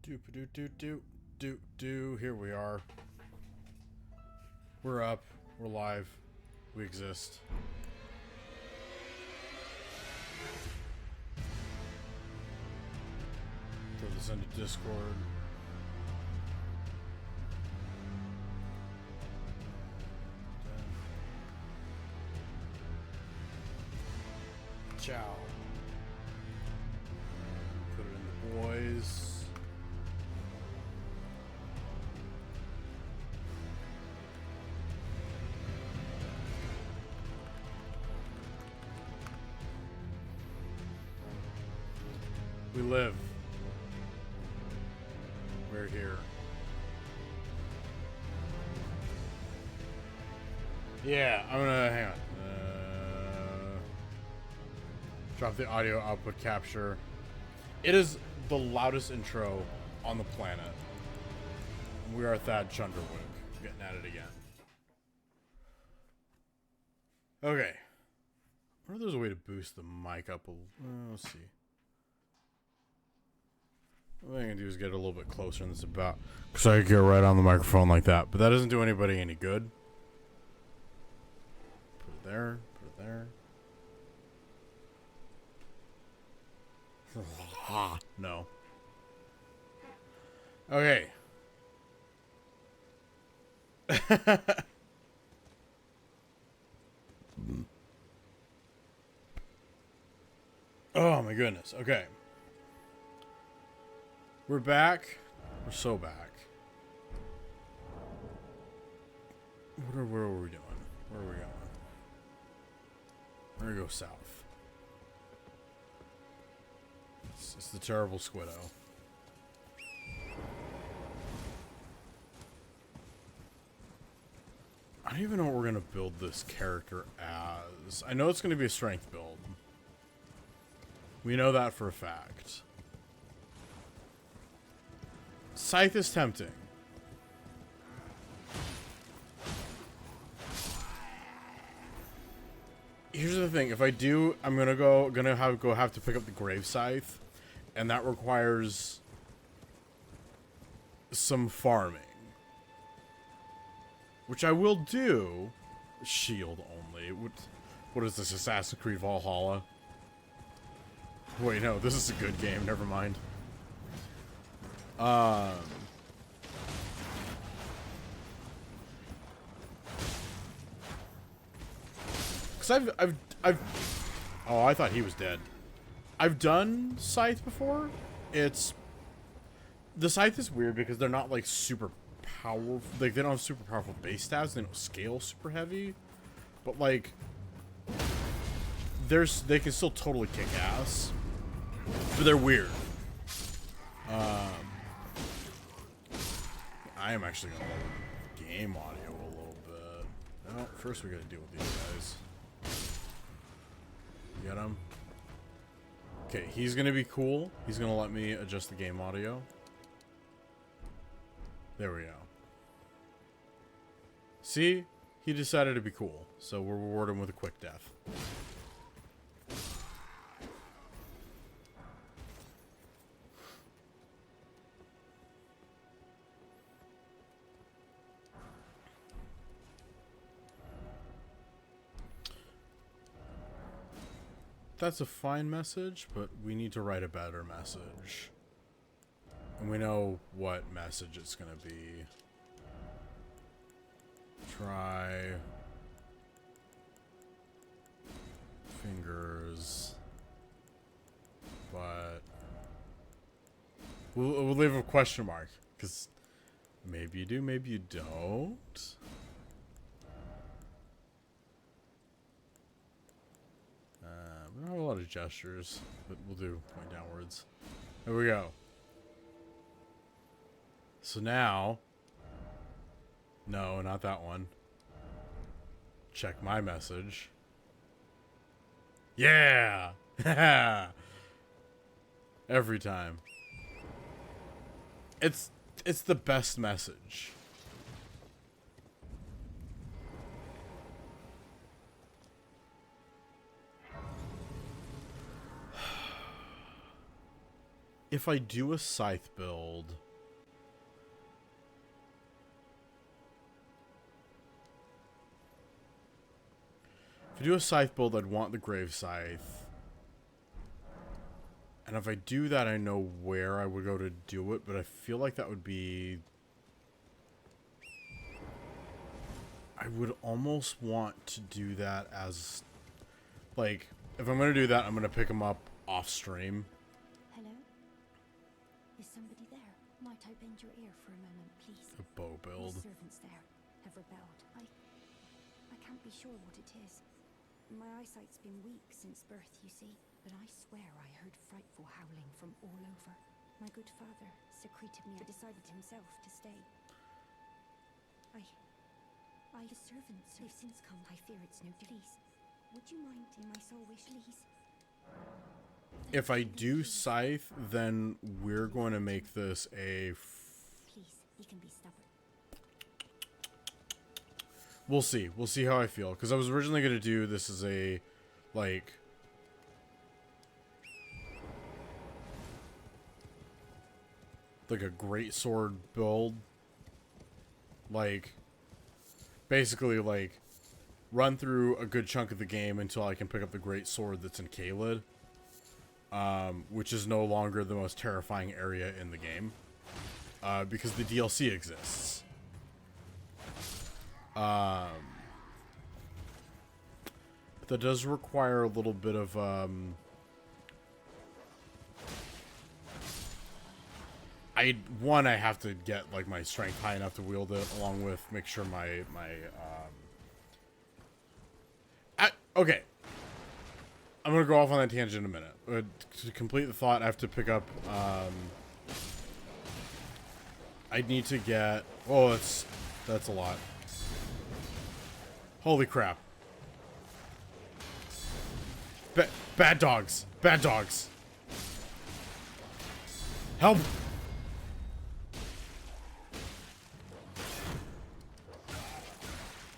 Do. Here we are. We're up. We're live. We exist. Throw this into Discord. Ciao. Put it in the boys. We live. We're here. Yeah, I'm gonna hang on. Drop the audio output capture. It is the loudest intro on the planet. We are Thad Chunderwick, getting at it again. Okay. I wonder if there's a way to boost the mic up a little. Let's see. What I'm gonna do is get it a little bit closer than this about, because I could get right on the microphone like that, but that doesn't do anybody any good. Put it there. Put it there. No. Okay. Oh my goodness. Okay. We're back. We're so back. Where are we doing? Where are we going? We're gonna go south. It's the terrible Squiddo. I don't even know what we're gonna build this character as. I know it's gonna be a strength build. We know that for a fact. Scythe is tempting. Here's the thing: if I do, I'm gonna have to pick up the Grave Scythe, and that requires some farming, which I will do. Shield only. What is this? Assassin's Creed Valhalla? Wait, no. This is a good game. Never mind. Cause I've oh, I thought he was dead. I've done Scythe before. The Scythe is weird because they're not like super powerful. Like they don't have super powerful base stats. They don't scale super heavy, but like they can still totally kick ass. But they're weird. I am actually gonna lower game audio a little bit. No, first we gotta deal with these guys. Get him. Okay, he's gonna be cool. He's gonna let me adjust the game audio. There we go. See? He decided to be cool, so we'll reward him with a quick death. That's a fine message, but we need to write a better message. And we know what message it's gonna be. Try fingers, but we'll leave a question mark, because maybe you do, maybe you don't. We don't have a lot of gestures, but we'll do point downwards. There we go. So now, no, not that one. Check my message. Yeah! Every time. It's the best message. if I do a scythe build, I'd want the Grave Scythe. And if I do that, I know where I would go to do it, but I feel like that would be... I would almost want to do that as... Like, if I'm going to do that, I'm going to pick them up off stream. Hello? Is somebody there? Might I bend your ear for a moment, please? A bow build. The servants there have rebelled. I can't be sure what it is. My eyesight's been weak since birth, you see. But I swear I heard frightful howling from all over. My good father secreted me and decided himself to stay. The servants have since come. I fear it's no please. Would you mind in my soul wish, please? If I do scythe, then we're going to make this a... Please, you can be stubborn. We'll see. We'll see how I feel. Because I was originally going to do this as a, like... like a great sword build. Like... basically, like, run through a good chunk of the game until I can pick up the great sword that's in Caelid. Which is no longer the most terrifying area in the game. Because the DLC exists. But that does require a little bit of, I have to get, like, my strength high enough to wield it, along with make sure okay. I'm gonna go off on that tangent in a minute. To complete the thought, I have to pick up, I need to get, oh, that's a lot. Holy crap. Bad dogs. Bad dogs. Help!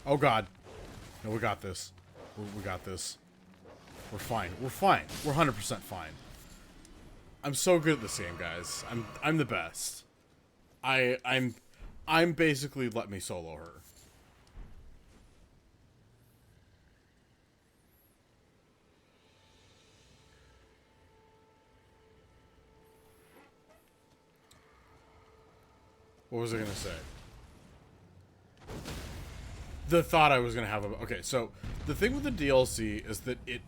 Oh god. No, we got this. We got this. We're fine. We're fine. We're 100% fine. I'm so good at this game, guys. I'm the best. I'm basically let me solo her. What was I gonna say? The thought I was gonna have about... Okay, so the thing with the DLC is that the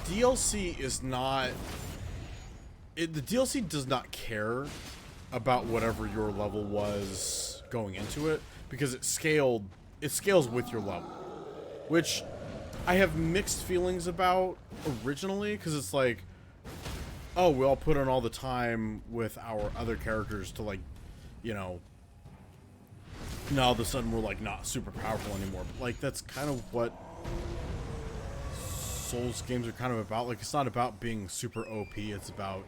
DLC is not... the DLC does not care about whatever your level was going into it, because it scales with your level. Which I have mixed feelings about originally, because it's like, oh, we all put in all the time with our other characters to, like, you know... now all of a sudden we're, like, not super powerful anymore. But, like, that's kind of what Souls games are kind of about. Like, it's not about being super OP, it's about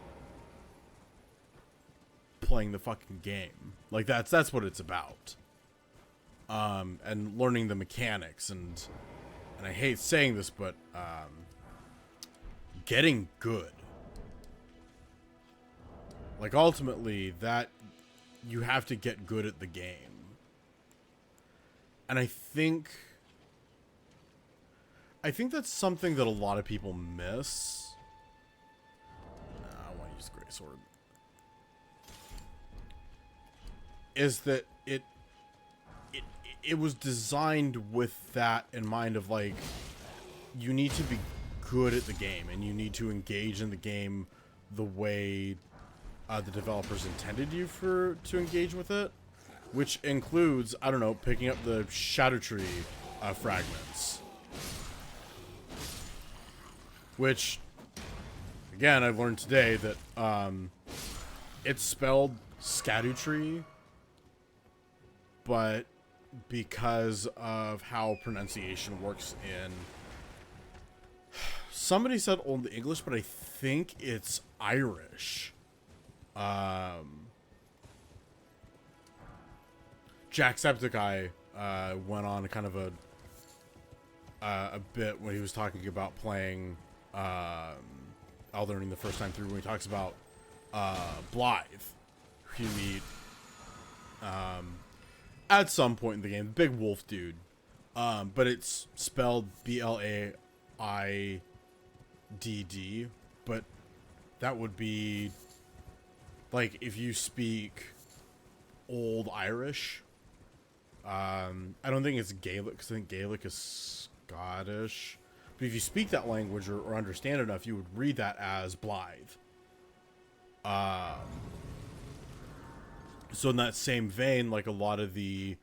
playing the fucking game. Like, that's what it's about. And learning the mechanics, and I hate saying this, but getting good. Like, ultimately, that you have to get good at the game. And I think that's something that a lot of people miss. I want to use Greatsword. Is that it was designed with that in mind of, like, you need to be good at the game, and you need to engage in the game the way the developers intended you to engage with it. Which includes, I don't know, picking up the Shadow Tree fragments. Which, again, I've learned today that it's spelled Scatutry, but because of how pronunciation works in... Somebody said Old English, but I think it's Irish. Jacksepticeye went on kind of a bit when he was talking about playing Elden Ring the first time through when he talks about Blythe, who you meet at some point in the game, the big wolf dude, but it's spelled Blaidd, but that would be like if you speak Old Irish. I don't think it's Gaelic, because I think Gaelic is Scottish. But if you speak that language or understand it enough, you would read that as Blythe. So in that same vein, like a lot of the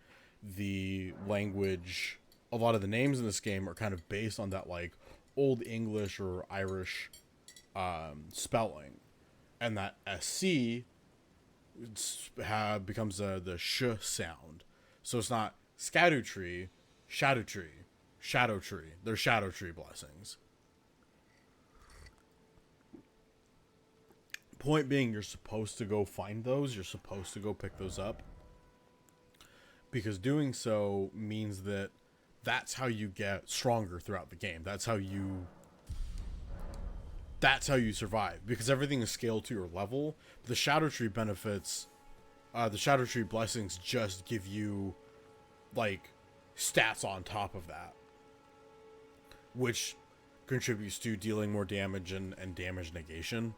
language, a lot of the names in this game are kind of based on that like Old English or Irish spelling, and that SC becomes the sh sound. So it's not Shadow Tree, Shadow Tree, Shadow Tree. They're Shadow Tree blessings. Point being, you're supposed to go find those. You're supposed to go pick those up. Because doing so means that that's how you get stronger throughout the game. That's how you survive. Because everything is scaled to your level. The Shadow Tree benefits, the Shadow Tree blessings just give you, like, stats on top of that. Which contributes to dealing more damage and damage negation.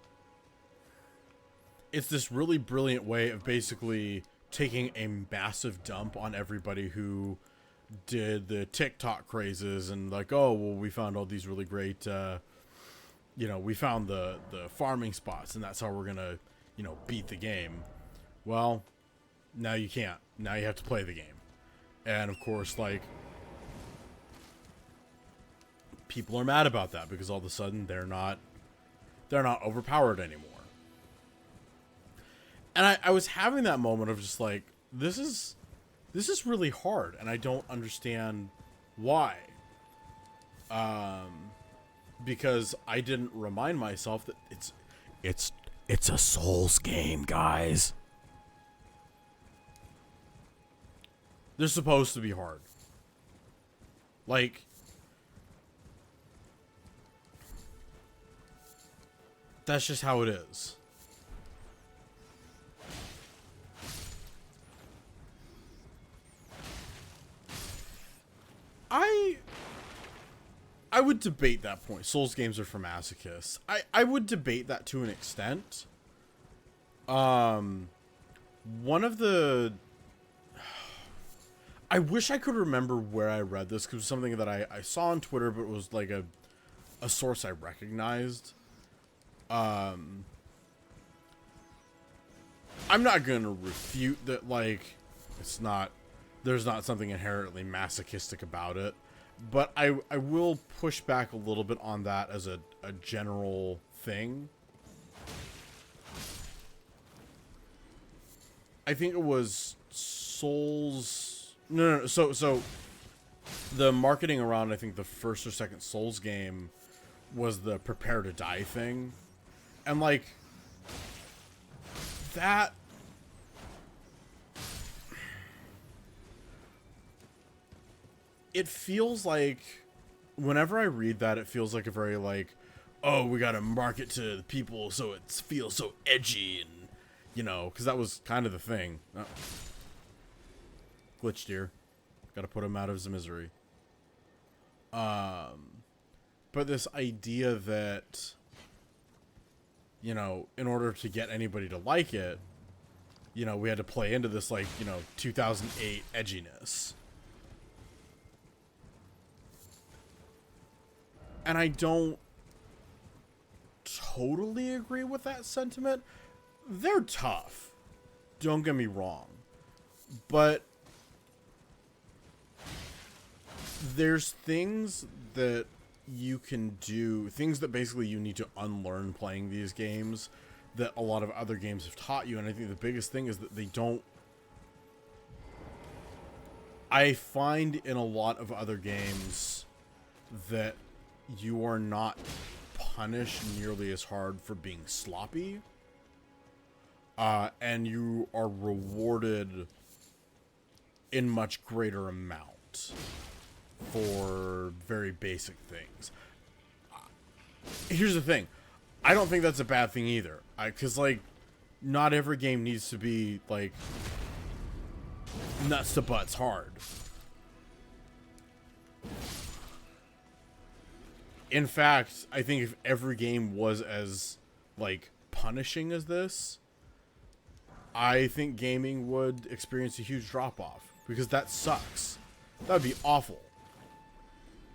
It's this really brilliant way of basically taking a massive dump on everybody who did the TikTok crazes and like, oh, well, we found all these really great, we found the farming spots and that's how we're gonna, beat the game. Well, now you can't. Now you have to play the game. And of course, like, people are mad about that because all of a sudden they're not overpowered anymore. And I was having that moment of just like, this is really hard, and I don't understand why. Because I didn't remind myself that it's a Souls game, guys. They're supposed to be hard. Like, that's just how it is. I would debate that point. Souls games are for masochists. I would debate that to an extent. One of the... I wish I could remember where I read this, because it was something that I saw on Twitter, but it was like a source I recognized. I'm not going to refute that, like, there's not something inherently masochistic about it. But I will push back a little bit on that as a general thing. I think it was Souls... No. So the marketing around, I think, the first or second Souls game was the prepare to die thing. And, like, that... It feels like, whenever I read that, it feels like a very, like, oh, we gotta market to the people so it feels so edgy, and, because that was kind of the thing. Oh. Glitched here. Gotta put him out of his misery. But this idea that, in order to get anybody to like it, we had to play into this, like, 2008 edginess. And I don't totally agree with that sentiment. They're tough. Don't get me wrong. But there's things that you can do, things that basically you need to unlearn playing these games that a lot of other games have taught you. And I think the biggest thing is that they don't... I find in a lot of other games that you are not punished nearly as hard for being sloppy, and you are rewarded in much greater amount for very basic things. Here's the thing. I don't think that's a bad thing either. Because, like, not every game needs to be, like, nuts to butts hard. In fact, I think if every game was as, like, punishing as this, I think gaming would experience a huge drop-off. Because that sucks. That would be awful.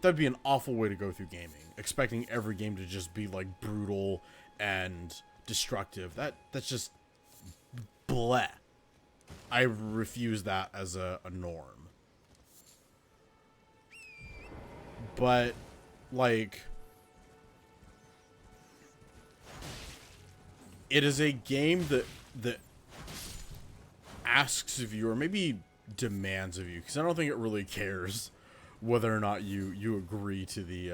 That'd be an awful way to go through gaming. Expecting every game to just be, like, brutal and destructive. That's just bleh. I refuse that as a norm. But, like, it is a game that asks of you, or maybe demands of you, because I don't think it really cares whether or not you agree to the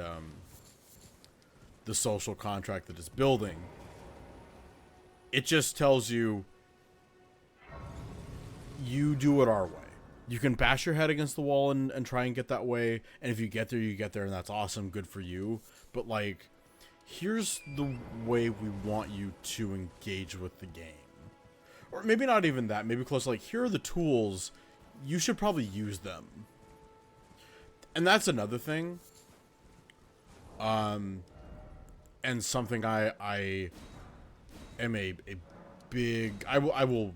social contract that it's building. It just tells you, you do it our way. You can bash your head against the wall and try and get that way, and if you get there, you get there, and that's awesome, good for you. But, like, here's the way we want you to engage with the game. Or maybe not even that, maybe close, like, here are the tools, you should probably use them. And that's another thing. And something I am a big, I will,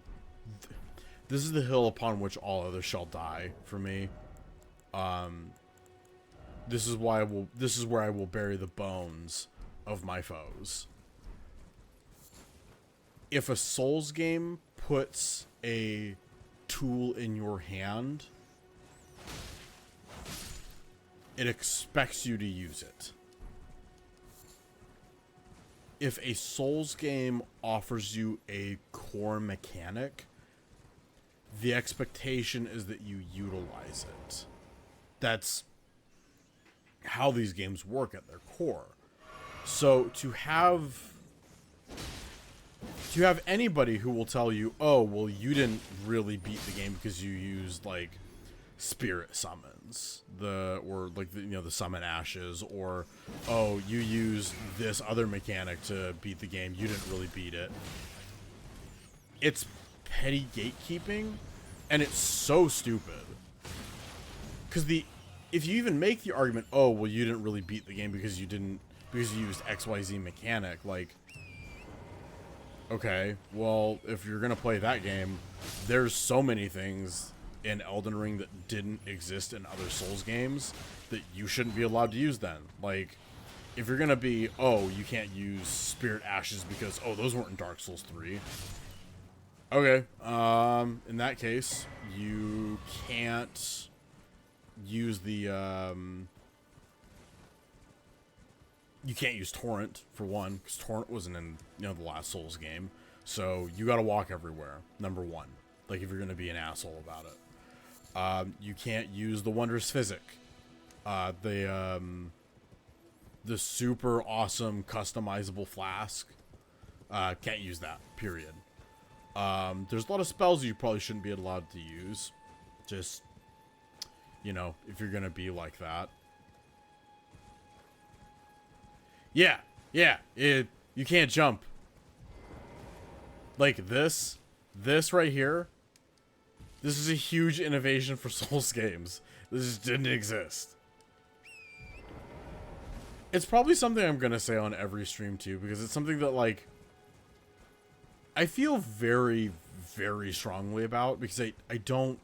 this is the hill upon which all others shall die for me. This is where I will bury the bones of my foes. If a Souls game puts a tool in your hand, it expects you to use it. If a Souls game offers you a core mechanic, the expectation is that you utilize it. That's how these games work at their core. So to have anybody who will tell you, oh, well, you didn't really beat the game because you used, like, spirit summons, the summon ashes, or, oh, you used this other mechanic to beat the game, you didn't really beat it. It's petty gatekeeping, and it's so stupid. Because if you even make the argument, oh, well, you didn't really beat the game because you used XYZ mechanic, like, okay, well, if you're gonna play that game, there's so many things in Elden Ring that didn't exist in other Souls games that you shouldn't be allowed to use then. Like, if you're gonna be, oh, you can't use Spirit Ashes because, oh, those weren't in Dark Souls 3. Okay, in that case, you can't use the, you can't use Torrent, for one, because Torrent wasn't in, the last Souls game. So, you gotta walk everywhere, number one. Like, if you're gonna be an asshole about it. You can't use the Wondrous Physic. The super awesome customizable flask. Can't use that, period. There's a lot of spells you probably shouldn't be allowed to use. Just, if you're gonna be like that. Yeah, you can't jump. Like this right here, this is a huge innovation for Souls games. This just didn't exist. It's probably something I'm gonna say on every stream too, because it's something that, like, I feel very, very strongly about, because I don't...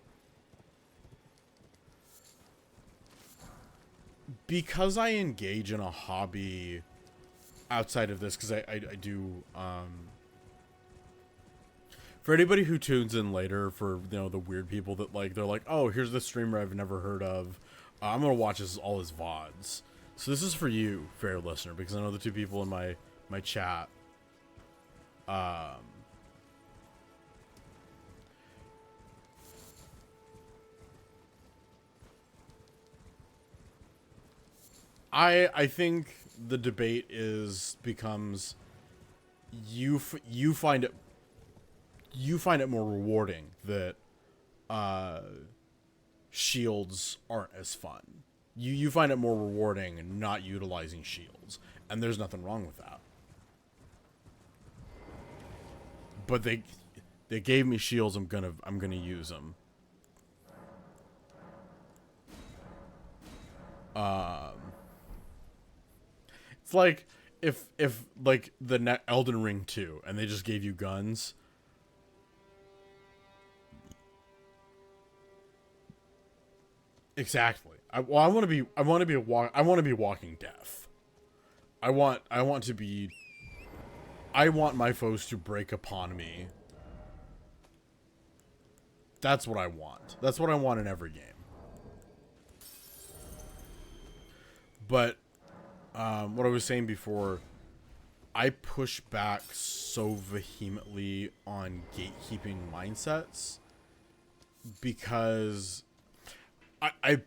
Because I engage in a hobby outside of this, because I do, for anybody who tunes in later, for, the weird people that, like, they're like, oh, here's this streamer I've never heard of, I'm gonna watch all his VODs. So this is for you, fair listener, because I know the two people in my chat, I think the debate becomes you find it more rewarding that shields aren't as fun. You find it more rewarding not utilizing shields, and there's nothing wrong with that. but they gave me shields. I'm gonna use them. It's like if like the Elden Ring 2 and they just gave you guns. Exactly. I want to be walking death. I want my foes to break upon me. That's what I want. That's what I want in every game. But what I was saying before, I push back so vehemently on gatekeeping mindsets because I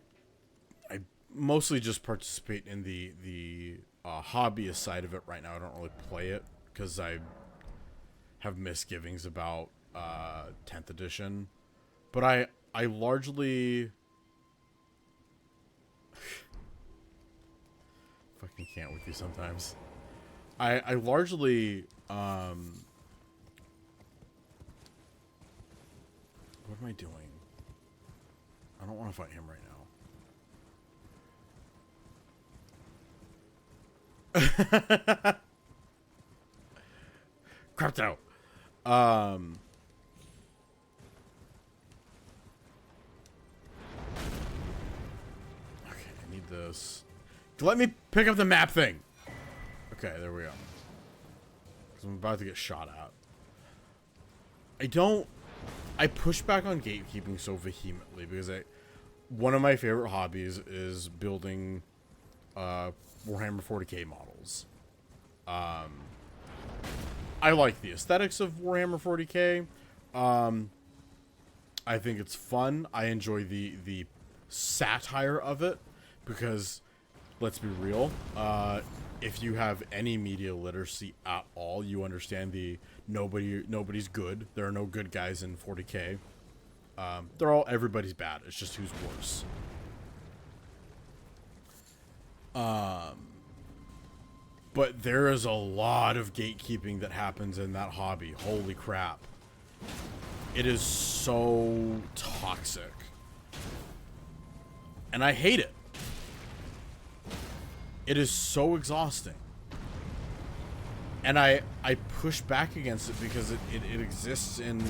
mostly just participate in the hobbyist side of it right now. I don't really play it because I have misgivings about 10th edition. But I largely fucking can't with you sometimes. I largely what am I doing? I don't want to fight him right now. Crapped out. Okay, I need this. Let me pick up the map thing. Okay, there we go. Because I'm about to get shot at. I push back on gatekeeping so vehemently because one of my favorite hobbies is building Warhammer 40k models. I like the aesthetics of Warhammer 40k. I think it's fun. I enjoy the satire of it because, let's be real, if you have any media literacy at all, you understand nobody's good. There are no good guys in 40k. Everybody's bad. It's just who's worse. But there is a lot of gatekeeping that happens in that hobby. Holy crap. It is so toxic. And I hate it. It is so exhausting. And I push back against it because it exists in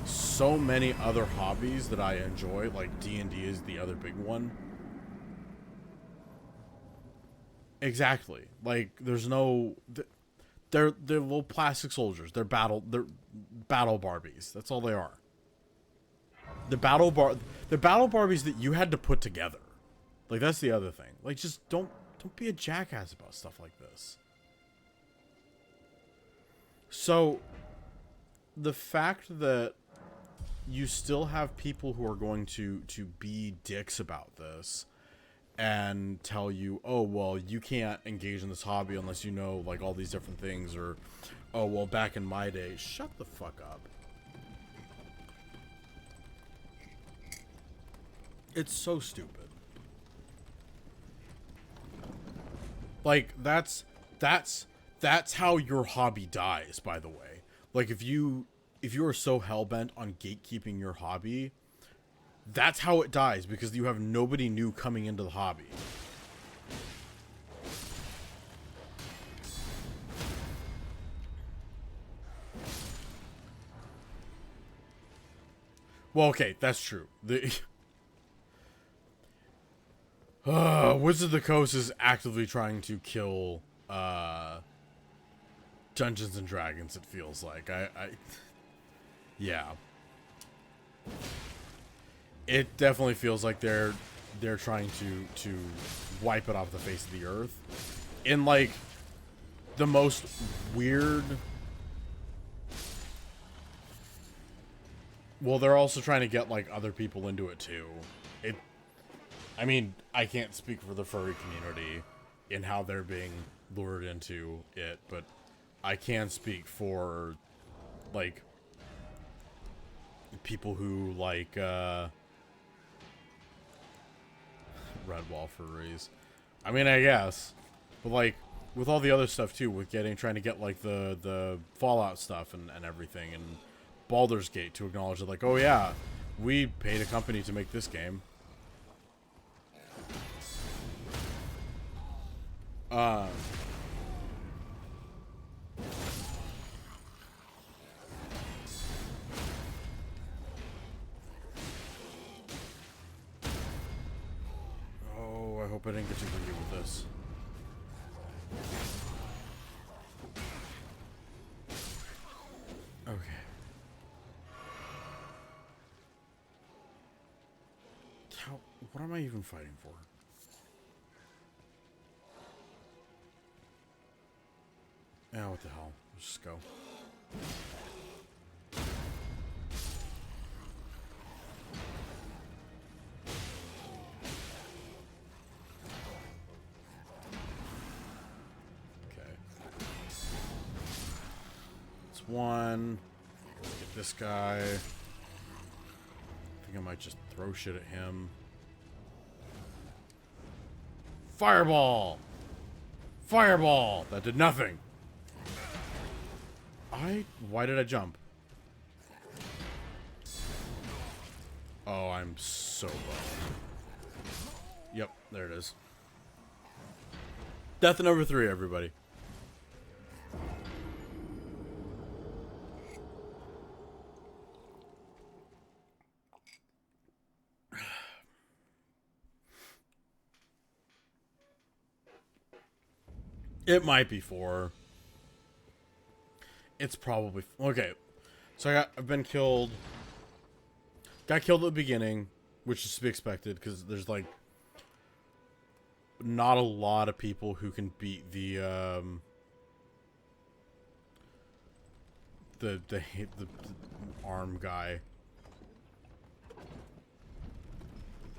so many other hobbies that I enjoy. Like D&D is the other big one. Exactly. Like there's no... They're little plastic soldiers. They're battle Barbies. That's all they are. The battle Barbies that you had to put together. Like that's the other thing. Like just don't be a jackass about stuff like this. So the fact that you still have people who are going to be dicks about this and tell you, oh, well, you can't engage in this hobby unless you know, like, all these different things, or, oh, well, back in my day, shut the fuck up. It's so stupid. Like, that's how your hobby dies, by the way. Like, if you are so hell-bent on gatekeeping your hobby, that's how it dies, because you have nobody new coming into the hobby. Well, okay, that's true. Wizards of the Coast is actively trying to kill Dungeons and Dragons, it feels like. Yeah. It definitely feels like they're trying to wipe it off the face of the earth in like the most weird. Well, they're also trying to get like other people into it too. I mean, I can't speak for the furry community in how they're being lured into it, but I can speak for like people who like Redwall furries. I mean, I guess. But like with all the other stuff too, with trying to get like the Fallout stuff and everything, and Baldur's Gate to acknowledge that, like, oh yeah, we paid a company to make this game. Oh, I hope I didn't get too greedy with this. Okay. What am I even fighting for? Yeah, what the hell? Let's just go. Okay. It's one. Get this guy. I think I might just throw shit at him. Fireball! Fireball! That did nothing. Why did I jump? Oh, I'm so bummed. Yep, there it is. Death number 3, everybody. It might be 4. It's probably... Okay. So I've been killed. Got killed at the beginning, which is to be expected, because there's, like, not a lot of people who can beat the arm guy.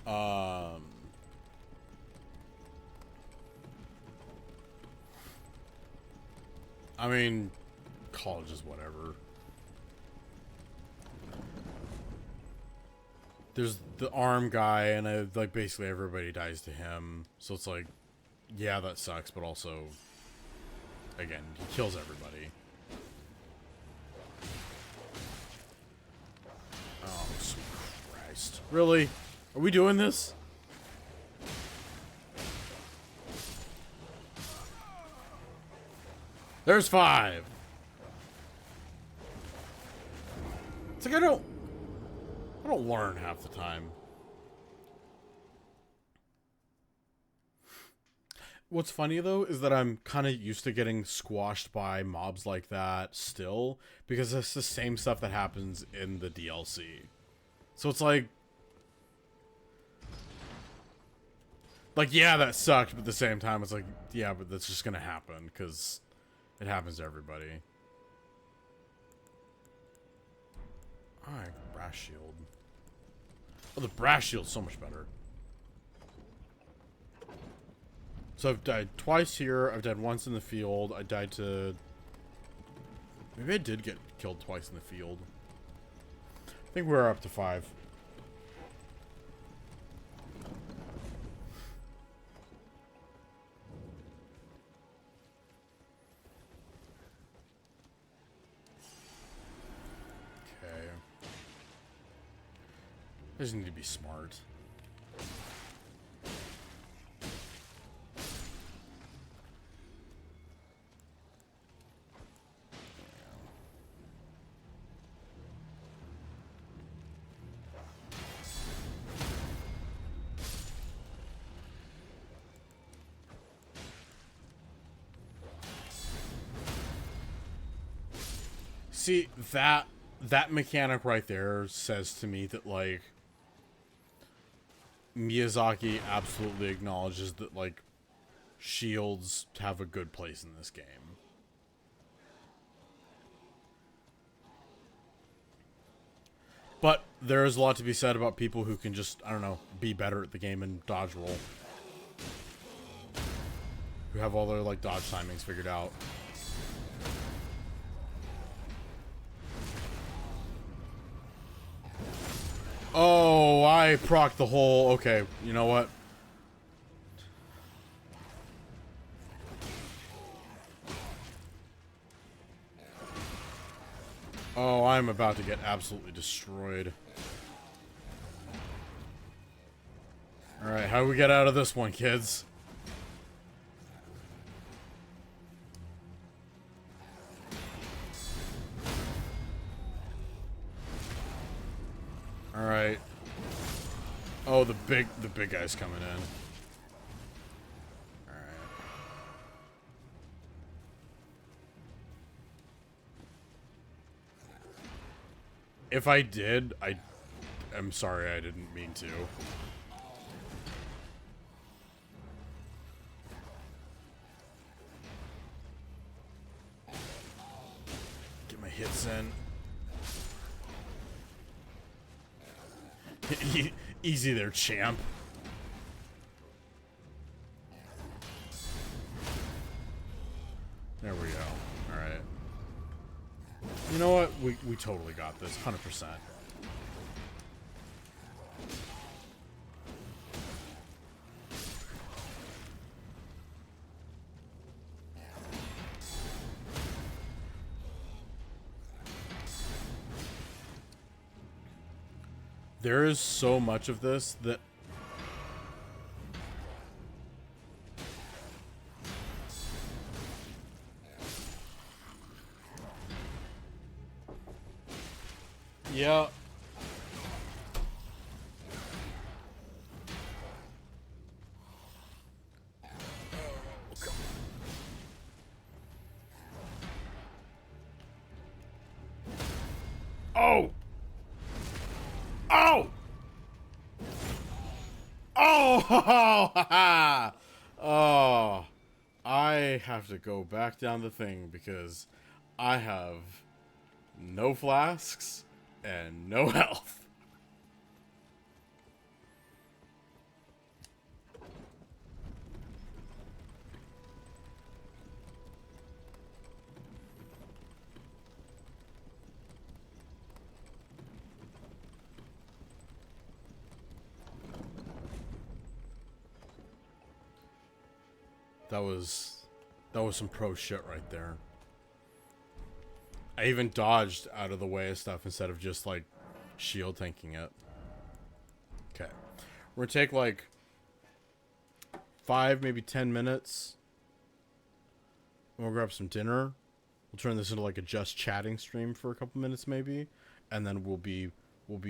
I mean, college is whatever. There's the arm guy, and like basically everybody dies to him. So it's like, yeah, that sucks, but also, again, he kills everybody. Oh, sweet Christ. Really? Are we doing this? There's 5. It's like I don't learn half the time. What's funny though is that I'm kind of used to getting squashed by mobs like that still, because it's the same stuff that happens in the DLC. So it's like yeah, that sucked, but at the same time it's like, yeah, but that's just gonna happen because it happens to everybody. Alright, brass shield. Oh, the brass shield's so much better. So I've died twice here. I've died once in the field. I died to... Maybe I did get killed twice in the field. I think we're up to 5. I just need to be smart. See, that mechanic right there says to me that, like, Miyazaki absolutely acknowledges that, like, shields have a good place in this game. But there is a lot to be said about people who can just, I don't know, be better at the game and dodge roll. Who have all their, like, dodge timings figured out. Oh, I procced the whole... Okay, you know what? Oh, I'm about to get absolutely destroyed. Alright, how do we get out of this one, kids? Alright. Oh, the big guy's coming in. Alright. If I did, I'm sorry, I didn't mean to. Get my hits in. Easy there, champ. There we go. Alright. You know what? We totally got this. 100%. There is so much of this that... Yeah. Oh! Oh! Oh! Oh! I have to go back down the thing because I have no flasks and no health. That was some pro shit right there. I even dodged out of the way of stuff instead of just like shield tanking it. Okay. We're gonna take like 5, maybe 10 minutes. We'll grab some dinner. We'll turn this into like a just chatting stream for a couple minutes maybe. And then we'll be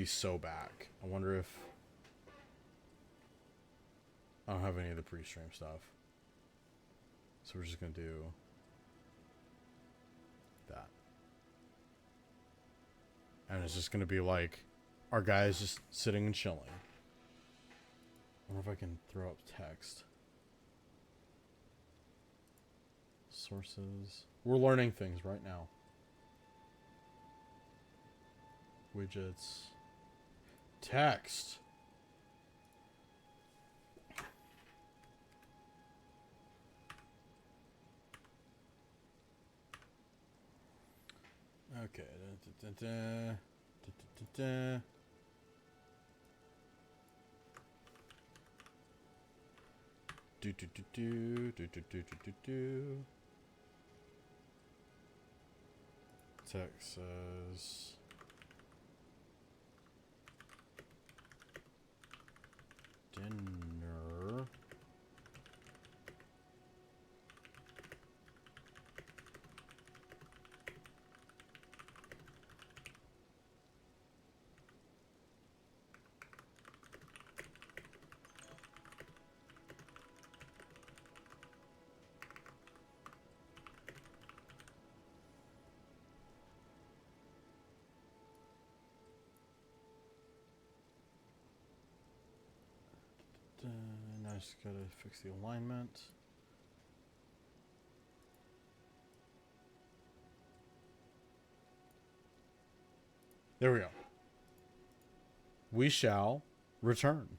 so back. I wonder if I don't have any of the pre-stream stuff. So we're just gonna do that. And it's just gonna be like our guys just sitting and chilling. I wonder if I can throw up text. Sources. We're learning things right now. Widgets. Text. Okay. Text says dinner. Now I just gotta fix the alignment. There we go. We shall return.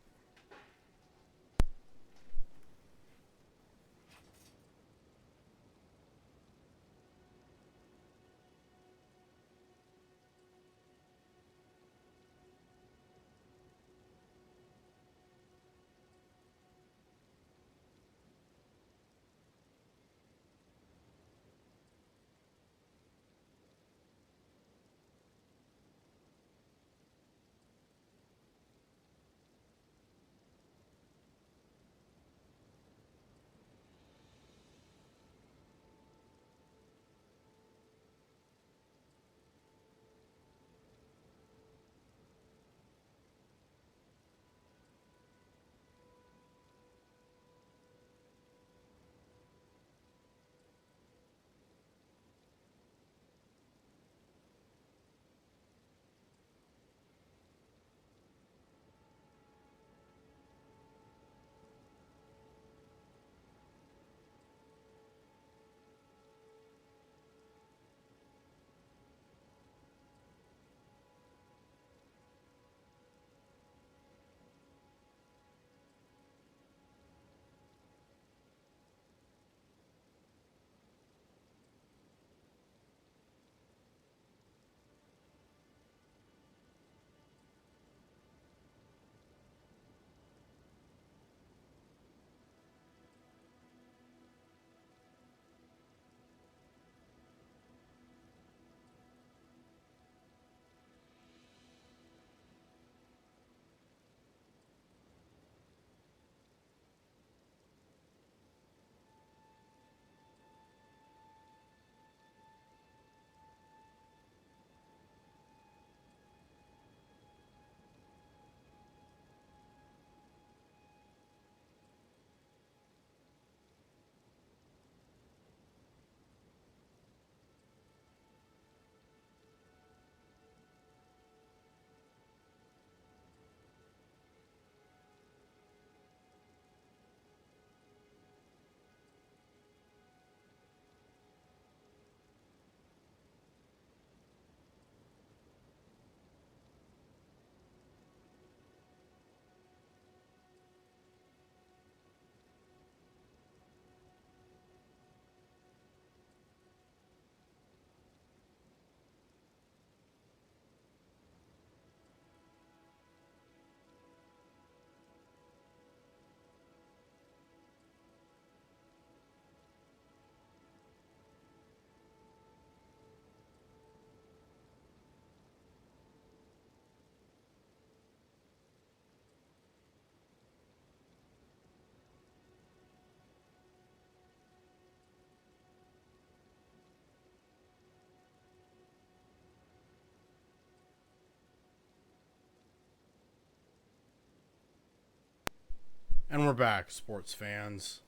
And we're back, sports fans.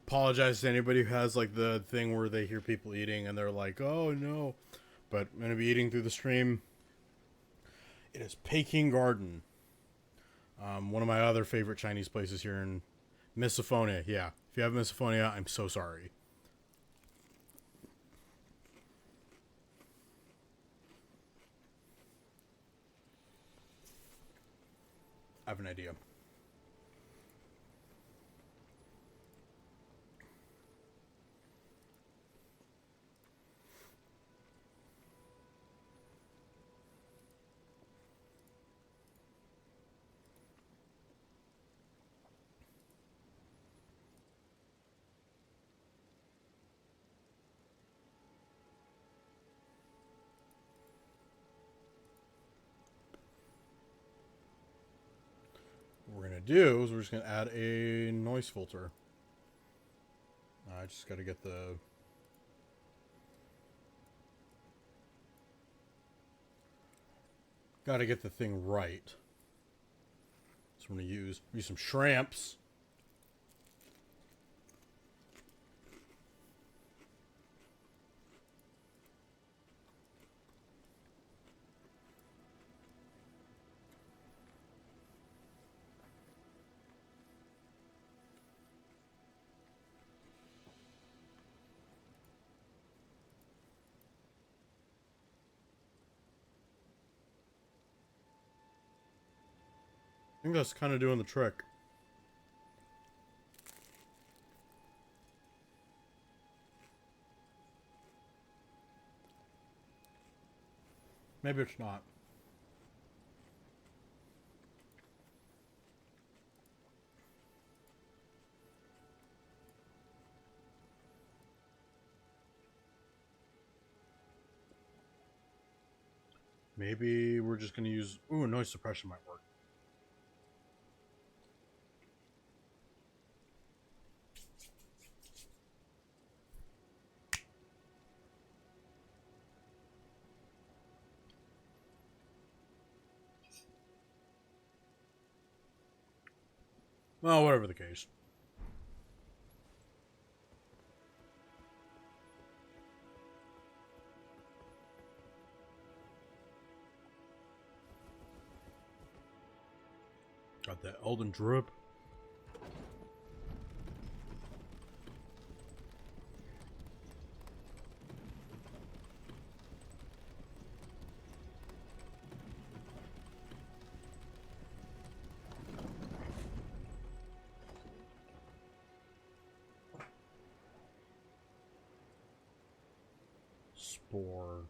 Apologize to anybody who has like the thing where they hear people eating and they're like, oh no. But I'm going to be eating through the stream. It is Peking Garden. One of my other favorite Chinese places here in Misophonia. Yeah, if you have Misophonia, I'm so sorry. I have an idea. What we're going to do is we're just going to add a noise filter. I just got to get the... Got to get the thing right. So I'm going to use some shrimps. I think that's kind of doing the trick. Maybe it's not. Maybe we're just going to use... Ooh, noise suppression might work. Well, whatever the case. Got that Elden drip. Spore.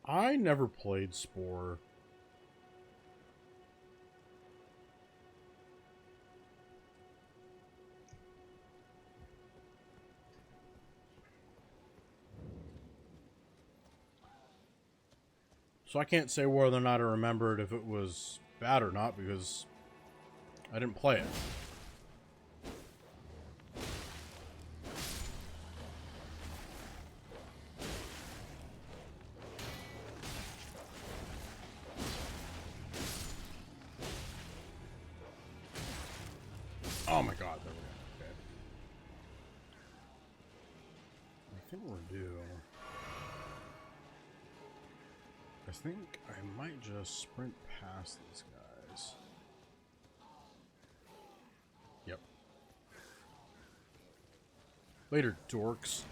I never played Spore. So I can't say whether or not I remembered if it was bad or not because I didn't play it. Oh my god, there we go. Okay. I think we're due. I think I might just sprint past these guys. Yep. Later, dorks.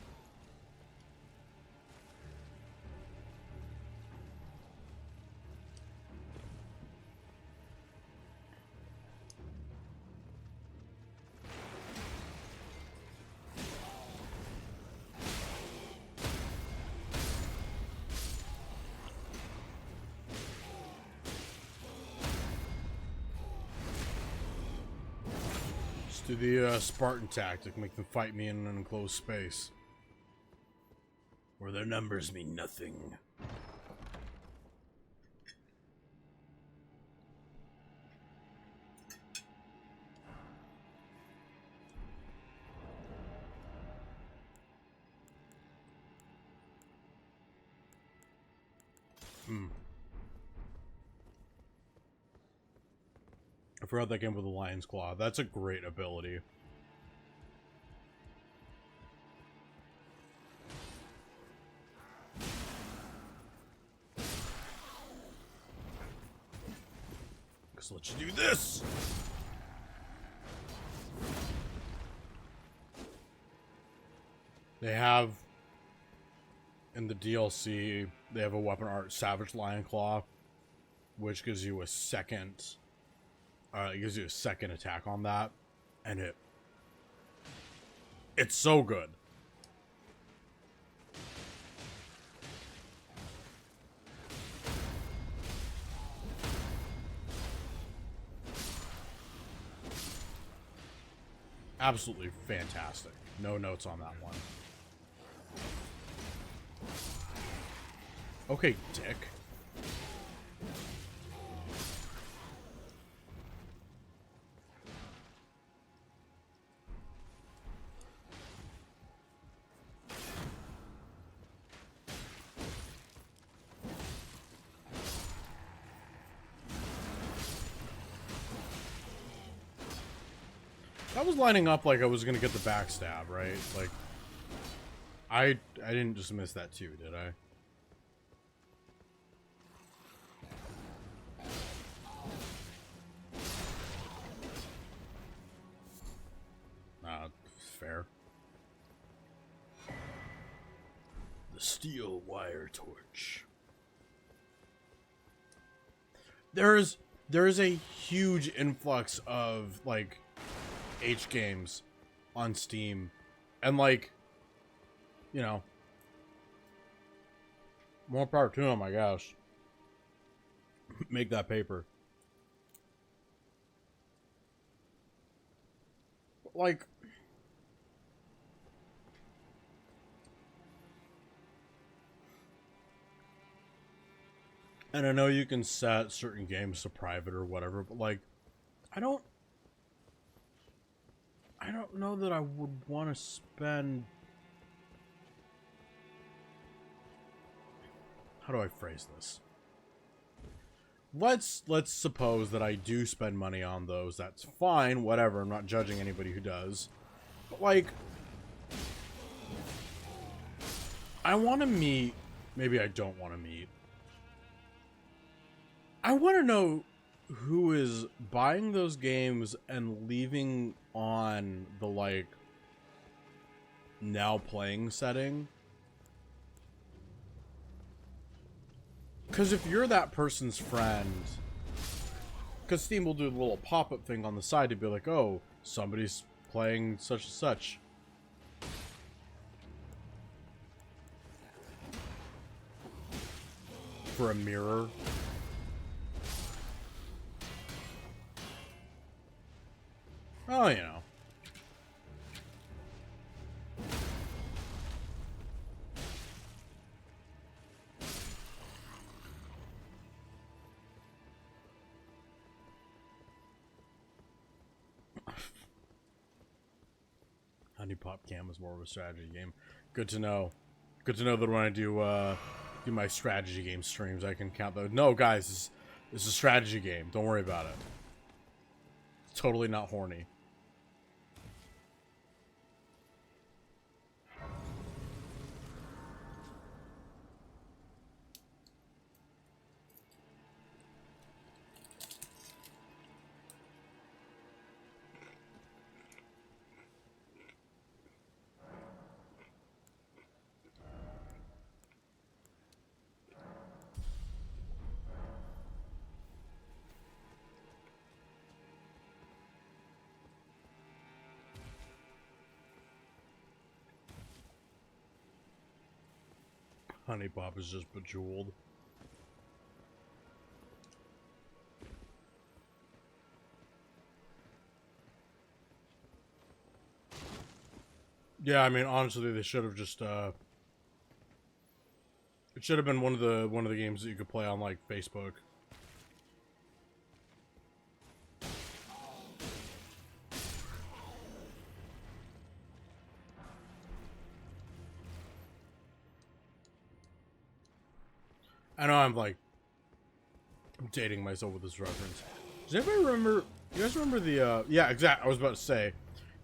Do the Spartan tactic, make them fight me in an enclosed space. Where their numbers mean nothing. I forgot that game with the Lion's Claw. That's a great ability. Just let you do this. They have in the DLC, they have a weapon art, Savage Lion Claw, which gives you a second. It gives you a second attack on that, and it's so good. Absolutely fantastic. No notes on that one. Okay, dick. That was lining up like I was gonna get the backstab, right? Like, I didn't just miss that too, did I? Fair. The steel wire torch. There is a huge influx of like H games on Steam, and like, you know, more power to them, I guess. Make that paper. Like, and I know you can set certain games to private or whatever, but like, I don't know that I would want to spend. How do I phrase this? Let's suppose that I do spend money on those. That's fine, whatever. I'm not judging anybody who does. But like, I want to meet. Maybe I don't want to meet. I want to know who is buying those games and leaving on the like now playing setting. Because if you're that person's friend, because Steam will do a little pop-up thing on the side to be like, oh, somebody's playing such and such. For a mirror. Oh, you know. Honey Pop Cam is more of a strategy game. Good to know. Good to know that when I do my strategy game streams, I can count those. No, guys, this is a strategy game. Don't worry about it. It's totally not horny. Honey Pop is just bejeweled. Yeah, I mean, honestly, they should have just it should have been one of the games that you could play on like Facebook. I know I'm dating myself with this reference. Does anybody remember You guys remember the, yeah, exactly. I was about to say,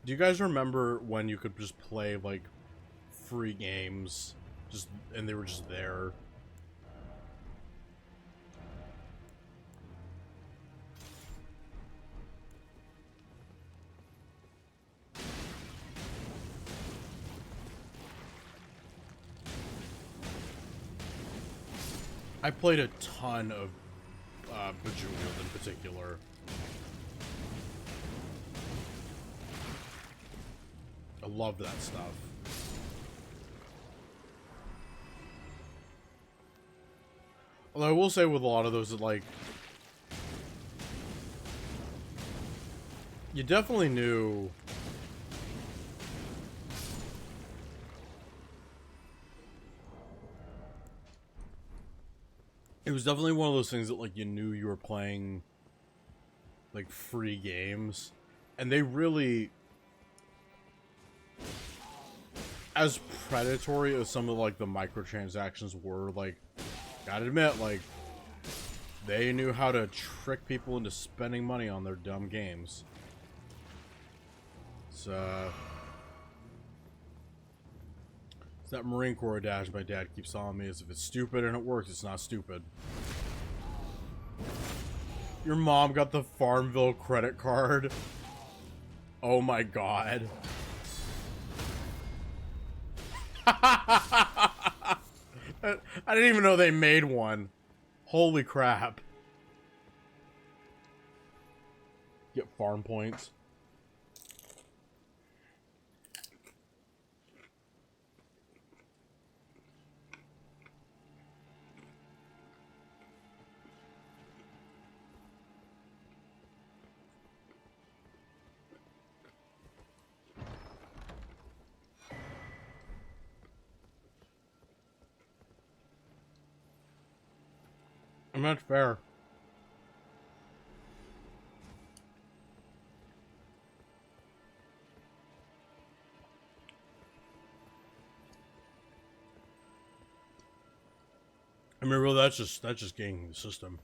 do you guys remember when you could just play, like, free games, and they were just there? I played a ton of Bejeweled in particular. I love that stuff. Although I will say with a lot of those, that, like, you definitely knew. It was definitely one of those things that, like, you knew you were playing, like, free games. And they really, as predatory as some of, like, the microtransactions were, like, gotta admit, like, they knew how to trick people into spending money on their dumb games. So, it's that Marine Corps dash my dad keeps telling me is if it's stupid and it works, it's not stupid. Your mom got the Farmville credit card. Oh my god. I didn't even know they made one. Holy crap. Get farm points. And that's fair. I mean, really, that's just gaming the system.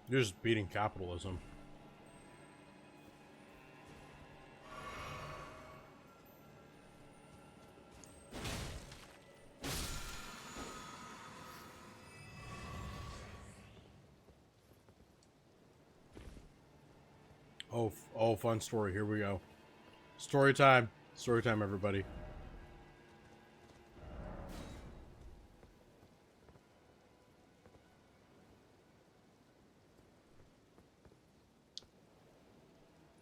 You're just beating capitalism. Oh, fun story. Here we go. Story time. Story time, everybody.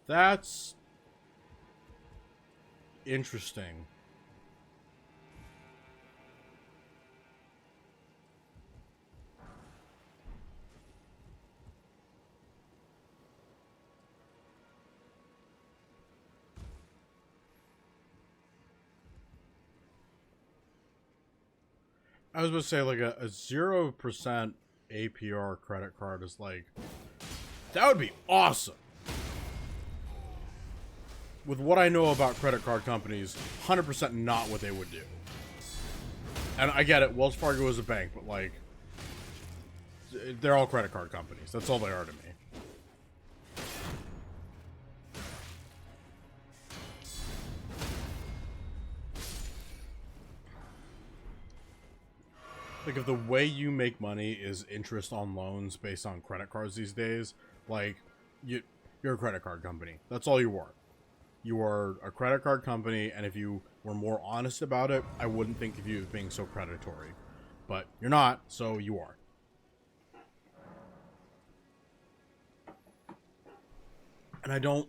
That's interesting. I was going to say, like, a 0% APR credit card is like, that would be awesome. With what I know about credit card companies, 100% not what they would do. And I get it, Wells Fargo is a bank, but, like, they're all credit card companies. That's all they are to me. Like, if the way you make money is interest on loans based on credit cards these days, like, you're a credit card company. That's all you are. You are a credit card company, and if you were more honest about it, I wouldn't think of you as being so predatory. But you're not, so you are. And I don't...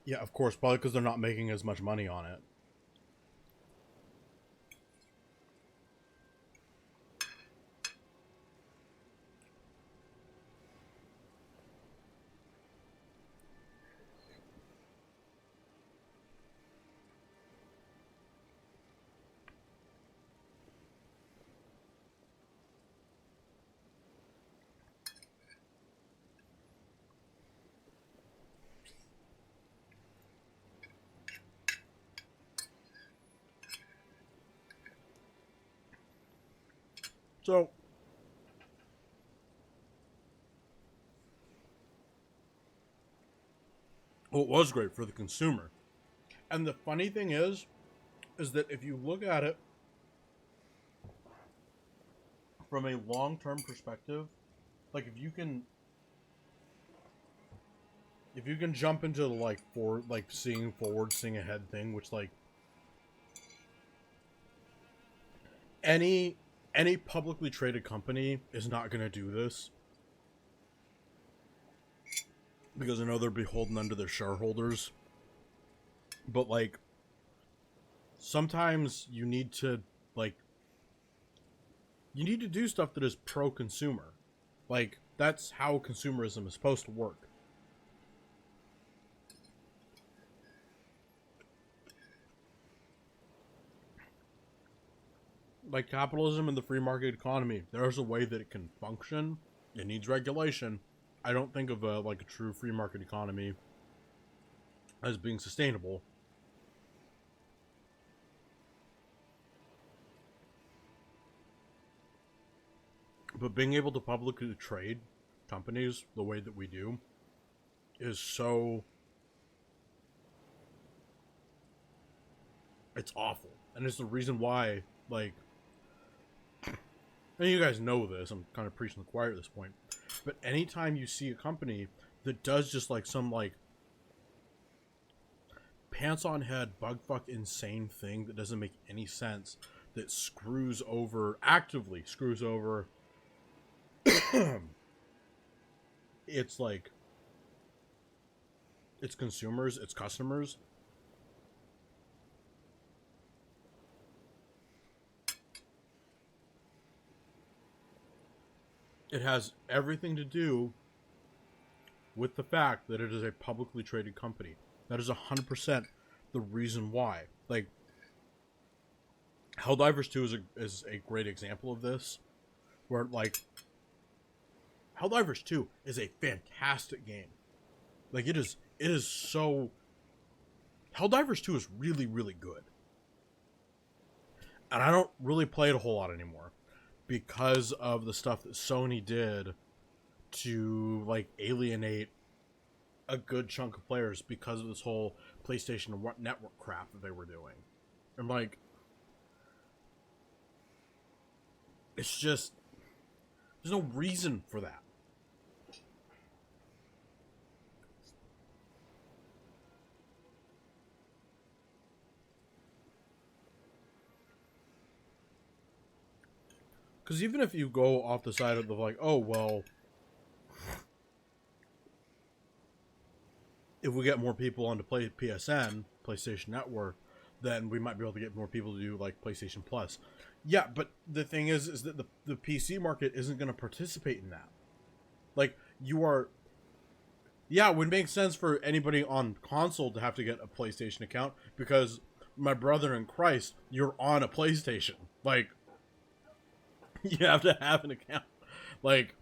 Yeah, of course, probably because they're not making as much money on it. So, well, it was great for the consumer. And the funny thing is that if you look at it from a long-term perspective, like if you can jump into the seeing forward, seeing ahead thing, which like any publicly traded company is not going to do this because I know they're beholden under their shareholders. But like sometimes you need to do stuff that is pro-consumer. Like that's how consumerism is supposed to work. Like capitalism and the free market economy, there's a way that it can function. It needs regulation. I don't think of a true free market economy as being sustainable. But being able to publicly trade companies the way that we do is so... It's awful. And it's the reason why, like... And you guys know this, I'm kind of preaching the choir at this point. But anytime you see a company that does just like some like pants on head bugfuck insane thing that doesn't make any sense, that actively screws over it's like its consumers, its customers, it has everything to do with the fact that it is a publicly traded company. That is 100% the reason why. Like, Helldivers 2 is a great example of this, where like Helldivers 2 is a fantastic game. Like it is so... Helldivers 2 is really, really good. And I don't really play it a whole lot anymore because of the stuff that Sony did to like alienate a good chunk of players because of this whole PlayStation Network crap that they were doing. And like, it's just, there's no reason for that. Because even if you go off the side of the like, oh, well, if we get more people onto PSN, PlayStation Network, then we might be able to get more people to do like PlayStation Plus. Yeah, but the thing is that the PC market isn't going to participate in that. Like, you are... Yeah, it would make sense for anybody on console to have to get a PlayStation account because, my brother in Christ, you're on a PlayStation. Like, you have to have an account. Like,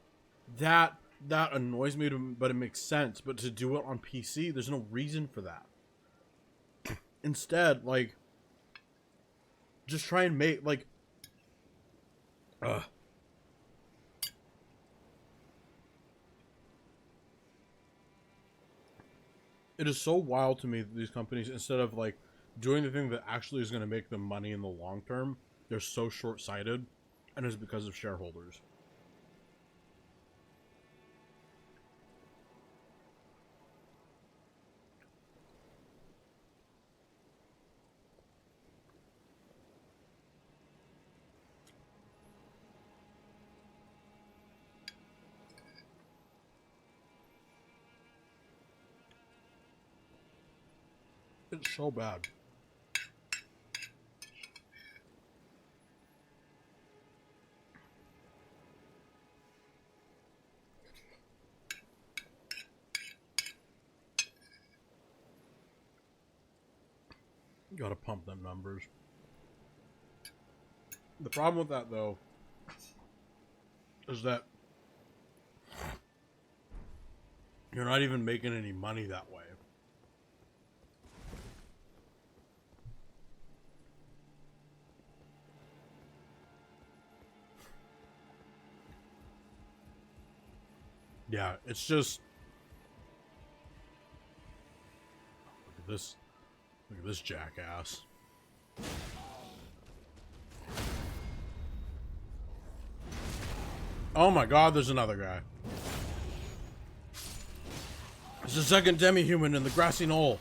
that annoys me, but it makes sense. But to do it on PC, there's no reason for that. Instead, like, just try and make, like... It is so wild to me that these companies, instead of, like, doing the thing that actually is going to make them money in the long term, they're so short-sighted, and it's because of shareholders. It's so bad. You gotta pump them numbers. The problem with that, though, is that you're not even making any money that way. Yeah, it's just... Look at this. Look at this jackass. Oh my god, there's another guy. There's a second demi-human in the grassy knoll.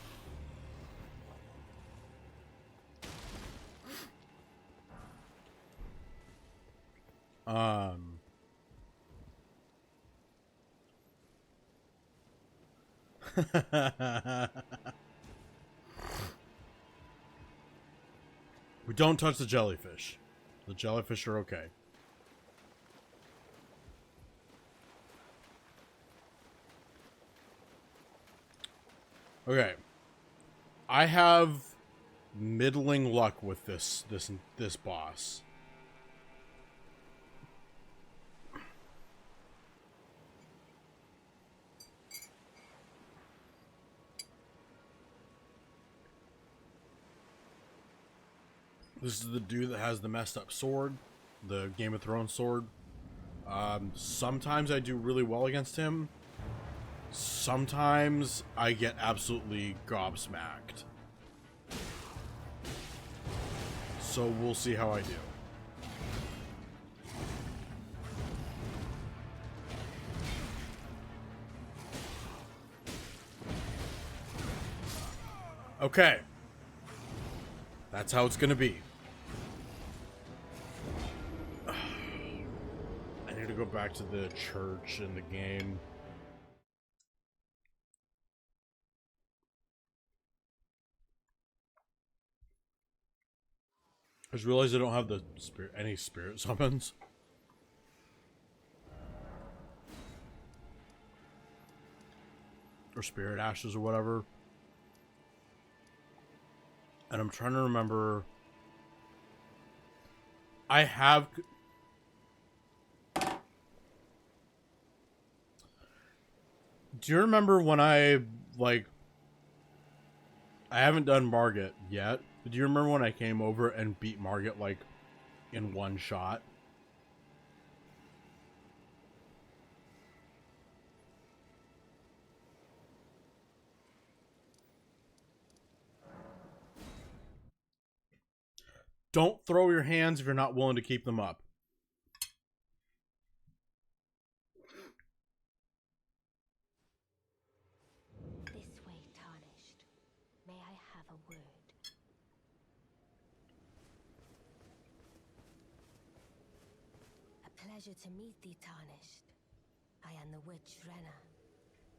We don't touch the jellyfish. The jellyfish are okay. Okay. I have middling luck with this boss. This is the dude that has the messed up sword, the Game of Thrones sword. Sometimes I do really well against him. Sometimes I get absolutely gobsmacked. So we'll see how I do. Okay. That's how it's gonna be. I need to go back to the church in the game. I just realized I don't have any spirit summons. Or spirit ashes or whatever. And I'm trying to remember. I have... Do you remember when I haven't done Margit yet. But do you remember when I came over and beat Margit, like, in one shot? Don't throw your hands if you're not willing to keep them up. This way, Tarnished. May I have a word? A pleasure to meet thee, Tarnished. I am the witch Renna.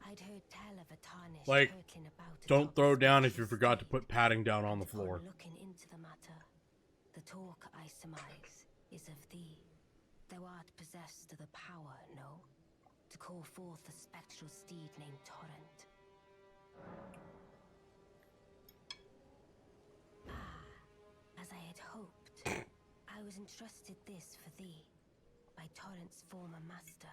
I'd heard tell of a Tarnished Like, hurtling about. don't throw down if you forgot to put padding down on the floor. Looking into the matter, the talk, I surmise, is of thee. Thou art possessed of the power, no? To call forth a spectral steed named Torrent. As I had hoped, I was entrusted this for thee, by Torrent's former master.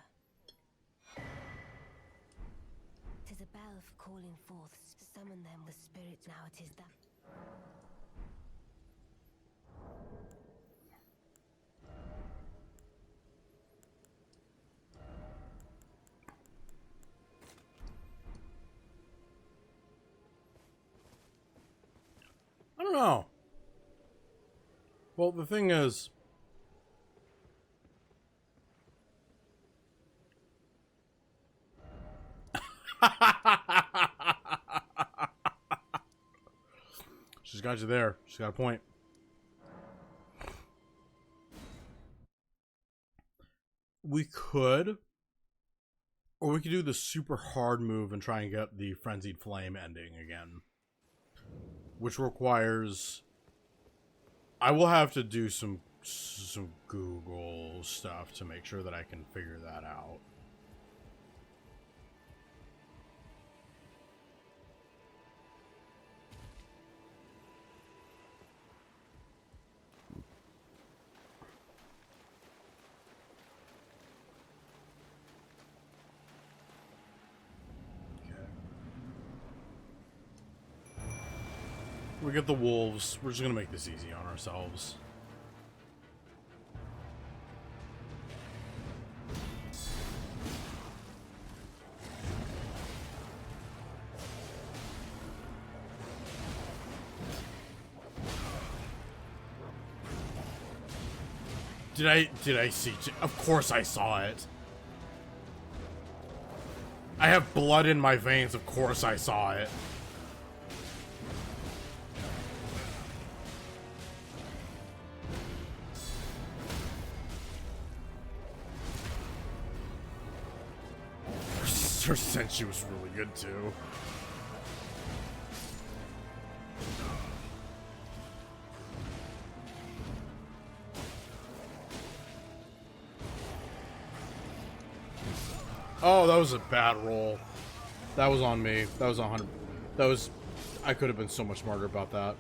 'Tis a bell for calling forth, summon them with spirits. Now it is that. I don't know. Well, the thing is... She's got you there. She's got a point. We could... Or we could do the super hard move and try and get the Frenzied Flame ending again. Which requires... I will have to do some Google stuff to make sure that I can figure that out. We get the wolves. We're just gonna make this easy on ourselves. Did I see? Of course I saw it. I have blood in my veins. Of course I saw it. Her senshi was really good too. Oh, that was a bad roll. That was on me. That was 100. That was. I could have been so much smarter about that.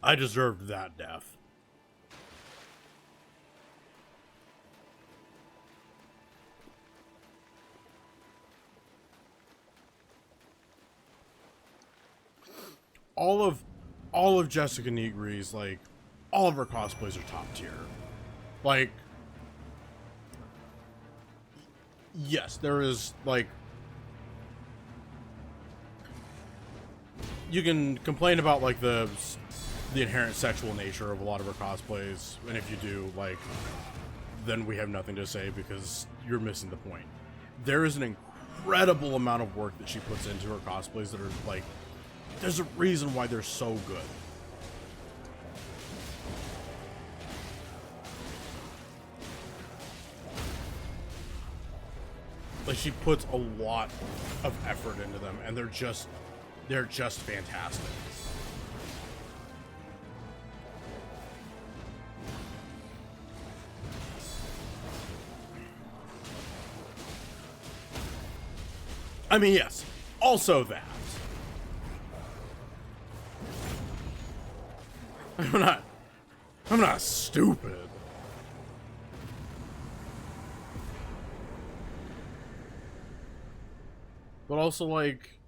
I deserved that death. All of Jessica Nigri's, like, all of her cosplays are top tier. Like, yes, there is, like, you can complain about, like, the inherent sexual nature of a lot of her cosplays, and if you do, like, then we have nothing to say because you're missing the point. There is an incredible amount of work that she puts into her cosplays that are, like, there's a reason why they're so good. Like, she puts a lot of effort into them, and they're just fantastic. I mean, yes, also that. I'm not stupid. But also, like,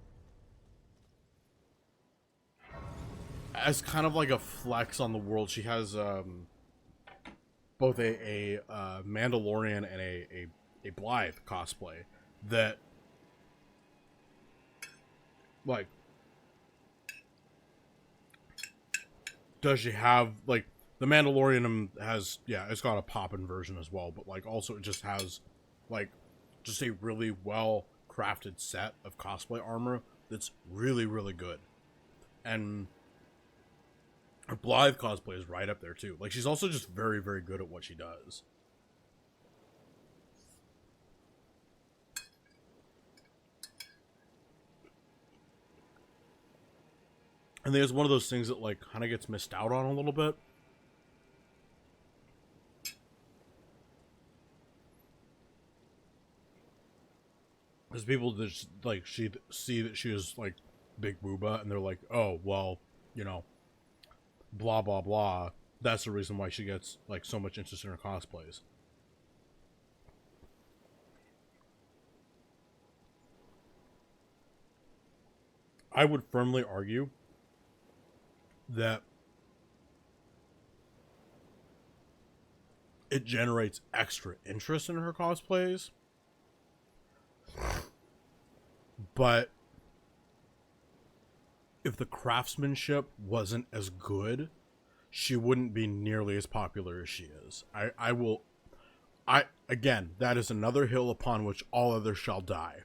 as kind of like a flex on the world, she has both a Mandalorian and a Blythe cosplay that, like, does she have, like, the Mandalorian has, yeah, it's got a poppin' version as well, but, like, also it just has, like, just a really well crafted set of cosplay armor that's really, really good. And her Blythe cosplay is right up there too. Like, she's also just very, very good at what she does. And there's one of those things that, like, kind of gets missed out on a little bit. Because people just, like, see that she is, like, big booba, and they're like, oh, well, you know, blah, blah, blah. That's the reason why she gets, like, so much interest in her cosplays. I would firmly argue that it generates extra interest in her cosplays, but if the craftsmanship wasn't as good, she wouldn't be nearly as popular as she is. Again, that is another hill upon which all others shall die.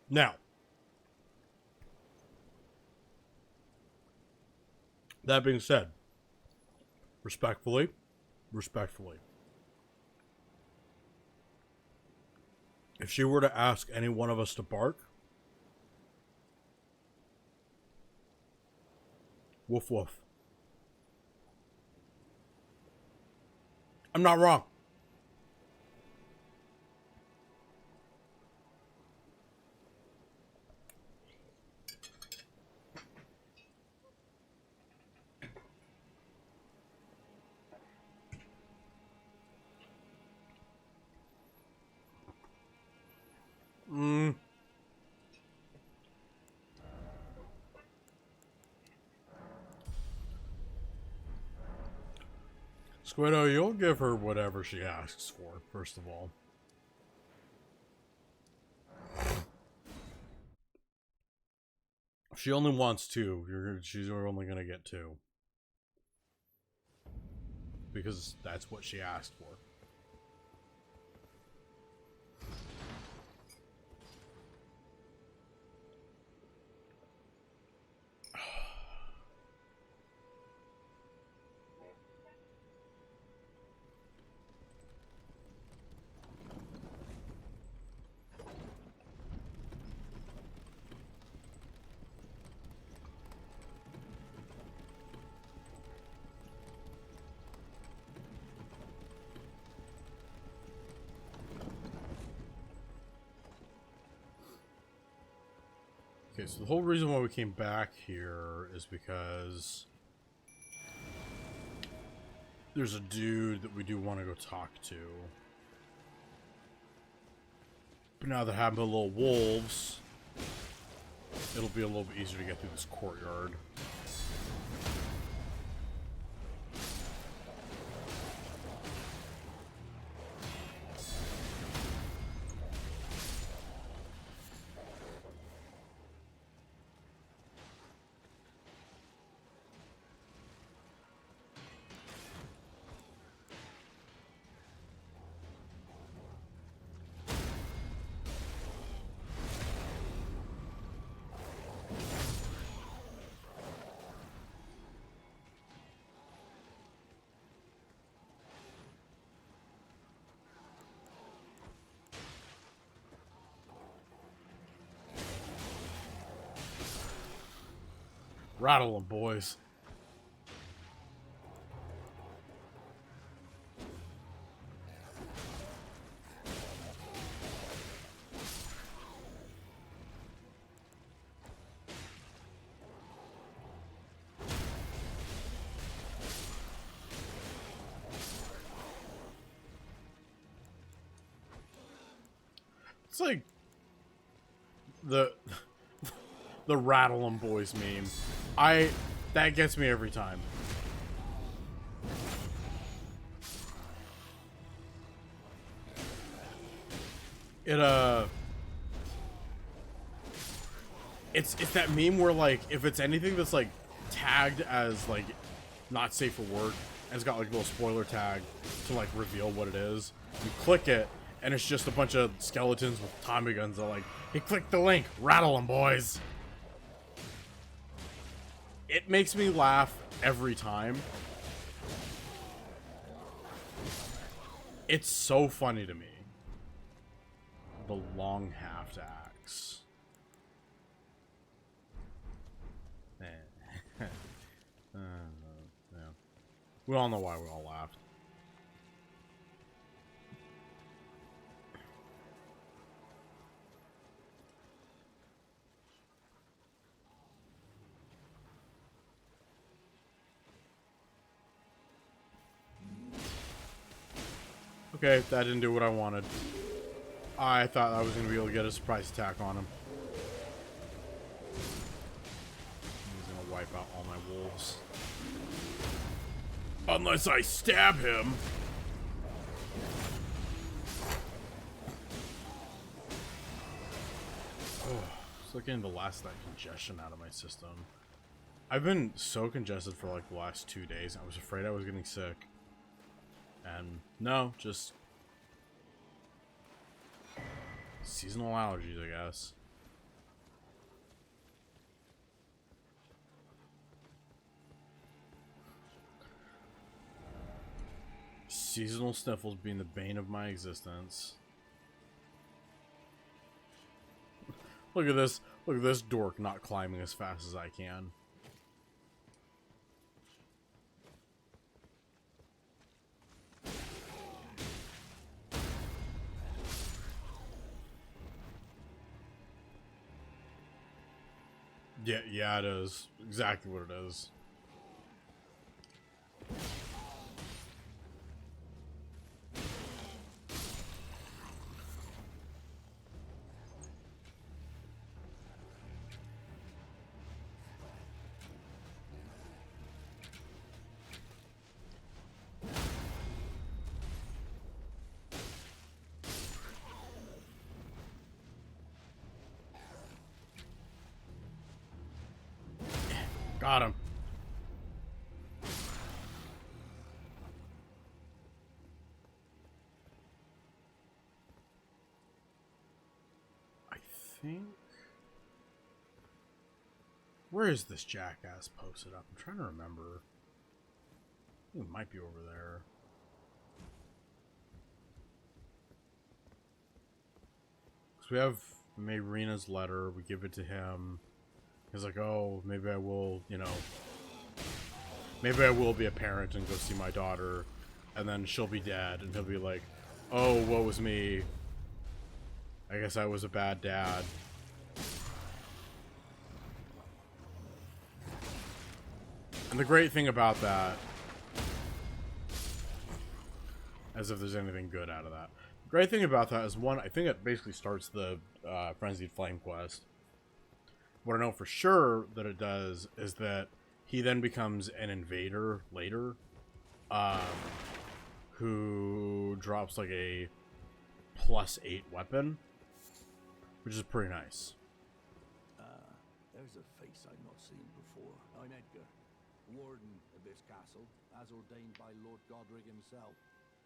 Now, that being said, respectfully, If she were to ask any one of us to bark, woof woof. I'm not wrong. Squiddo, you'll give her whatever she asks for, first of all. If she only wants two, she's only gonna get two. Because that's what she asked for. Okay, so the whole reason why we came back here is because there's a dude that we do want to go talk to. But now that happened to little wolves, it'll be a little bit easier to get through this courtyard. Rattle them, boys. It's like the rattle 'em boys meme. That gets me every time. It's that meme where, like, if it's anything that's like tagged as like not safe for work and it's got like a little spoiler tag to like reveal what it is, you click it and it's just a bunch of skeletons with Tommy guns that are like, hey, click the link, rattle 'em, boys. It makes me laugh every time. It's so funny to me. The long haft axe. Yeah. We all know why we all laughed. Okay, that didn't do what I wanted. I thought I was going to be able to get a surprise attack on him. He's going to wipe out all my wolves. Unless I stab him. Oh, it's looking to last that congestion out of my system. I've been so congested for like the last 2 days. I was afraid I was getting sick. And no, just seasonal allergies, I guess. Seasonal sniffles being the bane of my existence. Look at this. Look at this dork not climbing as fast as I can. Yeah, it is. Exactly what it is. Got him. I think... Where is this jackass posted up? I'm trying to remember. I think it might be over there. So we have Mayrina's letter. We give it to him. He's like, oh, maybe I will, you know, maybe I will be a parent and go see my daughter. And then she'll be dead. And he'll be like, oh, woe was me. I guess I was a bad dad. And the great thing about that, as if there's anything good out of that. The great thing about that is, one, I think it basically starts the Frenzied Flame quest. What I know for sure that it does is that he then becomes an invader later, who drops like a +8 weapon, which is pretty nice. There's a face I've not seen before. I'm Edgar, warden of this castle, as ordained by Lord Godric himself.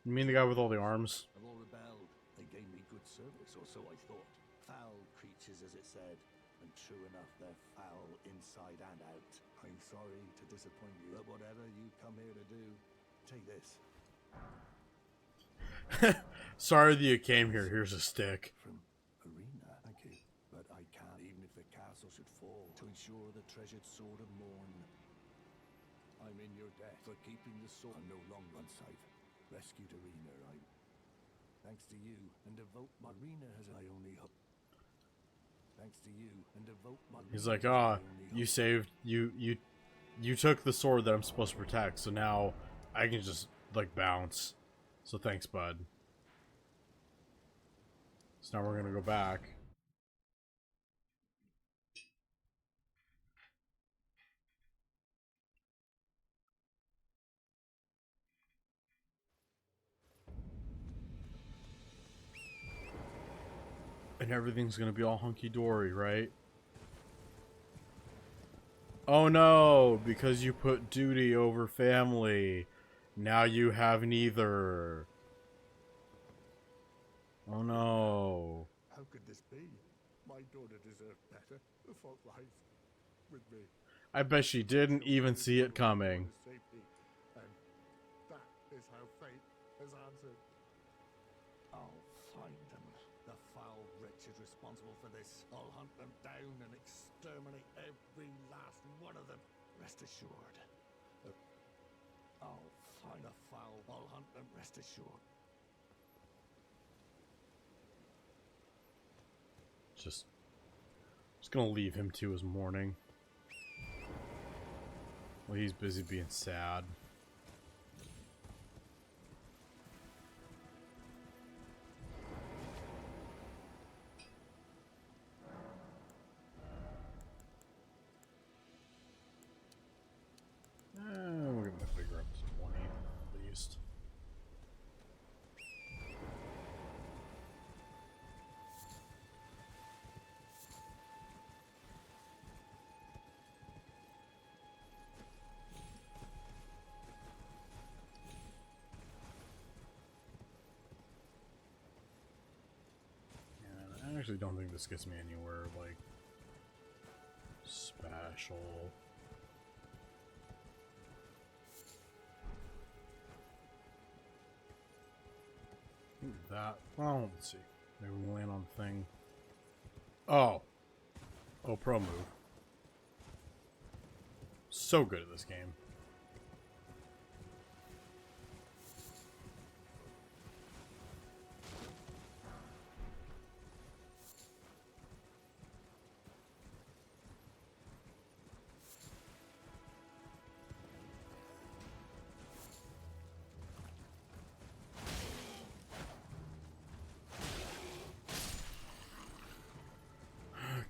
You mean the guy with all the arms? Have all rebelled. They gave me good service, or so I thought. Foul creatures, as it said. And true enough, they're foul inside and out. I'm sorry to disappoint you, but whatever you come here to do, take this. Sorry that you came here. Here's a stick. From Arena, thank you. But I can't, even if the castle should fall, to ensure the treasured sword of Morn. I'm in your debt for keeping the sword. I'm no longer unsafe. Rescued Arena, thanks to you, and devote Marina as I only hope. Thanks to you, and devote Marina. He's like, ah, you saved, you took the sword that I'm supposed to protect, so now I can just, like, bounce. So thanks, bud. So now we're gonna go back. And everything's gonna be all hunky-dory, right? Oh no, because you put duty over family. Now you have neither. Oh no. How could this be? My daughter deserved better. A fault lies with me. I bet she didn't even see it coming. Safety. And that is how fate has answered. I'll find them. The foul wretches responsible for this. I'll hunt them down and exterminate every last one of them. Rest assured. I'll find the foul. I'll hunt them. Rest assured. Just gonna leave him to his mourning. Well, he's busy being sad. We'll give him a figure up to 20 at least. I actually don't think this gets me anywhere, like, special. That, well, let's see. Maybe we'll land on the thing. Oh, Oh, pro move. So good at this game.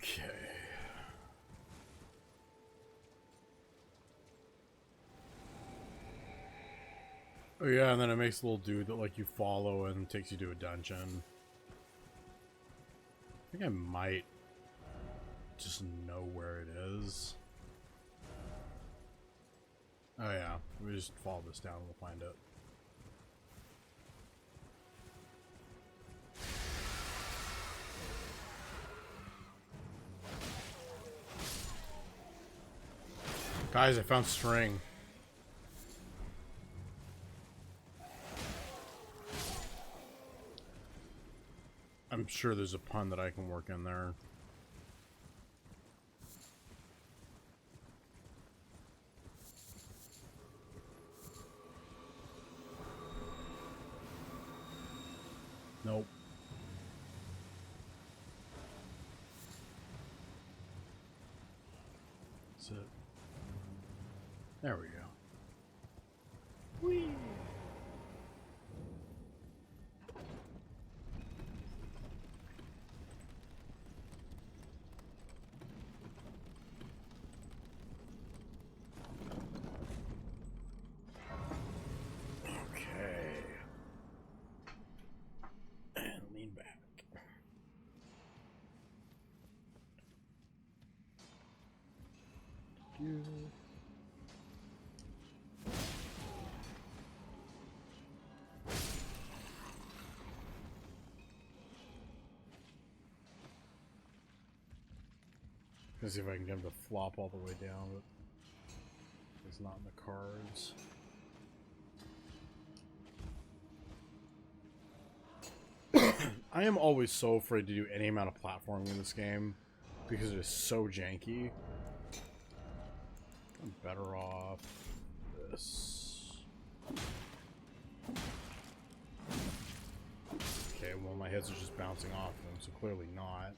Okay. Oh yeah, and then it makes a little dude that like you follow and takes you to a dungeon. I think I might just know where it is. Oh yeah, we just follow this down and we'll find it. Guys, I found string. I'm sure there's a pun that I can work in there. Nope. That's it. There we go. Whee! Okay. And lean back. Let's see if I can get him to flop all the way down, but it's not in the cards. I am always so afraid to do any amount of platforming in this game because it is so janky. I'm better off this. Okay, well my hits are just bouncing off them, so clearly not.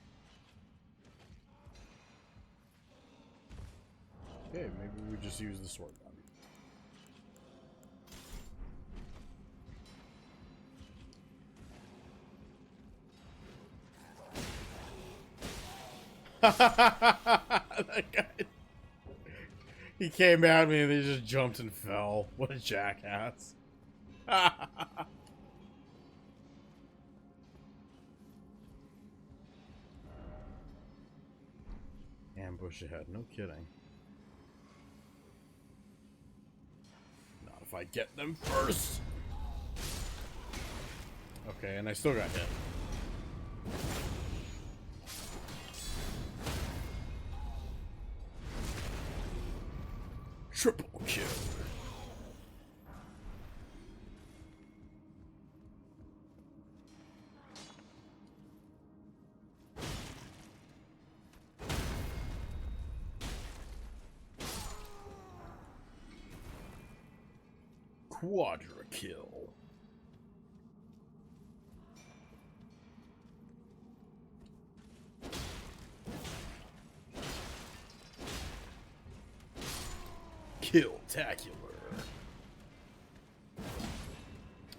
Okay, maybe we just use the sword then. That guy, he came at me and he just jumped and fell. What a jackass. Ambush ahead, no kidding. Not if I get them first. Okay, and I still got hit. Triple kill. Quadra kill. Kill-tacular.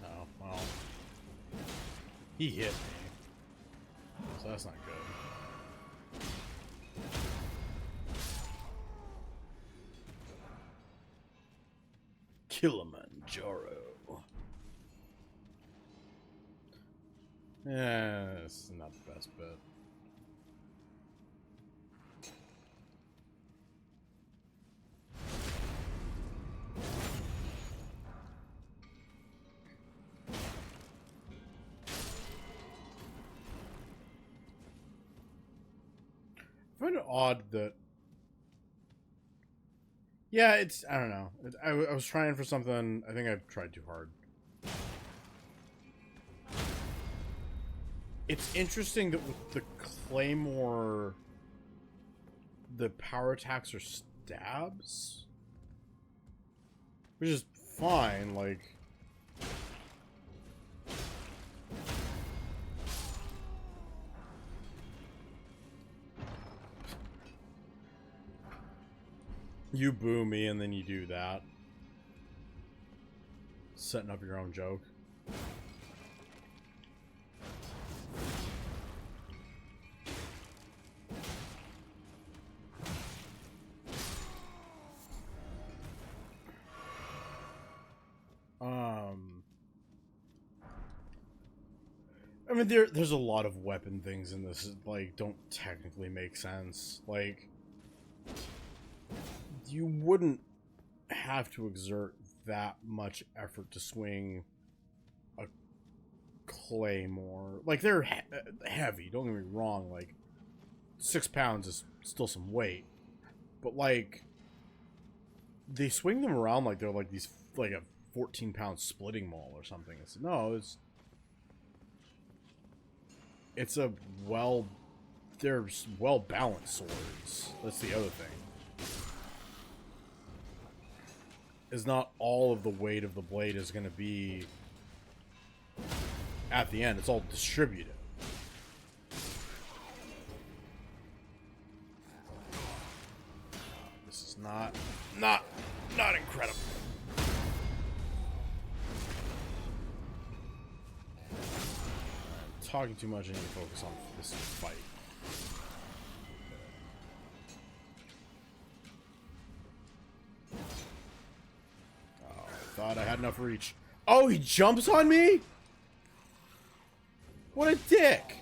Oh, well. He hit me. So that's not good. Kilimanjaro. Yeah, it's not the best bet. I find it odd that... Yeah, it's... I don't know. I was trying for something... I think I've tried too hard. It's interesting that with the Claymore the power attacks are stabs, which is fine. Like, you boo me and then you do that, setting up your own joke. I mean, there's a lot of weapon things in this that, like, don't technically make sense. Like, you wouldn't have to exert that much effort to swing a claymore. Like, they're heavy, don't get me wrong. Like, 6 pounds is still some weight. But, like, they swing them around like they're like these, like a 14-pound splitting maul or something. It's a they're well-balanced swords. That's the other thing. Is not all of the weight of the blade is going to be at the end. It's all distributed. This is not incredible. I'm talking too much. I need to focus on this fight. Thought I had enough reach. Oh, he jumps on me? What a dick.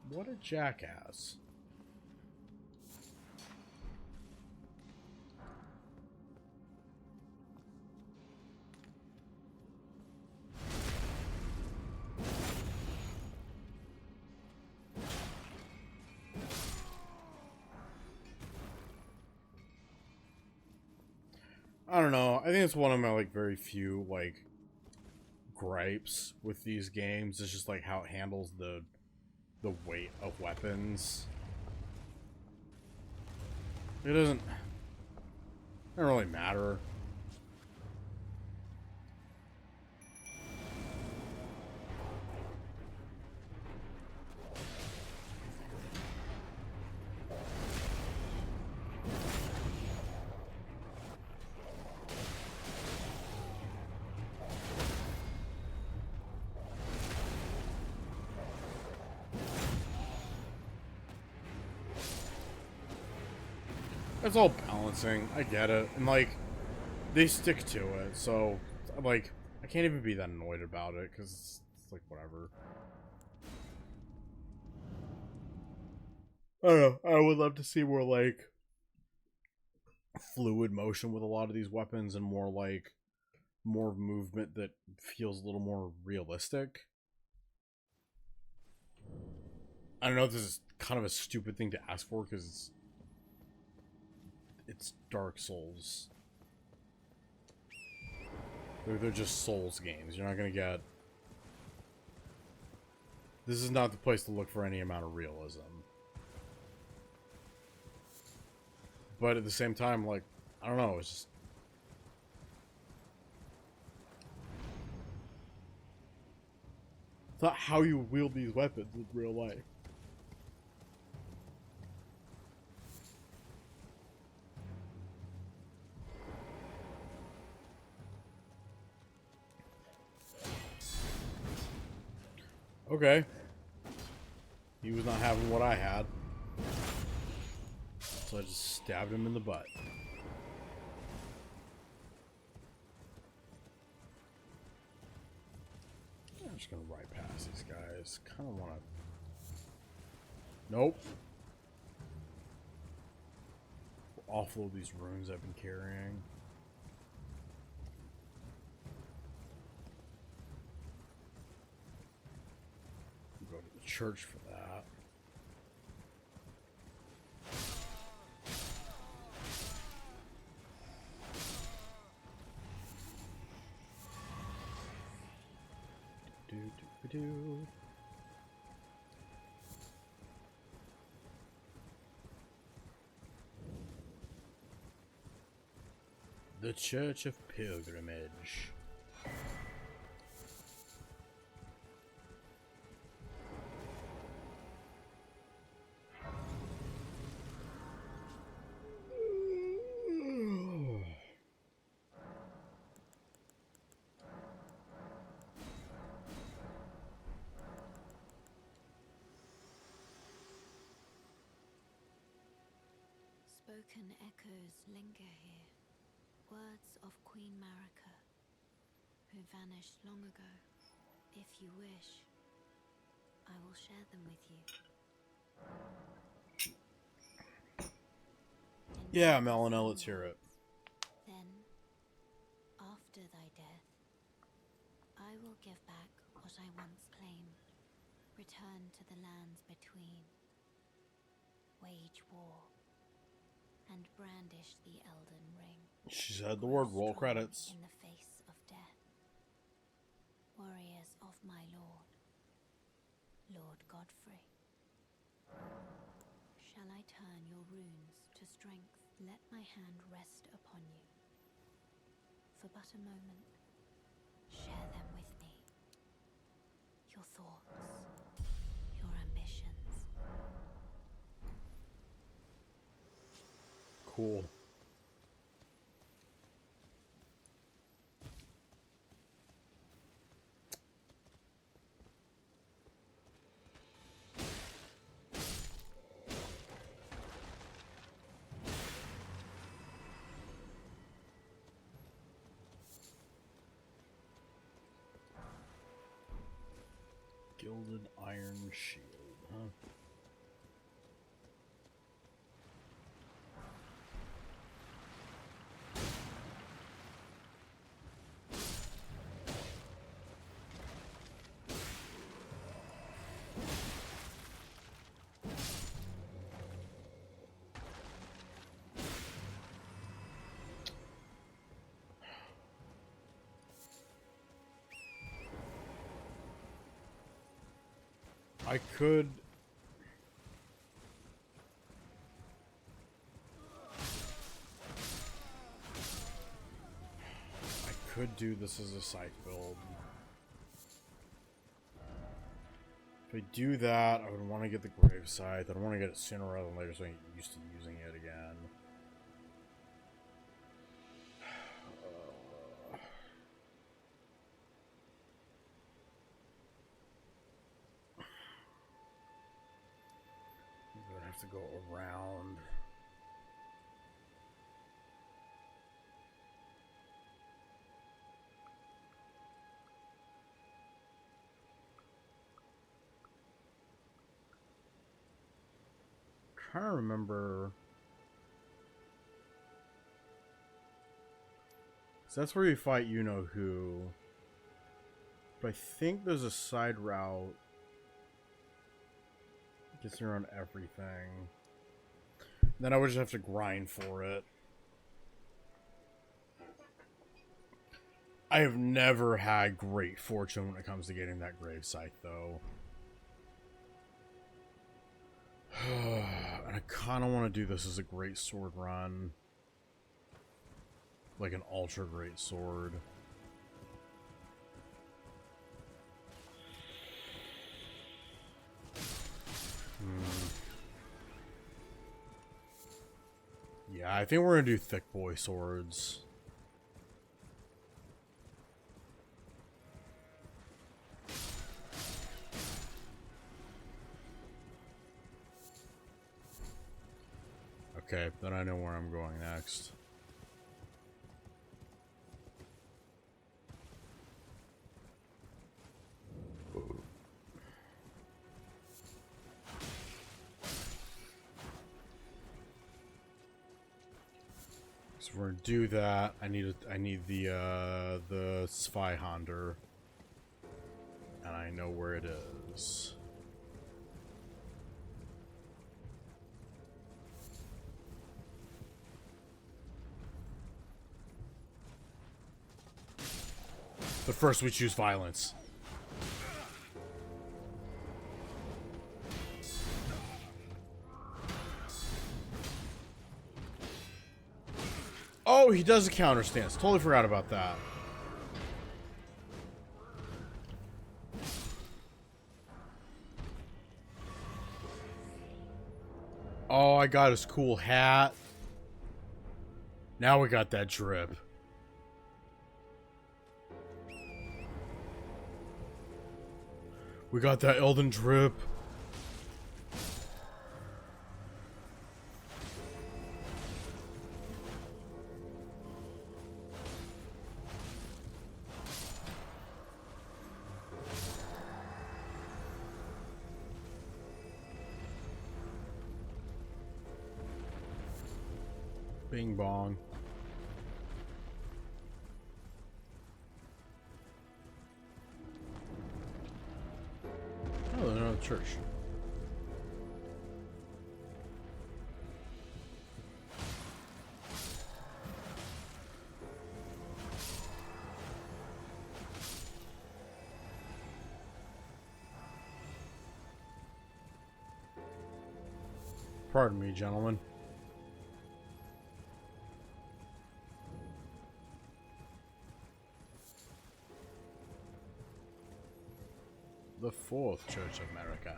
What a jackass. I don't know. I think it's one of my, like, very few, like, gripes with these games. It's just, like, how it handles the weight of weapons. It doesn't really matter. It's all balancing. I get it. And, like, they stick to it. So, like, I can't even be that annoyed about it, because it's like, whatever. I don't know. I would love to see more, like, fluid motion with a lot of these weapons and more, like, more movement that feels a little more realistic. I don't know if this is kind of a stupid thing to ask for, because it's Dark Souls. They're just Souls games. You're not gonna get... This is not the place to look for any amount of realism. But at the same time, like, I don't know, it's just... It's not how you wield these weapons in real life. Okay. He was not having what I had. So I just stabbed him in the butt. I'm just gonna ride past these guys. Kinda wanna... Nope. Offload these runes I've been carrying. Go to the church for that. Do. The Church of Pilgrimage. Spoken echoes linger here. Words of Queen Marika, who vanished long ago. If you wish, I will share them with you. Yeah, Melina, let's hear it. Then, after thy death, I will give back what I once claimed. Return to the lands between. Wage war. And brandish the Elden ring. She said the word, roll credits. In the face of death. Warriors of my lord, Lord Godfrey. Shall I turn your runes to strength? Let my hand rest upon you. For but a moment, share them with me. Your thoughts, your ambitions. Cool. Gilded iron shield, huh? I could do this as a scythe build. If I do that, I would want to get the grave scythe. I'd want to get it sooner rather than later so I get used to using it again. I have to go around. Trying to remember. So that's where you fight you know who. But I think there's a side route. Gets me around everything. Then I would just have to grind for it. I have never had great fortune when it comes to getting that grave site, though. And I kind of want to do this as a great sword run. Like an ultra great sword. Yeah, I think we're going to do thick boy swords. Okay, then I know where I'm going next. So we're gonna do that. I need the Zweihander, and I know where it is. But first we choose violence. Oh, he does a counter stance. Totally forgot about that. Oh, I got his cool hat. Now we got that drip. We got that Elden drip. Bing bong. Oh, there's another church. Pardon me, gentlemen. The Fourth Church of America.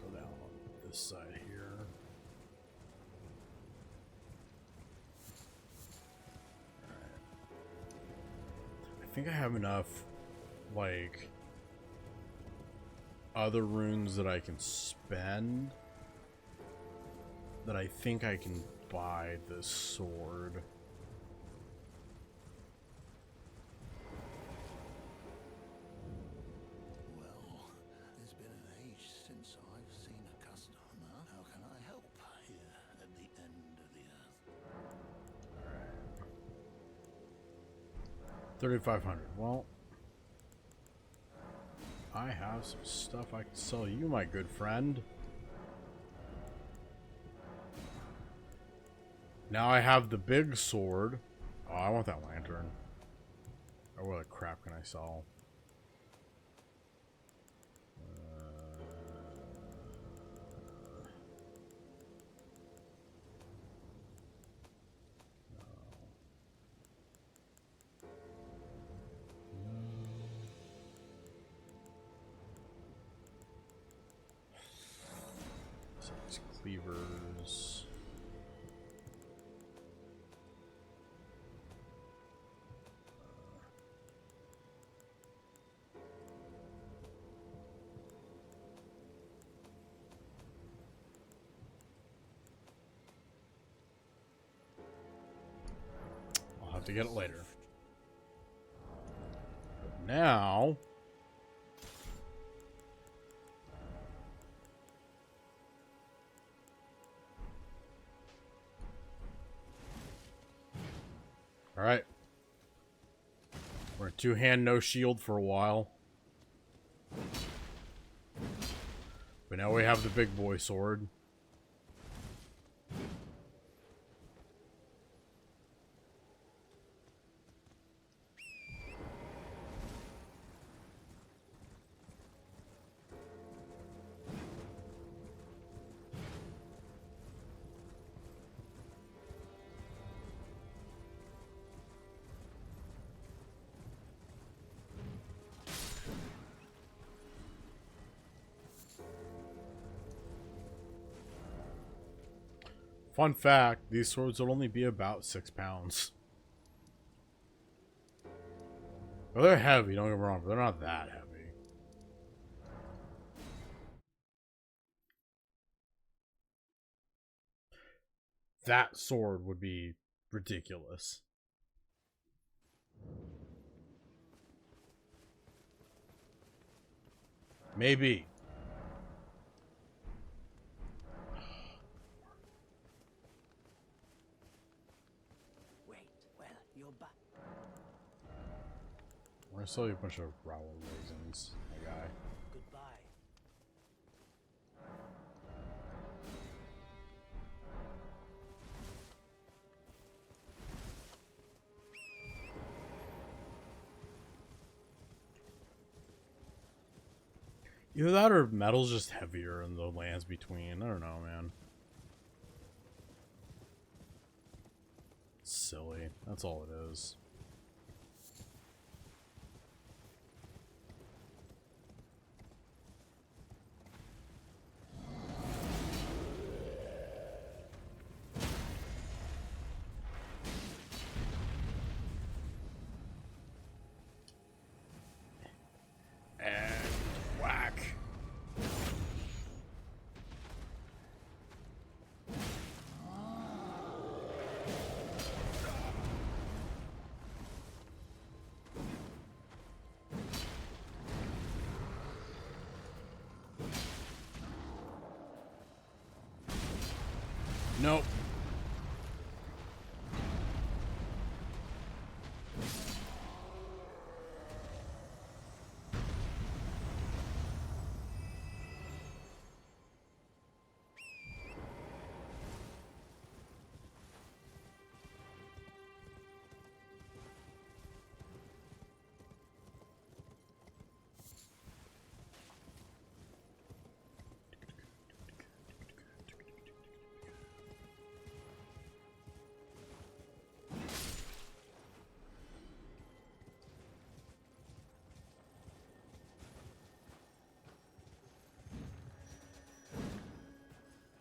Go down on this side here. I think I have enough, like, other runes that I can spend that I think I can buy this sword. Well, it's been an age since I've seen a customer. How can I help here at the end of the earth? 3,500. Well, I have some stuff I can sell you, my good friend. Now I have the big sword. Oh, I want that lantern. Oh, what the crap can I sell? These cleavers. I'll have to get it later. But now, all right. We're two-hand, no shield for a while. But now we have the big boy sword. Fun fact, these swords will only be about 6 pounds. Well, they're heavy, don't get me wrong, but they're not that heavy. That sword would be ridiculous. Maybe. Wait, well, you're back. sell you a bunch of raw raisins, my guy. Goodbye. Either that or metal's just heavier in the lands between. I don't know, man. Silly. That's all it is. And whack. Nope.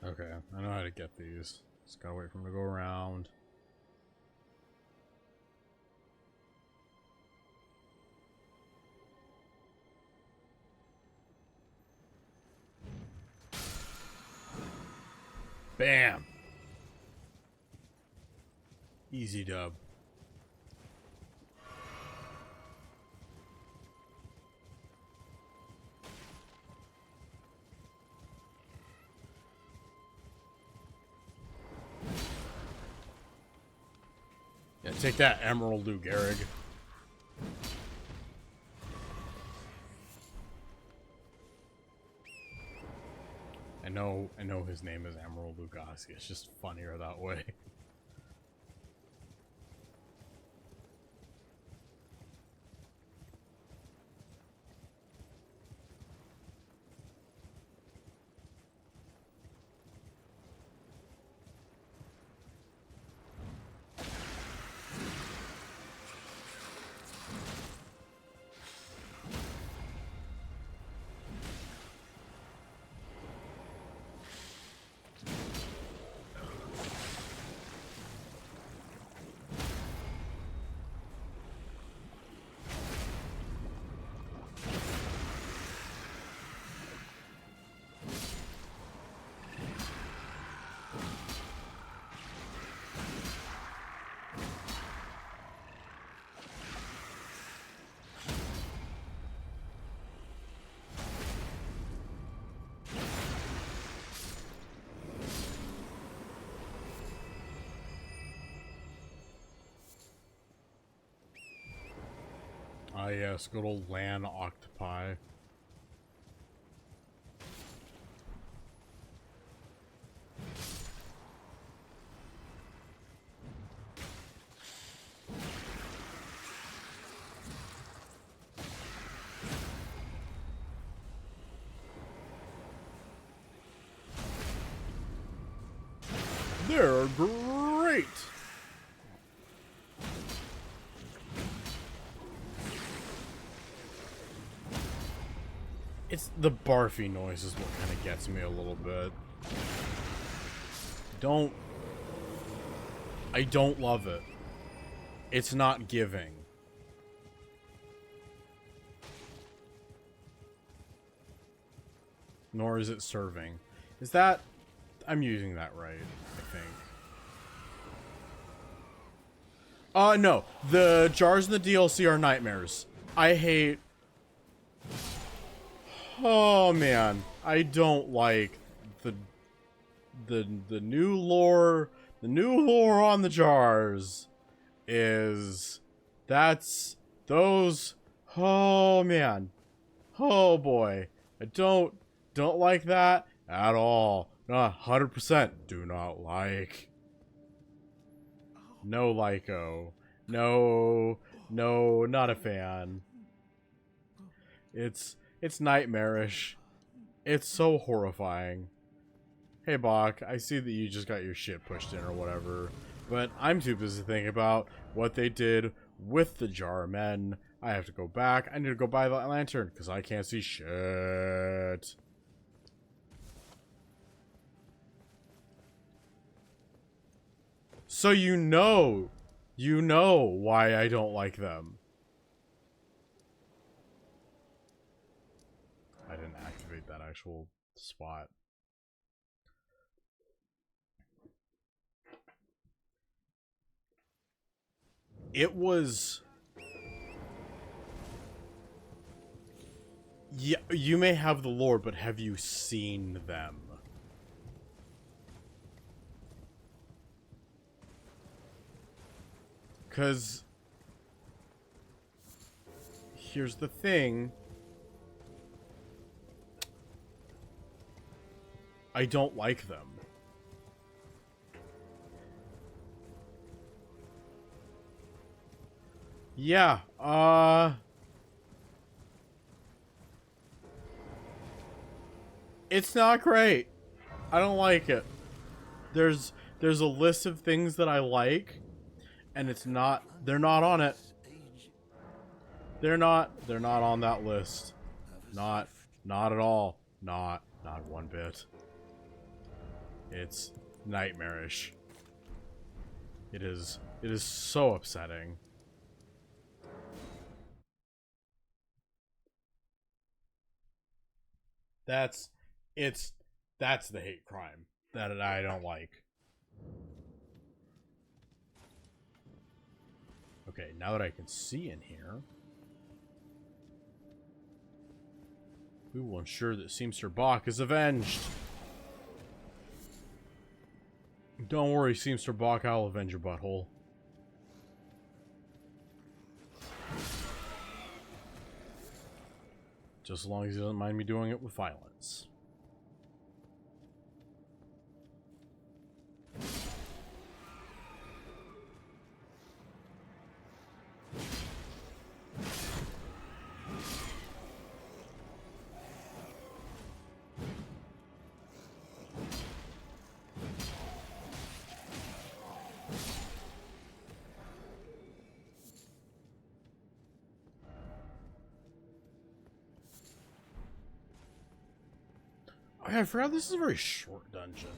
Okay, I know how to get these. Just gotta wait for them to go around. Bam! Easy dub. Yeah, take that, Emerald Lou Gehrig. I know his name is Emerald Lugasi. It's just funnier that way. Ah, yes, good old land octopi. They're great! It's the barfy noise is what kind of gets me a little bit. I don't love it. It's not giving. Nor is it serving. Is that... I'm using that right, I think. No. The jars in the DLC are nightmares. I hate... Oh, man. I don't like the new lore... The new lore on the jars is... That's... Those... Oh man. Oh boy. I don't like that at all. Not 100%. Do not like. No Lyco. No, no, not a fan. It's nightmarish. It's so horrifying. Hey Bach, I see that you just got your shit pushed in or whatever, but I'm too busy thinking about what they did with the jar men. I have to go back. I need to go buy that lantern because I can't see shit. So you know why I don't like them. I didn't activate that actual spot. It was... Yeah, you may have the lore, but have you seen them? Because... here's the thing. I don't like them. Yeah, it's not great. I don't like it. There's a list of things that I like, and it's not, they're not on it. They're not on that list. Not at all. Not one bit. It's nightmarish. It is so upsetting. That's the hate crime that I don't like. Okay, now that I can see in here, we will ensure that Seamster Bach is avenged. Don't worry, Seamster Bach, I'll avenge your butthole. Just as long as he doesn't mind me doing it with violence. Oh, yeah, I forgot this is a very short dungeon.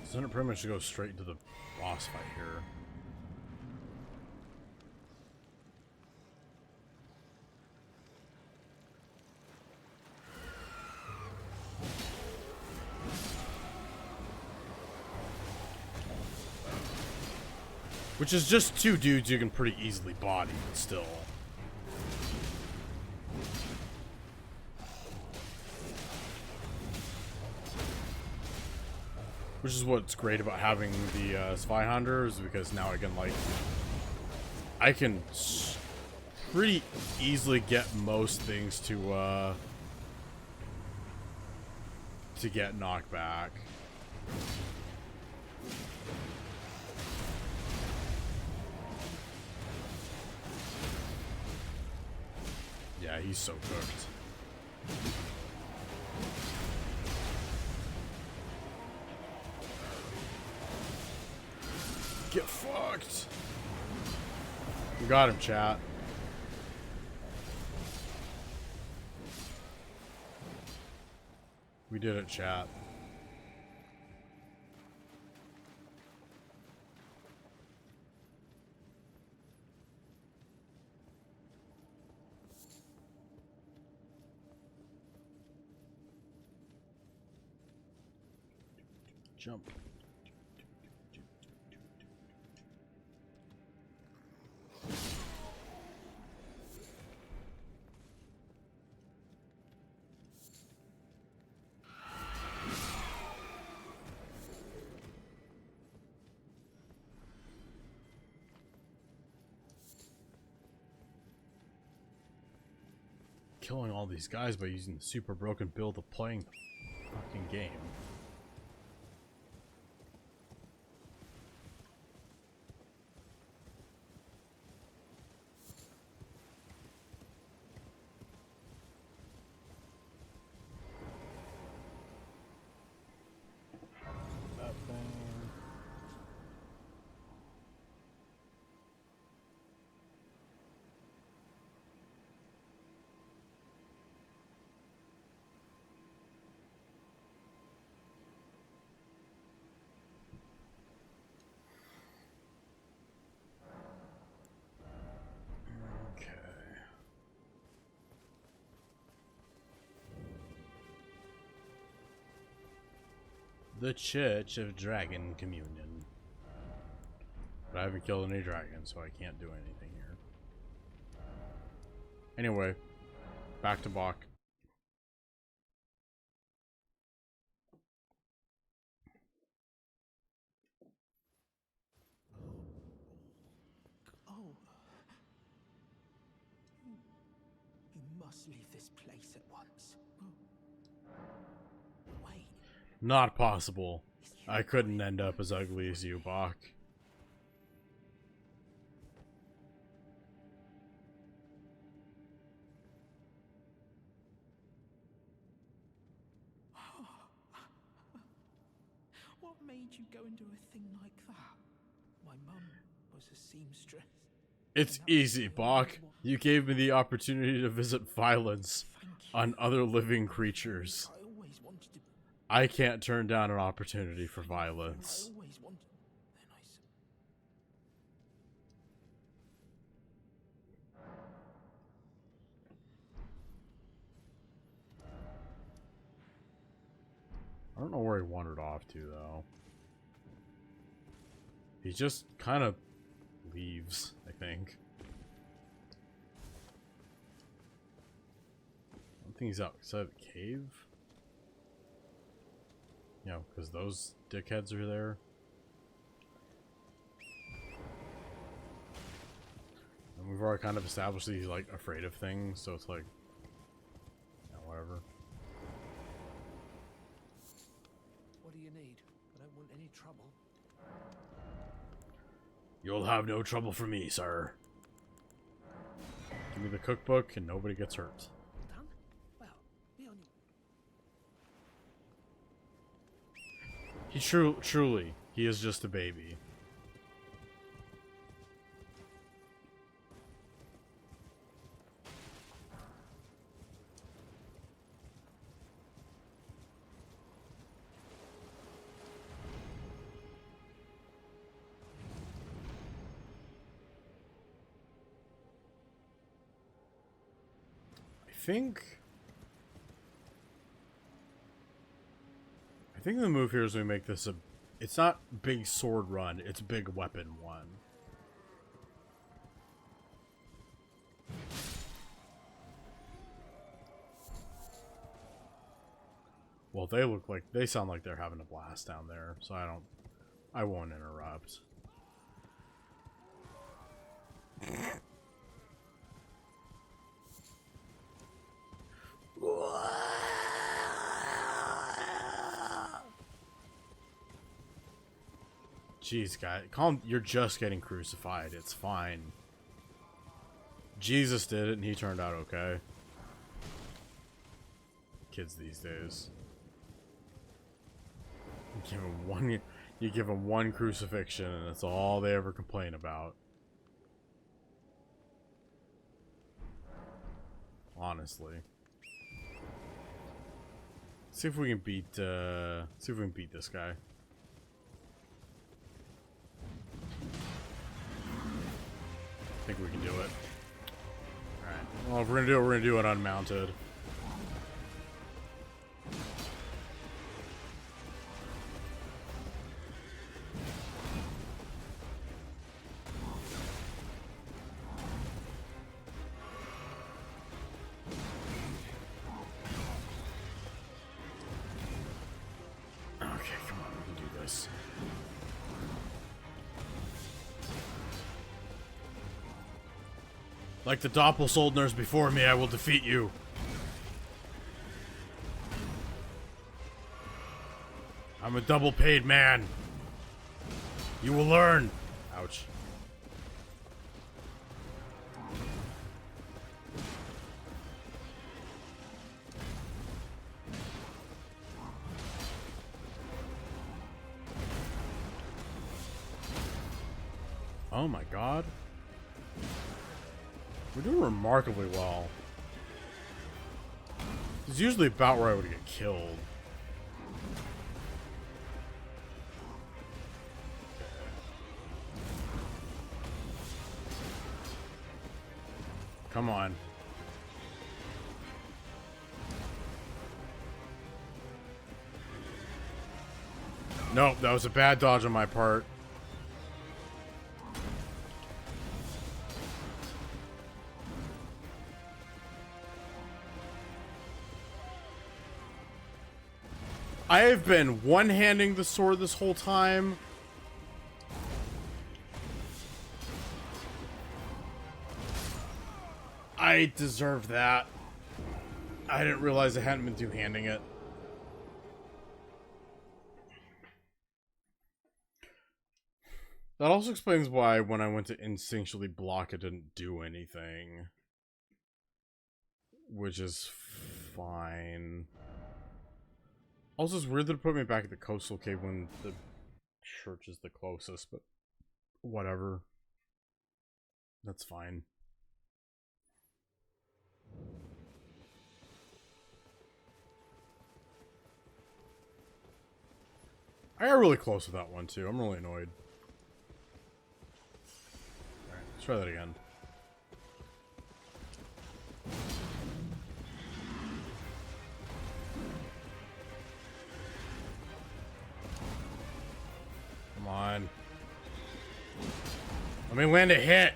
Doesn't it pretty much go straight into the boss fight here? Which is just two dudes you can pretty easily body, but still. Which is what's great about having the Spy Hunter, is because now I can pretty easily get most things to get knocked back. Yeah, he's so cooked. Get fucked. We got him, chat. We did it, chat. Jump. killing all these guys by using the super broken build of playing the fucking game. That thing. Okay. The Church of Dragon Communion. But I haven't killed any dragons, so I can't do anything here. Anyway, back to Bach. Oh. You must leave this place at once. Wait. Not possible. I couldn't end up as ugly as you, Bach. What made you go and do a thing like that? My mum was a seamstress. It's easy, Bach. You gave me the opportunity to visit violence on other living creatures. I always wanted to. I can't turn down an opportunity for violence. I always wanted. Then I said, I don't know where he wandered off to, though. He just kind of leaves, I think. I don't think he's outside the cave. Yeah, because those dickheads are there. And we've already kind of established that he's, like, afraid of things, so it's like, yeah, whatever. "What do you need? I don't want any trouble." You'll have no trouble from me, sir. Give me the cookbook and nobody gets hurt. Done? Well, be on your. He truly, he is just a baby. I think the move here is we make this a, it's not big sword run, it's big weapon one. Well, they sound like they're having a blast down there, so I won't interrupt. Jeez, guy, you're just getting crucified. It's fine. Jesus did it, and he turned out okay. Kids these days. You give them one crucifixion, and that's all they ever complain about. Honestly. See if we can beat this guy. I think we can do it. Alright. Well, if we're gonna do it unmounted. Okay, come on, we can do this. Like the Doppelsoldners before me, I will defeat you. I'm a double paid man. You will learn. Ouch. Oh my god. We're doing remarkably well. It's usually about where I would get killed. Come on. Nope, that was a bad dodge on my part. I have been one-handing the sword this whole time. I deserve that. I didn't realize I hadn't been two-handing it. That also explains why when I went to instinctually block, it didn't do anything. Which is fine. Also, it's weird that it put me back at the coastal cave when the church is the closest, but whatever. That's fine. I got really close with that one, too. I'm really annoyed. Alright, let's try that again. Come on. Let me land a hit.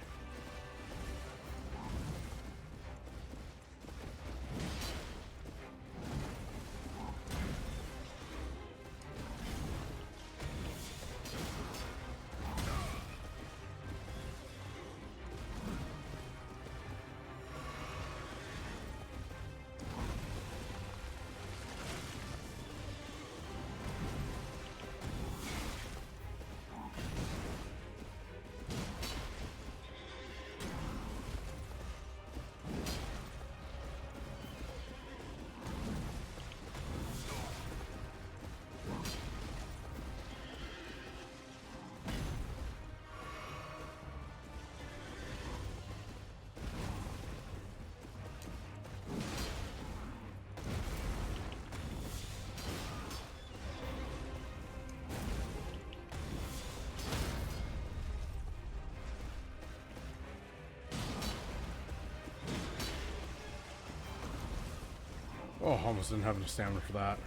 Oh, almost didn't have enough stamina for that.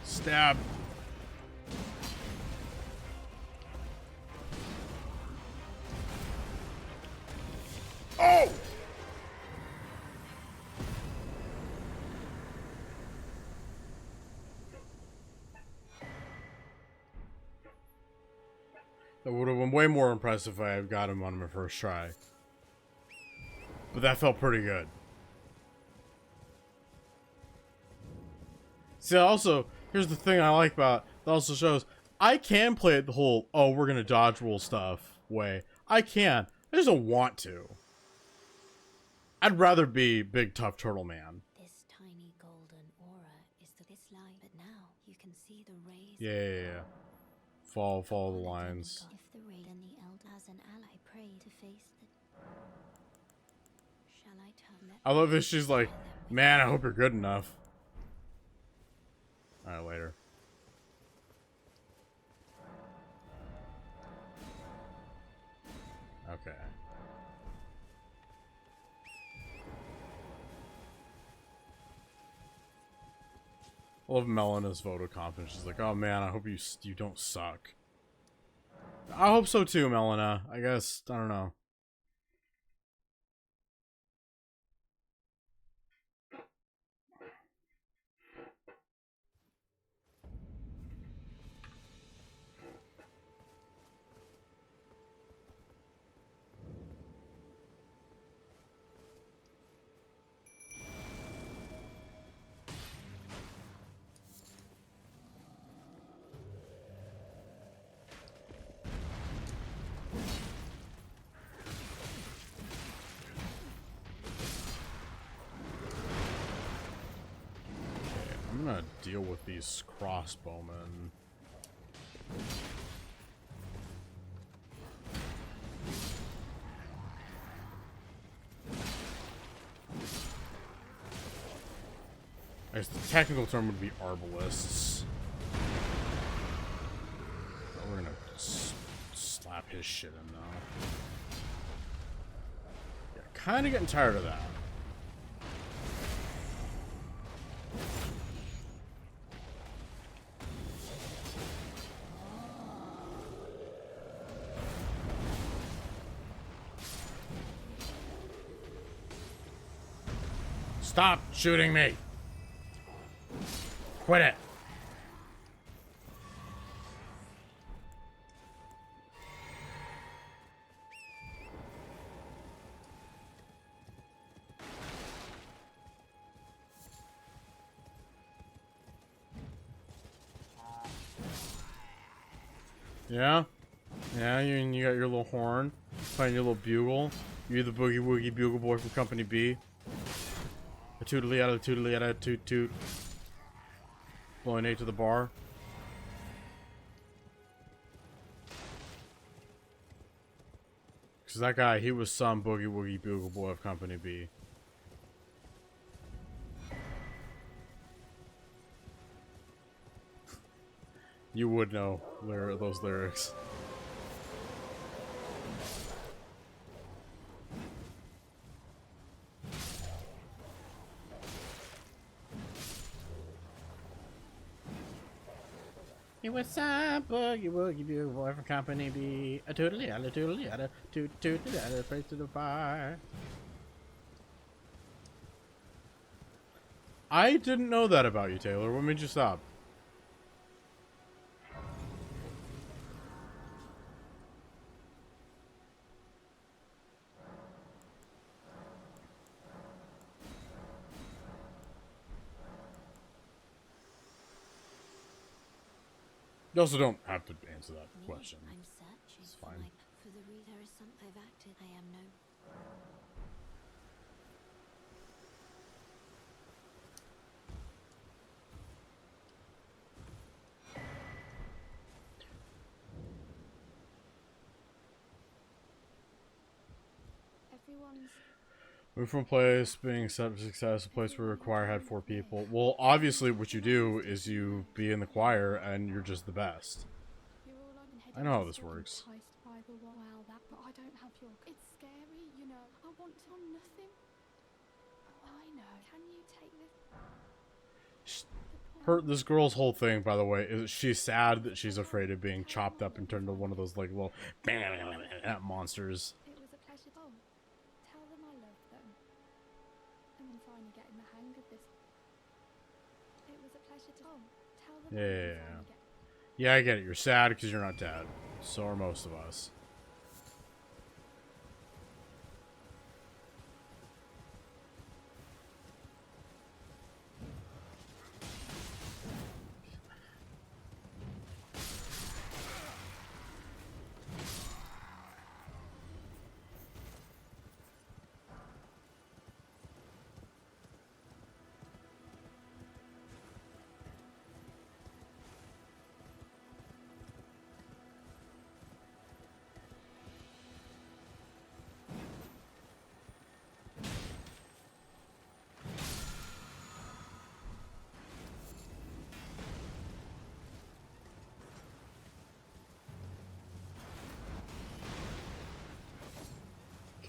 Stab. Oh! That would have been way more impressive if I had got him on my first try. But that felt pretty good. See, also, here's the thing I like about it. That also shows I can play it the whole, oh, we're gonna dodge roll stuff way. I can. I just don't want to. I'd rather be big tough turtle man. This tiny golden aura is this light, but now you can see the rays. Yeah. Follow the lines. If the ray and the elder as an ally pray to face the... Shall I turn that? I love this. She's like, man, I hope you're good enough. Alright, later. Okay. I love Melena's vote of confidence. She's like, oh man, I hope you don't suck. I hope so too, Melena. I guess, I don't know. I'm gonna deal with these crossbowmen. I guess the technical term would be arbalists. But we're gonna slap his shit in now. Yeah, kind of getting tired of that. Stop shooting me! Quit it! Yeah? Yeah, you got your little horn, playing your little bugle. You're the boogie woogie bugle boy from Company B. A tootly toot toot. Blowing 8 to the bar. Because that guy, he was some boogie woogie bugle boy of Company B. You would know those lyrics. It was some boogie woogie bugle boy from Company B. A toot toot face to the fire. I didn't know that about you, Taylor. What made you stop? You also don't have to answer that question. I'm searching It's fine. for the reader is something I've acted. I am no. Everyone's Move from place, being set for success, a place where the choir had 4 people. Well, obviously what you do is you be in the choir and you're just the best. you're all I know how this works. enticed by the well that, but I don't have your. It's scary, you know. I want to on nothing. I know. Can you take this? This girl's whole thing, by the way, is she's sad that she's afraid of being chopped up and turned into one of those like little monsters. It was a pleasure. Oh, tell them I love them. I'm finally getting the hang of this. It was a pleasure to. Oh, tell them. Yeah. Yeah, I get it. You're sad because you're not dead. So are most of us.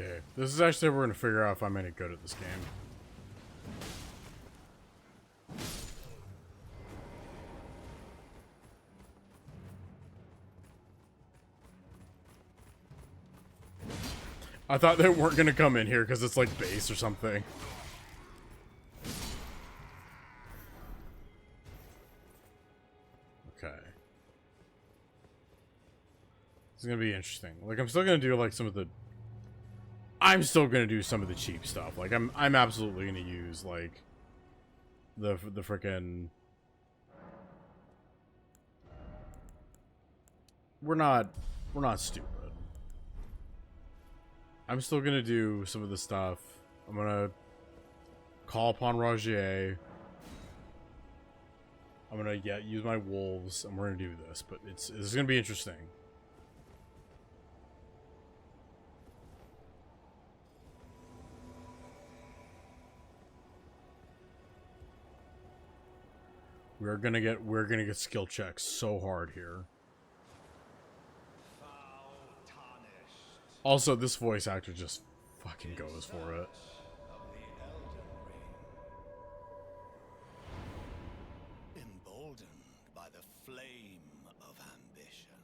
Okay, this is actually where we're gonna figure out if I'm any good at this game. I thought they weren't gonna come in here because it's like base or something. Okay. This is gonna be interesting. Like, I'm still gonna do like some of the cheap stuff. Like I'm absolutely gonna use like the frickin' we're not stupid. I'm still gonna do some of the stuff. I'm gonna call upon Rogier. I'm gonna use my wolves, and we're gonna do this. But this is gonna be interesting. We're gonna get skill checks so hard here. Also, this voice actor just fucking goes for it. Emboldened by the flame of ambition.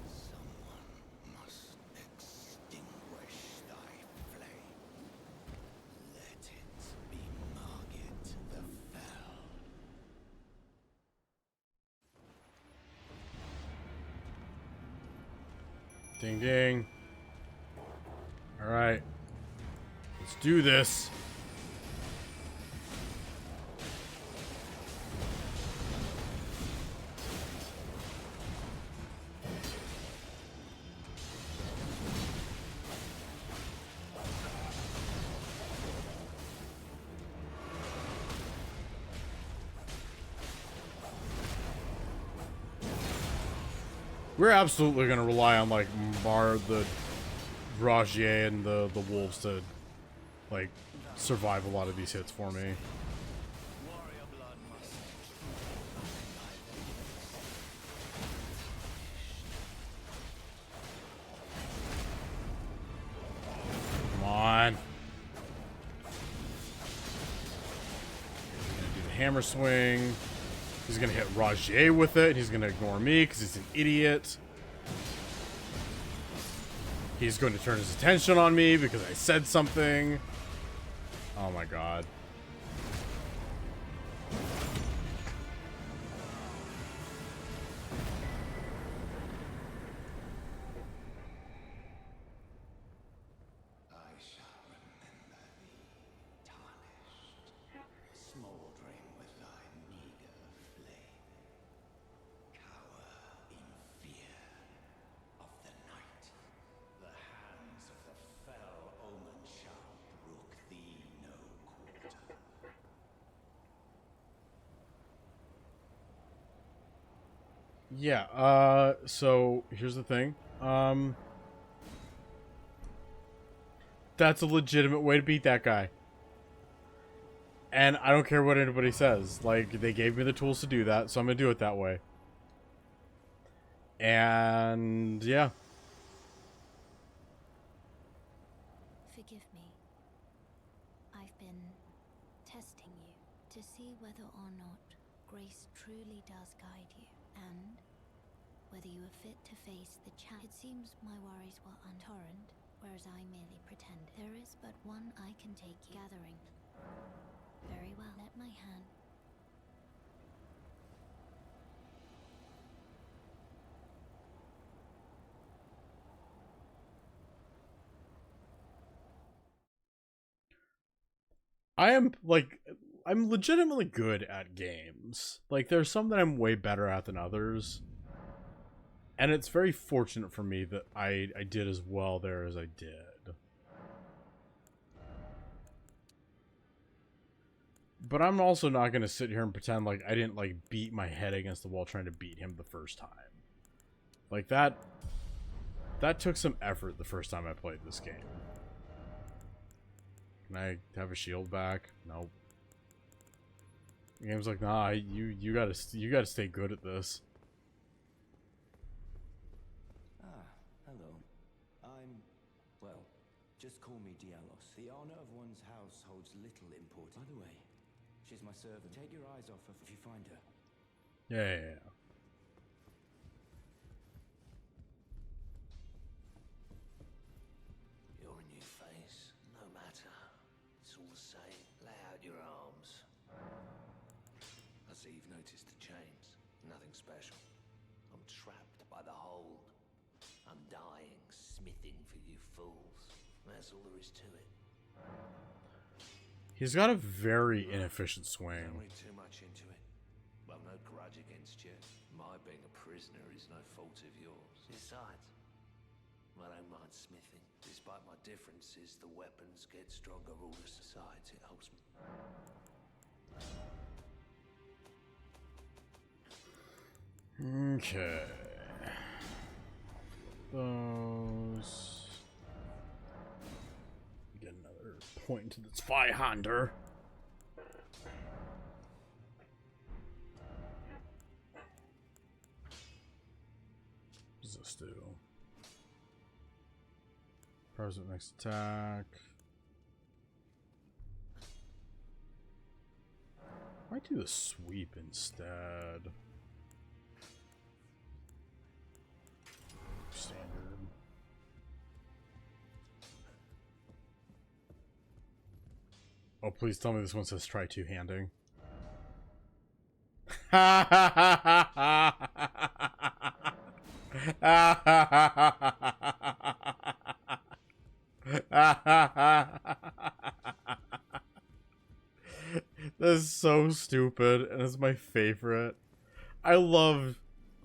Someone must extinguish thy flame. Let it be Margit the Fell. Ding ding. All right, let's do this. We're absolutely gonna rely on like the Rajier and the wolves to like survive a lot of these hits for me. Warrior blood must Come on. He's gonna do the hammer swing. He's gonna hit Rajier with it. He's gonna ignore me because he's an idiot. He's going to turn his attention on me because I said something. Oh my god. I shall remember thee, tarnished, smouldering with thy meager flame. Cower in fear of the night. The hands of the fell omen shall brook thee no quarter. Yeah, so here's the thing. That's a legitimate way to beat that guy. And I don't care what anybody says. Like, they gave me the tools to do that, so I'm gonna do it that way. And yeah. Forgive me. I've been testing you to see whether or not grace truly does guide you, and whether you are fit to face the challenge. It seems my worries were untorrent, whereas I merely pretended. There is but one I can take you. Gathering. Very well. Let my hand. I'm legitimately good at games. Like, there's some that I'm way better at than others. And it's very fortunate for me that I did as well there as I did. But I'm also not going to sit here and pretend like I didn't, like, beat my head against the wall trying to beat him the first time. Like, that took some effort the first time I played this game. Can I have a shield back? Nope. The game's like, nah, you gotta stay good at this. Ah, hello. Well, just call me Dialos. The honor of one's house holds little importance. By the way, she's my servant. Take your eyes off her if you find her. Yeah. Your new face, no matter. It's all the same. Lay out your arms. I see you've noticed the chains. Nothing special. I'm trapped by the hold. Undying, smithing for you fools. That's all there is to it. He's got a very inefficient Don't swing. read too much into it. Well, no grudge against you. My being a prisoner is no fault of yours. Besides, I don't mind smithing. Despite my differences, the weapons get stronger all the sides. It helps me. Okay. Those. Get another point to the Zweihander. What does this do? Present next attack. Might do the sweep instead. Standard. Oh, please tell me this one says try two-handing. This is so stupid, and it's my favorite. I love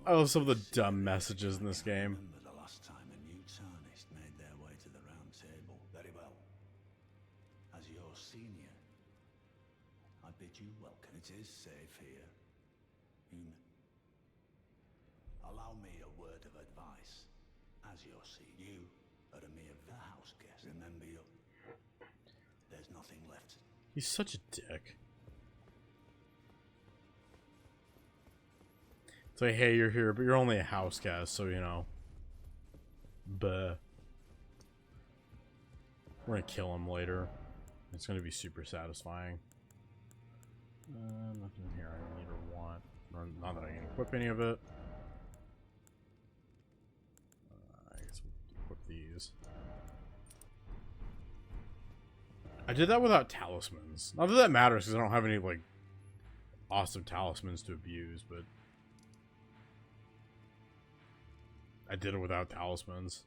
some of the dumb messages in this game. Remember the last time a new tarnished made their way to the round table? Very well. As your senior, I bid you welcome. It is safe here. Allow me a word of advice. As your senior, you are a mere house guest. Remember there's nothing left. He's such a dick. It's like, hey, you're here, but you're only a house guest, so, you know. Buh. We're gonna kill him later. It's gonna be super satisfying. Nothing here I need or want. Not that I can equip any of it. I guess we'll equip these. I did that without talismans. Not that that matters, because I don't have any, like, awesome talismans to abuse, but I did it without talismans.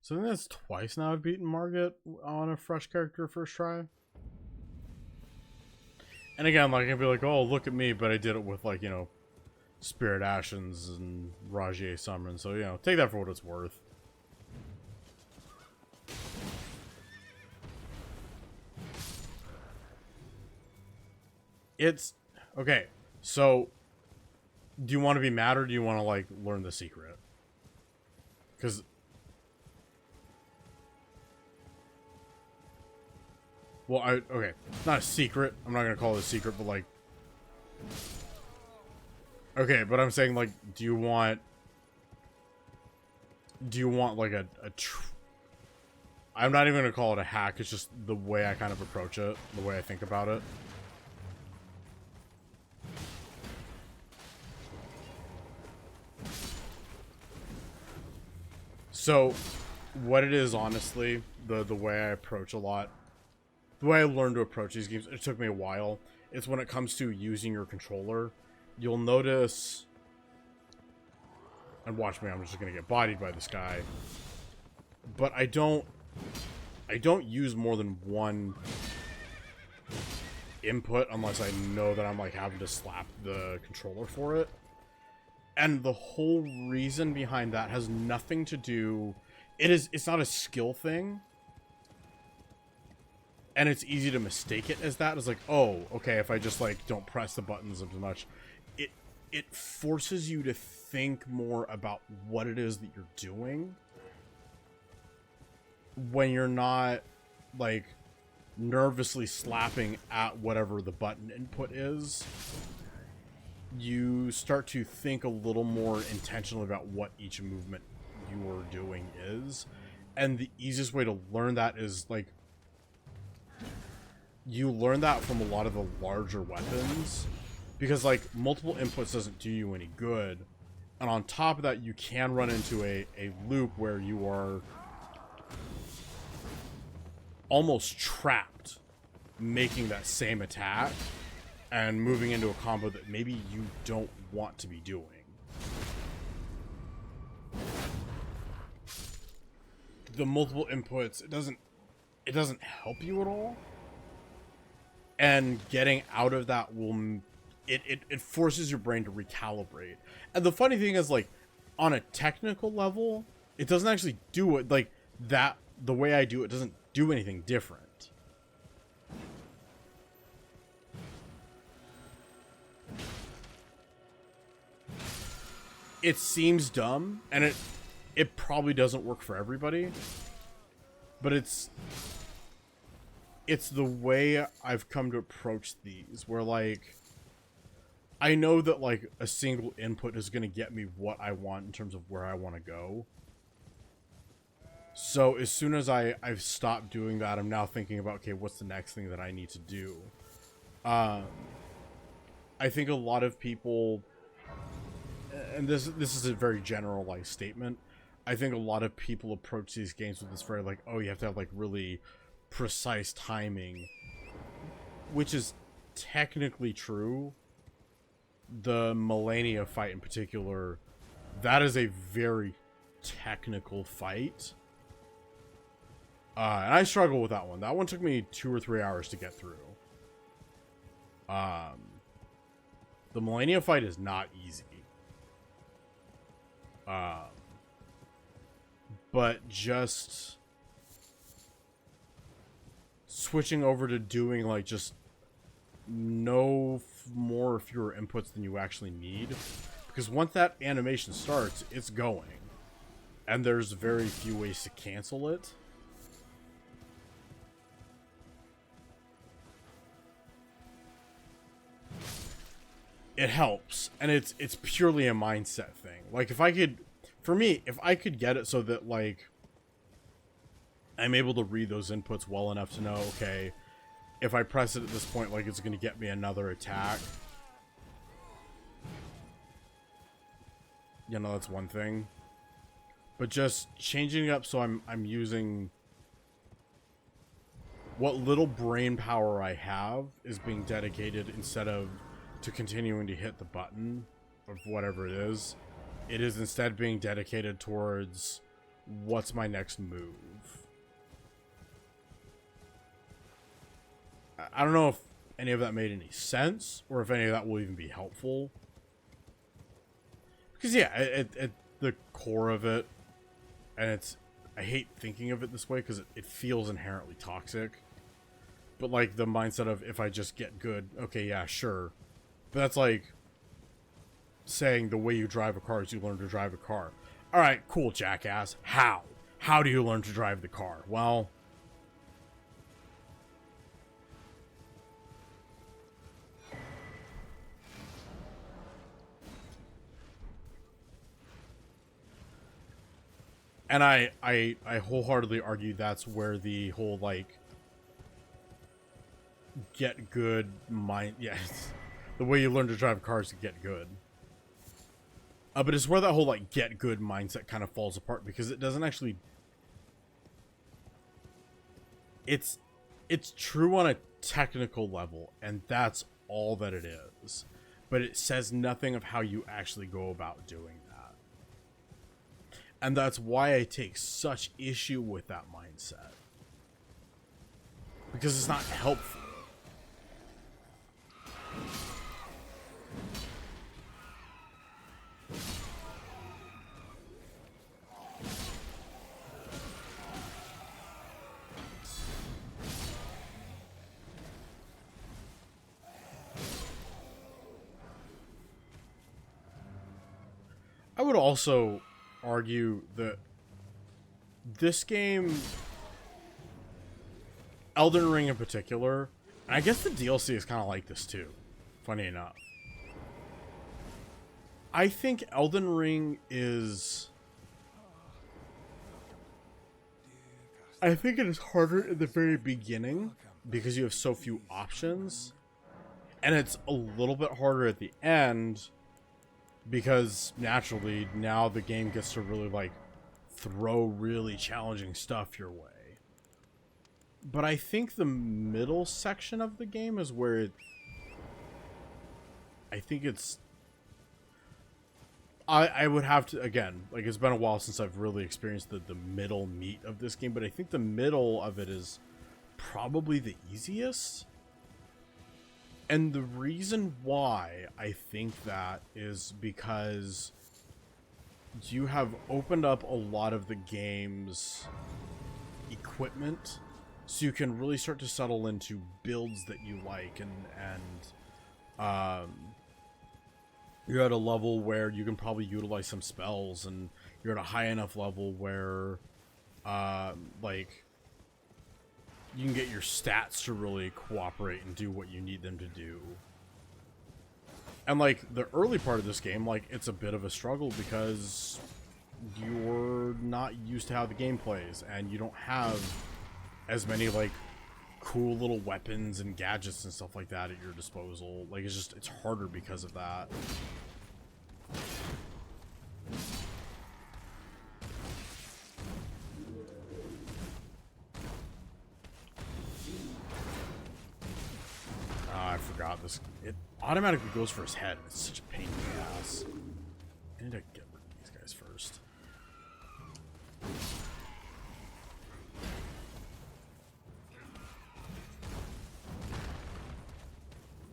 So I think that's twice now I've beaten Margit on a fresh character first try. And again, like, I'd be like, oh, look at me, but I did it with, like, you know, Spirit Ashes and Rajier Summon, so, you know, take that for what it's worth. It's... Okay, so... Do you want to be mad, or do you want to, like, learn the secret? Because... Well, okay, not a secret. I'm not going to call it a secret, but, like... Okay, but I'm saying, like, do you want, like, I'm not even going to call it a hack, it's just the way I kind of approach it, the way I think about it. So, what it is, honestly, the way I approach a lot, the way I learned to approach these games, it took me a while, it's when it comes to using your controller. You'll notice, and watch me, I'm just gonna get bodied by this guy, but I don't use more than one input unless I know that I'm, like, having to slap the controller for it. And the whole reason behind that has nothing to do, it's not a skill thing, and it's easy to mistake it as that. It's like, oh, okay, if I just, like, don't press the buttons as much, it forces you to think more about what it is that you're doing when you're not, like, nervously slapping at whatever the button input is. You start to think a little more intentionally about what each movement you are doing is, and the easiest way to learn that is, like, you learn that from a lot of the larger weapons. Because, like, multiple inputs doesn't do you any good. And on top of that, you can run into a loop where you are almost trapped making that same attack and moving into a combo that maybe you don't want to be doing. the multiple inputs, it doesn't help you at all. And getting out of that will it forces your brain to recalibrate. And the funny thing is, like, on a technical level, it doesn't actually do it like that. The way I do it doesn't do anything different. It seems dumb, and it probably doesn't work for everybody, but it's the way I've come to approach these, where, like, I know that, like, a single input is going to get me what I want in terms of where I want to go. So as soon as I've stopped doing that, I'm now thinking about, okay, what's the next thing that I need to do? I think a lot of people, and this is a very generalized statement, I think a lot of people approach these games with this very, like, oh, you have to have, like, really precise timing, which is technically true. The Millennia fight in particular, that is a very technical fight. And I struggle with that one. That one took me 2 or 3 hours to get through. The Millennia fight is not easy. But just switching over to doing, like, just no more or fewer inputs than you actually need, because once that animation starts, it's going, and there's very few ways to cancel it. It helps, and it's purely a mindset thing. Like, if I could, for me, if I could get it so that, like, I'm able to read those inputs well enough to know, okay, if I press it at this point, like, it's going to get me another attack. You know, that's one thing. But just changing it up so I'm using what little brain power I have is being dedicated, instead of to continuing to hit the button of whatever it is. It is instead being dedicated towards what's my next move. I don't know if any of that made any sense, or if any of that will even be helpful. Because, yeah, at the core of it, and I hate thinking of it this way because it feels inherently toxic. But, like, the mindset of, if I just get good, okay, yeah, sure. But that's like saying the way you drive a car is you learn to drive a car. Alright, cool, jackass. How? How do you learn to drive the car? Well, and I wholeheartedly argue that's where the whole, like, get good mind... Yeah, the way you learn to drive cars to get good. But it's where that whole, like, get good mindset kind of falls apart, because it doesn't actually... It's true on a technical level, and that's all that it is. But it says nothing of how you actually go about doing that. And that's why I take such issue with that mindset. Because it's not helpful. I would also argue that this game, Elden Ring in particular, and I guess the DLC is kind of like this too, funny enough. I think Elden Ring is... I think it is harder at the very beginning because you have so few options. And it's a little bit harder at the end because, naturally, now the game gets to really, like, throw really challenging stuff your way. But I think the middle section of the game is where I think it's... I would have to, again, like, it's been a while since I've really experienced the middle meat of this game, but I think the middle of it is probably the easiest. And the reason why I think that is because you have opened up a lot of the game's equipment, so you can really start to settle into builds that you like, and you're at a level where you can probably utilize some spells, and you're at a high enough level where like, you can get your stats to really cooperate and do what you need them to do. And like, the early part of this game, like, it's a bit of a struggle because you're not used to how the game plays, and you don't have as many like cool little weapons and gadgets and stuff like that at your disposal. Like, it's harder because of that. I forgot this. It automatically goes for his head. It's such a pain in the ass. I need to get rid of these guys first.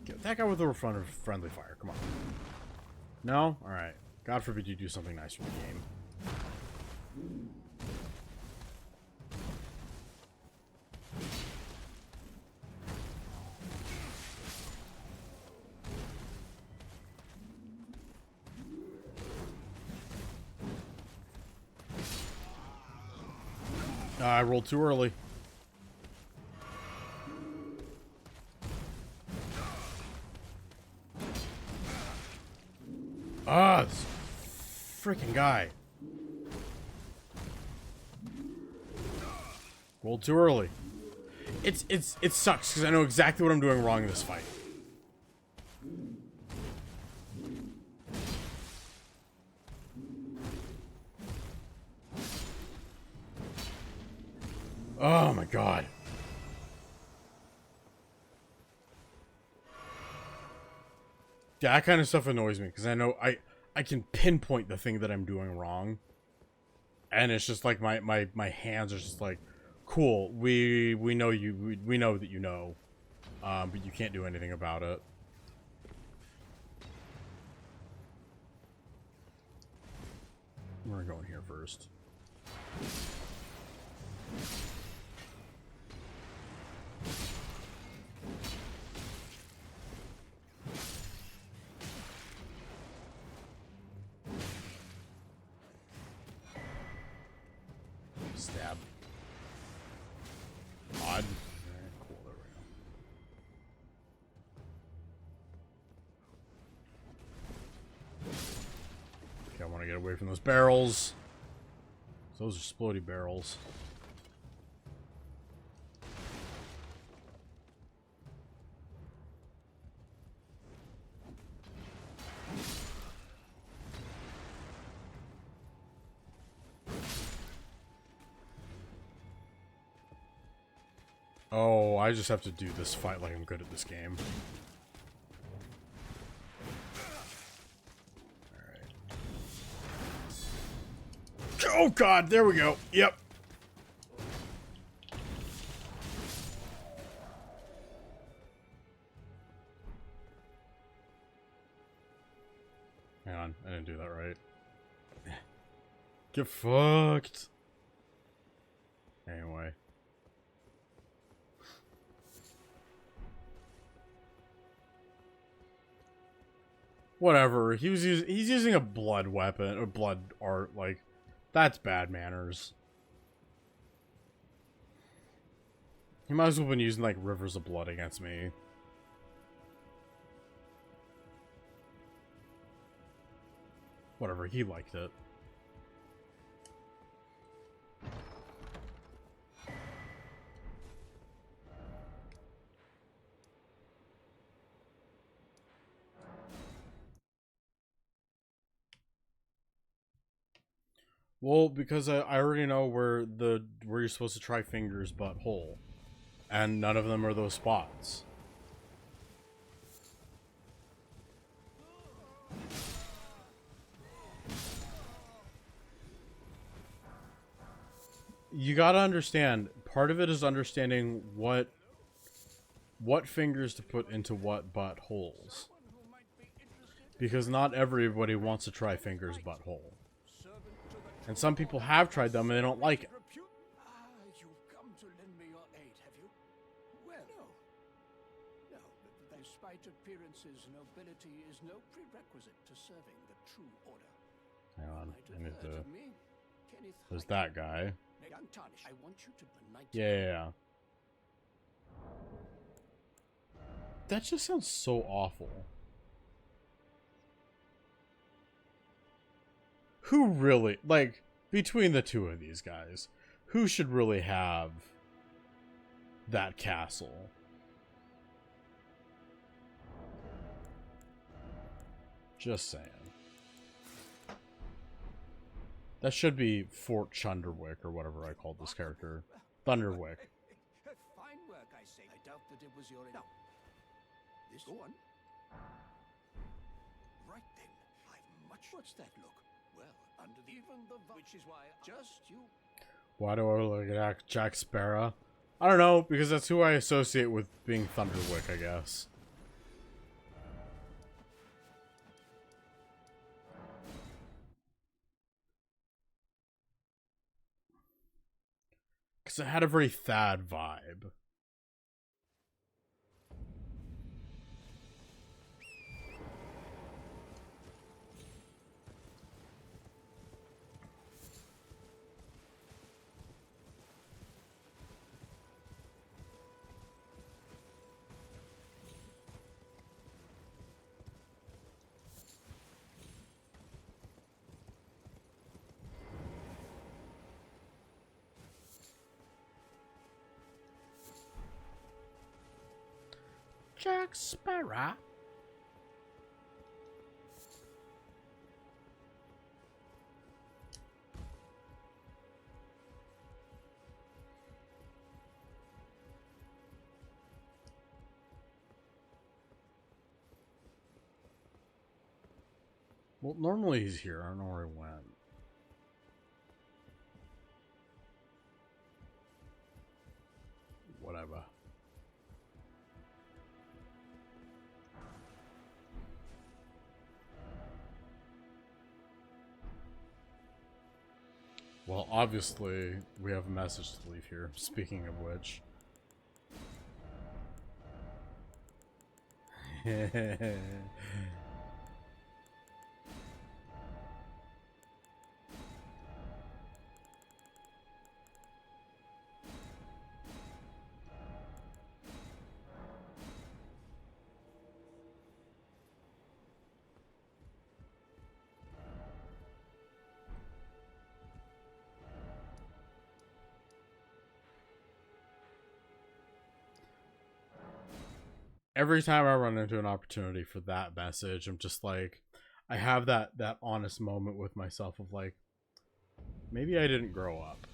Get that guy with the friendly fire. Come on. No? Alright. God forbid you do something nice for the game. I rolled too early. Ah, this freaking guy. Rolled too early. It sucks because I know exactly what I'm doing wrong in this fight. Oh my god. Yeah, that kind of stuff annoys me because I know I can pinpoint the thing that I'm doing wrong. And it's just like my hands are just like, cool, we know you, we know that you know, but you can't do anything about it. We're going here first. Stab. Odd. Cool, there we go. Okay, I want to get away from those barrels. Those are explodey barrels. Oh, I just have to do this fight like I'm good at this game. Alright. Oh god, there we go. Yep. Hang on, I didn't do that right. Get fucked. Anyway. Whatever. He's using a blood weapon or blood art. Like, that's bad manners. He might as well have been using like rivers of blood against me. Whatever. He liked it. Well, because I already know where you're supposed to try Finger's butthole, and none of them are those spots. you gotta understand, part of it is understanding what fingers to put into what buttholes. Because not everybody wants to try fingers butthole. And some people have tried them and they don't like it. Ah, you've come to lend me your aid, have you? Well, no. No, but despite appearances, nobility is no prerequisite to serving the true order. Hang on, I need to... Kenneth There's that guy. Young Tarnish, I want you to unite. Yeah. That just sounds so awful. Who really, like, between the two of these guys, who should really have that castle? Just saying. That should be Fort Chunderwick, or whatever I called this character. Thunderwick. Fine work, I say. I doubt that it was your... Now, this... Go on. Right then. I've much... What's that look? Well, under the... Even the... Which is why... Just you... Why do I look at Jack Sparrow? I don't know, because that's who I associate with being Thunderwick, I guess. Because it had a very Thad vibe. Jack Sparrow. Well, normally he's here. I don't know where he went. Whatever. Well, obviously, we have a message to leave here, speaking of which. Every time I run into an opportunity for that message, I'm just like, I have that honest moment with myself of like, maybe I didn't grow up.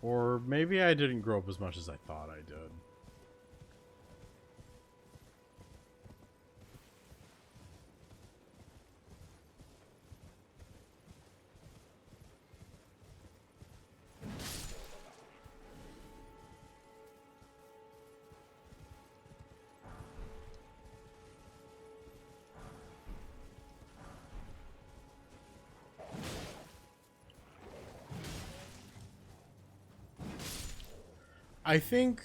Or maybe I didn't grow up as much as I thought I did. I think,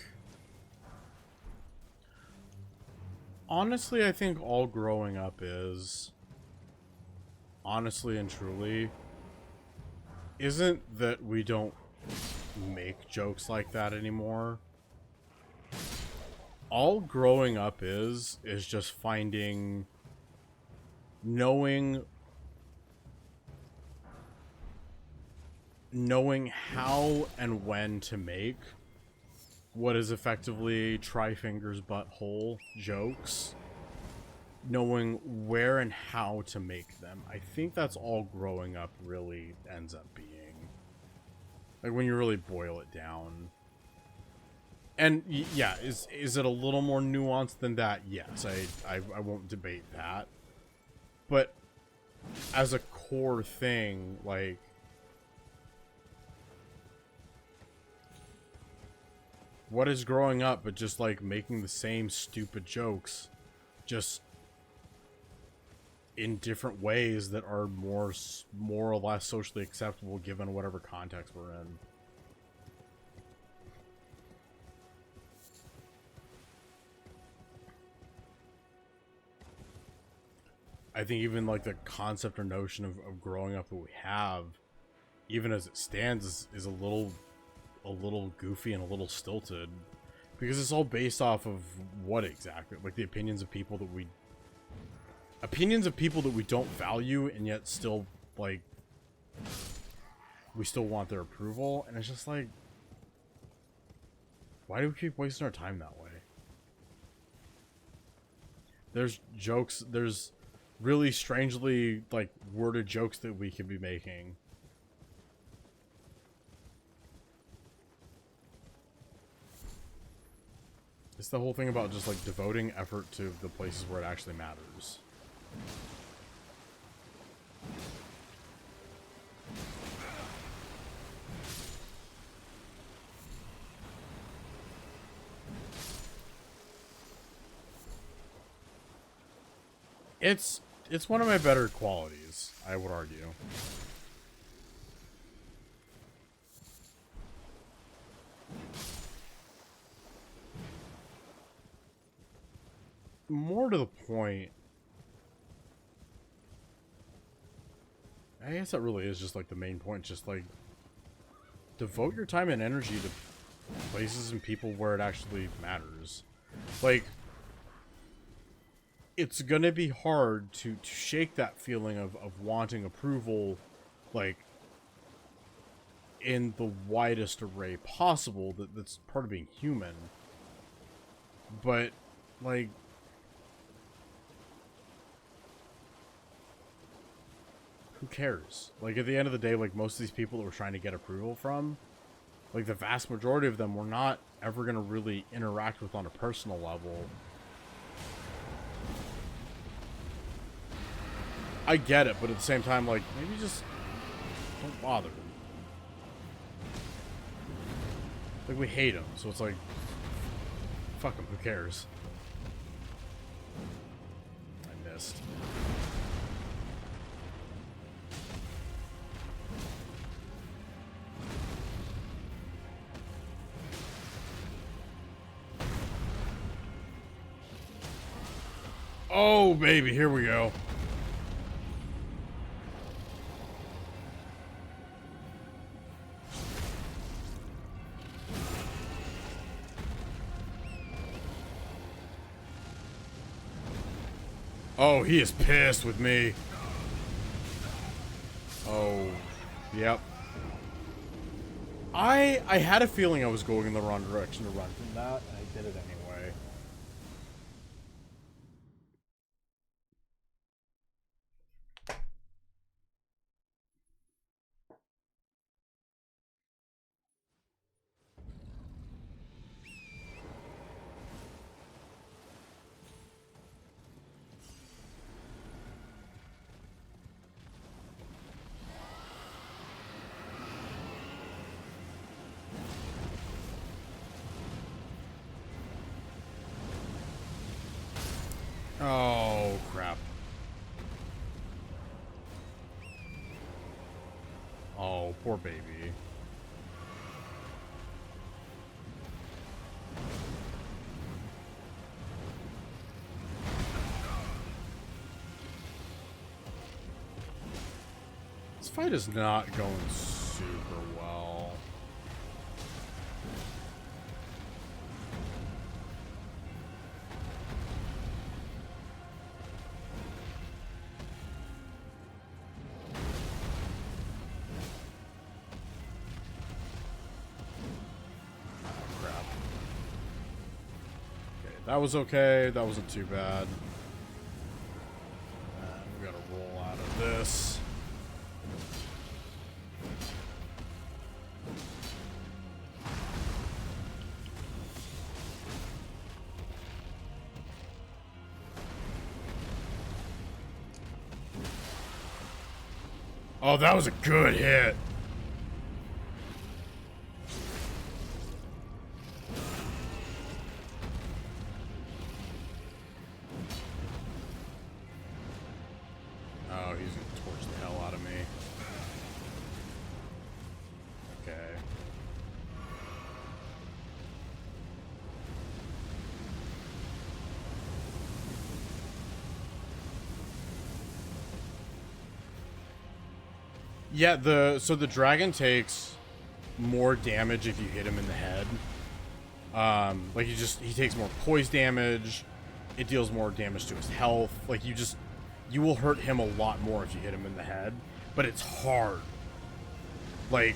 honestly, I think all growing up is, honestly and truly, isn't that we don't make jokes like that anymore. All growing up is just finding, knowing how and when to make what is effectively try fingers butthole jokes, knowing where and how to make them. I think that's all growing up really ends up being. Like when you really boil it down. And yeah, is it a little more nuanced than that? Yes, I won't debate that. But as a core thing, like, what is growing up but just like making the same stupid jokes, just in different ways that are more or less socially acceptable given whatever context we're in. I think even like the concept or notion of growing up that we have, even as it stands, is a little goofy and a little stilted, because it's all based off of what exactly? Like the opinions of people that we don't value, and yet still, like, we still want their approval. And it's just like, why do we keep wasting our time that way? There's jokes, there's really strangely, like, worded jokes that we could be making. It's the whole thing about just, like, devoting effort to the places where it actually matters. It's one of my better qualities, I would argue. More to the point, I guess that really is just like the main point. Just like, devote your time and energy to places and people where it actually matters. Like, it's gonna be hard to shake that feeling of wanting approval, like, in the widest array possible. That's part of being human. But, like, who cares? Like, at the end of the day, like, most of these people that we're trying to get approval from, like, the vast majority of them we're not ever gonna really interact with on a personal level. I get it, but at the same time, like, maybe just don't bother. Like, we hate him, so it's like, fuck him, who cares? I missed. Oh, baby, here we go. Oh, he is pissed with me. Oh, yep. I had a feeling I was going in the wrong direction to run from that, and I did it anyway. Oh, crap. Oh, poor baby. This fight is not going super well. That was okay. That wasn't too bad. We gotta roll out of this. Oh, that was a good hit. Oh, he's gonna torch the hell out of me. Okay. Yeah, so the dragon takes more damage if you hit him in the head. Like he takes more poise damage. It deals more damage to his health. Like you will hurt him a lot more if you hit him in the head, but it's hard. Like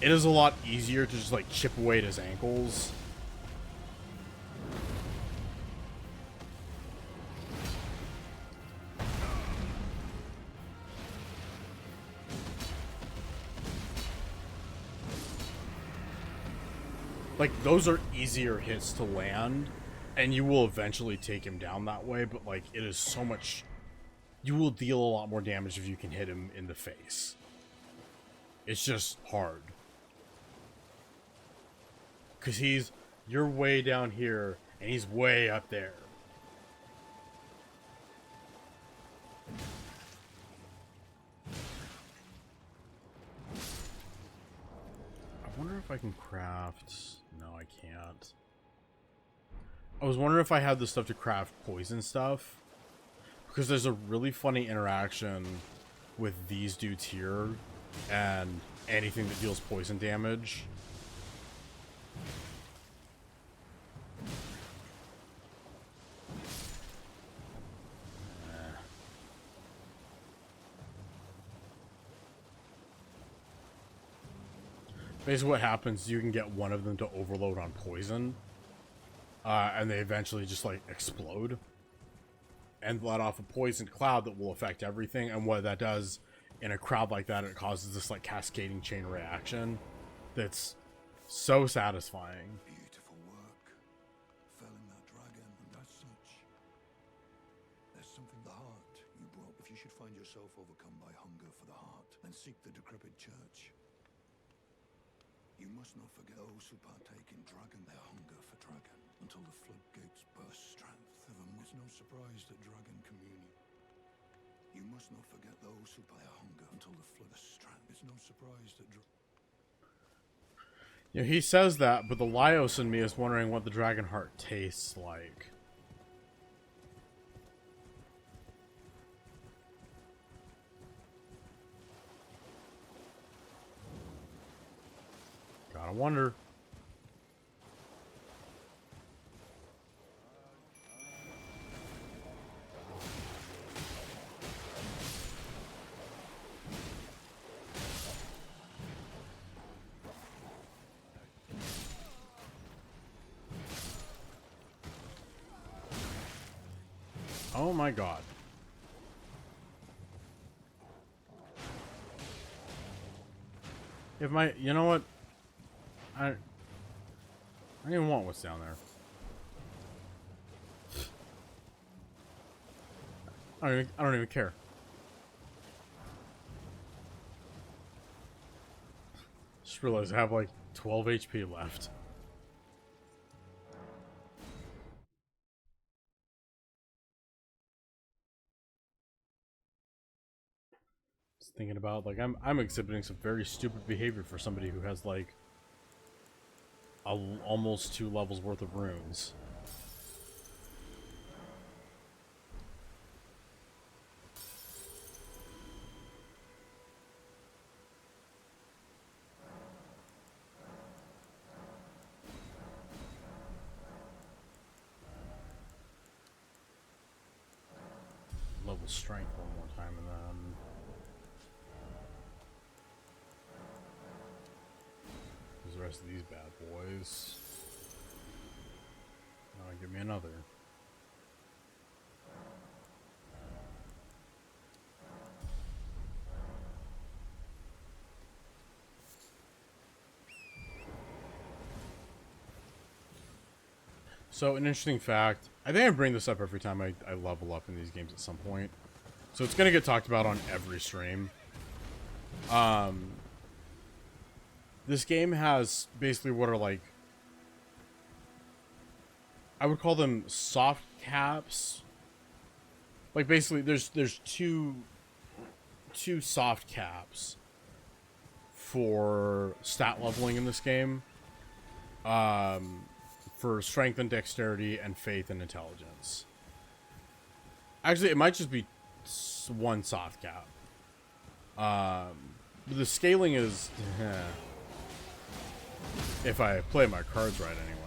it is a lot easier to just like chip away at his ankles. Like, those are easier hits to land, and you will eventually take him down that way, but, like, it is so much... You will deal a lot more damage if you can hit him in the face. It's just hard. Because you're way down here, and he's way up there. I wonder if I can craft... No, I can't. I was wondering if I had the stuff to craft poison stuff. Because there's a really funny interaction with these dudes here and anything that deals poison damage. Basically what happens, you can get one of them to overload on poison. And they eventually just, like, explode. And let off a poison cloud that will affect everything. And what that does in a crowd like that, it causes this, like, cascading chain reaction. That's so satisfying. Beautiful work. Felling that dragon, and as such, there's something the heart you brought. If you should find yourself overcome by hunger for the heart, then seek the decrepit church. You must not forget those who partake in dragon, their hunger for dragon, until the floodgates burst. Strength of a it's no surprise that dragon commune. You must not forget those who their hunger until the flood strength. It's no surprise that Yeah, he says that, but the Laios in me is wondering what the dragon heart tastes like. Gotta wonder. Oh my god. If my, you know what? I don't even want what's down there. I don't even care. Just realized I have like 12 HP left. Just thinking about, like, I'm exhibiting some very stupid behavior for somebody who has like almost 2 levels worth of runes. Level strength one more time and then there's the rest of these bad boys. Give me another. So, an interesting fact. I think I bring this up every time I level up in these games at some point. So it's gonna get talked about on every stream. This game has basically what are like, I would call them soft caps. Like basically there's two soft caps for stat leveling in this game. For strength and dexterity and faith and intelligence. Actually, it might just be one soft cap. The scaling is if I play my cards right anyway.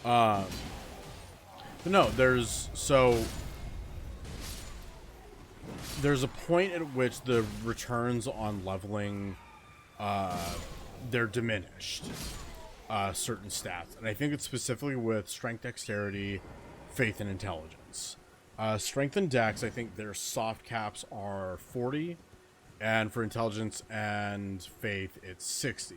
But no, there's a point at which the returns on leveling they're diminished. Certain stats, and I think it's specifically with strength, dexterity, faith, and intelligence. Strength and dex, I think their soft caps are 40, and for intelligence and faith, it's 60.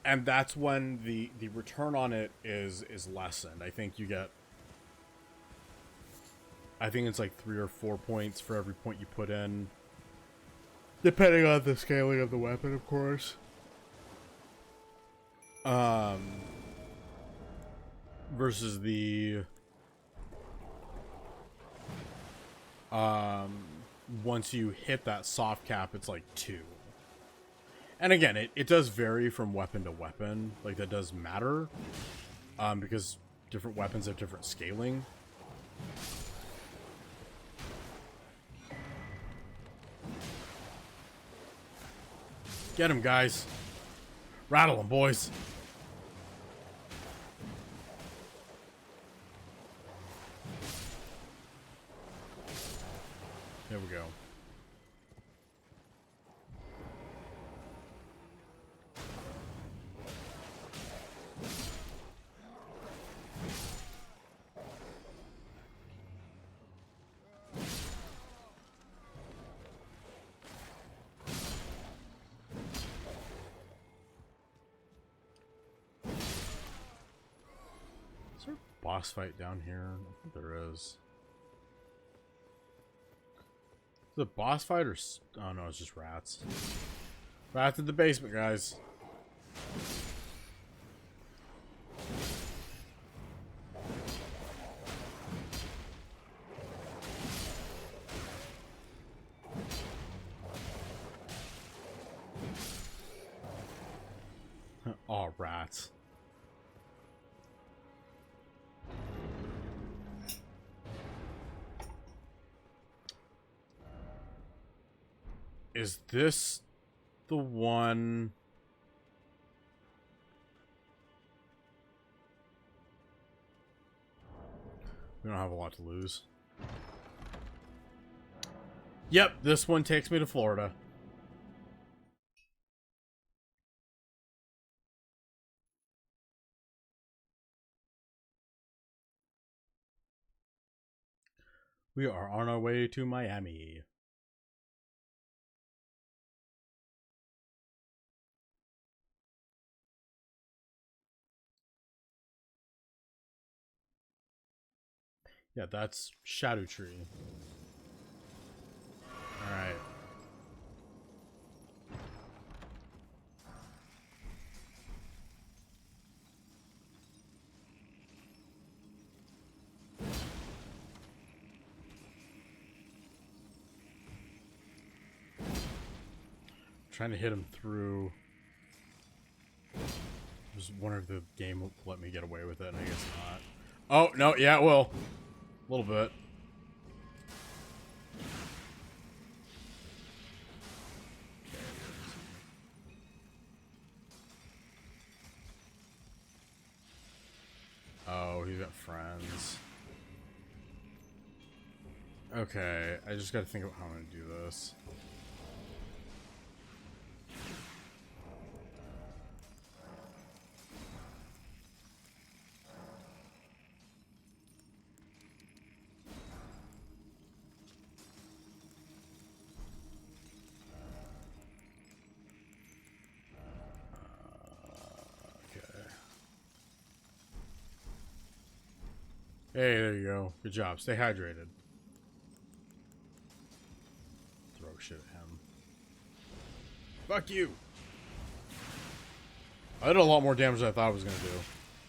And that's when the return on it is lessened. I think it's like 3 or 4 points for every point you put in, depending on the scaling of the weapon, of course. Versus the once you hit that soft cap, it's like 2. And again, it does vary from weapon to weapon. Like, that does matter, because different weapons have different scaling. Get him, guys. Rattle them, boys. There we go. Is there a boss fight down here? I think there is. The boss fight or... oh no, it's just rats. Rats in the basement, guys. Oh, rats. Is this the one? We don't have a lot to lose. Yep, this one takes me to Florida. We are on our way to Miami. Yeah, that's Shadow Tree. Alright. Trying to hit him through. I was wondering if the game will let me get away with it, and I guess not. Oh, no, yeah, it will. A little bit. Oh, he's got friends. Okay, I just gotta think about how I'm gonna do this. Hey, there you go. Good job. Stay hydrated. throw shit at him. Fuck you! I did a lot more damage than I thought I was gonna do.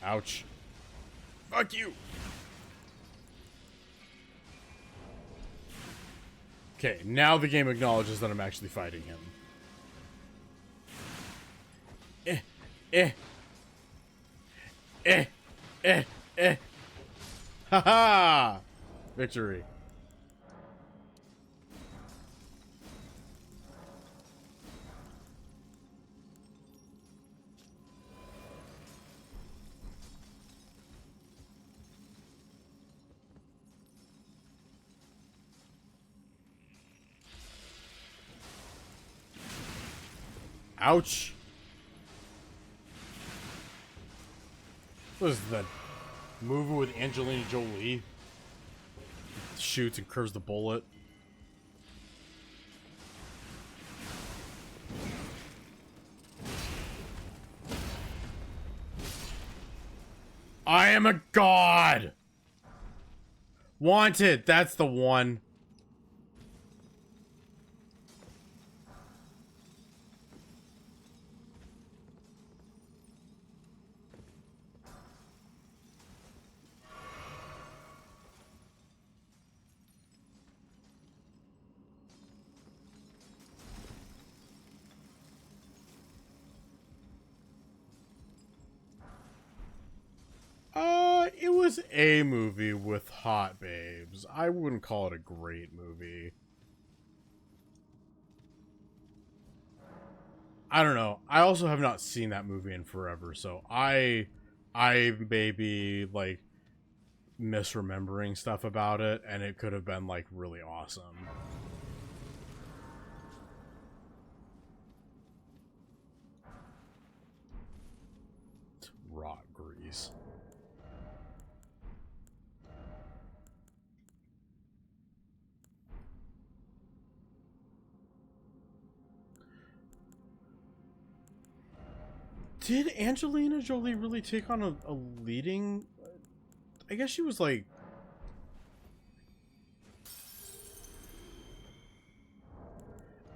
Ouch. Fuck you! Okay, now the game acknowledges that I'm actually fighting him. Haha! Victory. Ouch. What is that movie with Angelina Jolie? Shoots and curves the bullet. I am a god! Wanted! That's the one. It was a movie with hot babes. I wouldn't call it a great movie. I don't know. I also have not seen that movie in forever, so I may be, like, misremembering stuff about it, and it could have been, like, really awesome. Rot grease. Did Angelina Jolie really take on a leading... I guess she was like...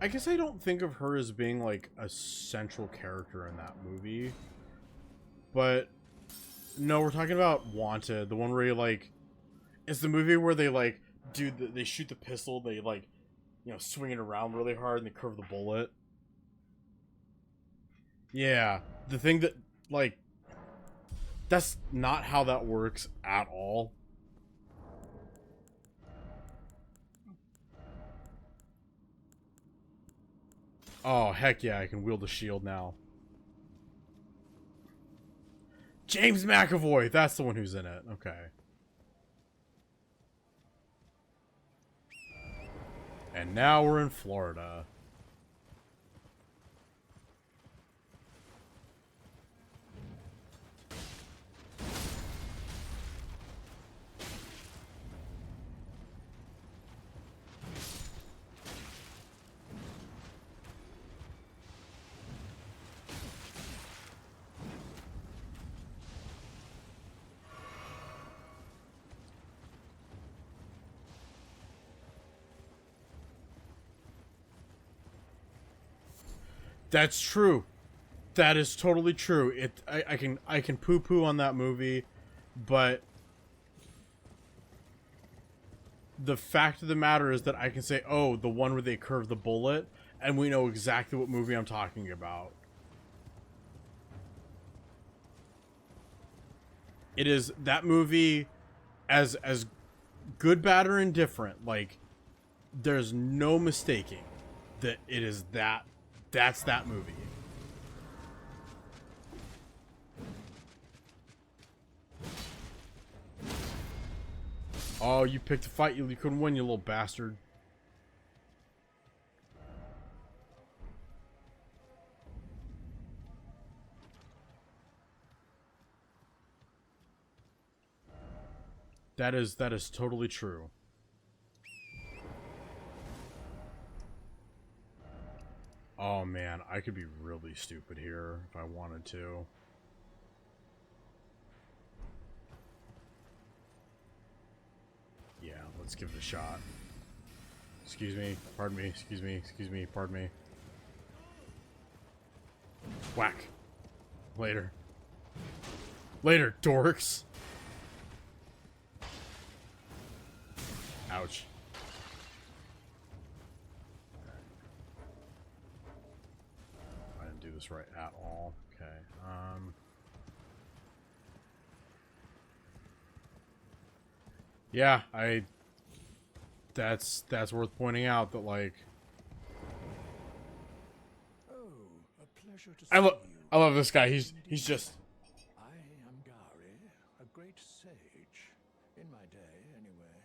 I guess I don't think of her as being like a central character in that movie. But... No, we're talking about Wanted. The one where you like... It's the movie where they like... They shoot the pistol, they like... You know, swing it around really hard and they curve the bullet. Yeah, the thing that, like, that's not how that works at all. Oh, heck yeah, I can wield a shield now. James McAvoy, that's the one who's in it. Okay. And now we're in Florida. That's true. That is totally true. I can poo-poo on that movie, but the fact of the matter is that I can say, oh, the one where they curve the bullet, and we know exactly what movie I'm talking about. It is that movie, as good, bad, or indifferent, like, there's no mistaking that it is that. That's that movie. Oh, you picked a fight you couldn't win, you little bastard. That is totally true. Oh man, I could be really stupid here if I wanted to. Yeah, let's give it a shot. Excuse me. Pardon me. Excuse me. Excuse me. Pardon me. Whack. Later. Later, dorks. Ouch. I didn't do this right at all. Okay. Yeah, that's worth pointing out that, like, Oh, a pleasure to see you. I love this guy. He's just I am Gary, a great sage. In my day, anyway.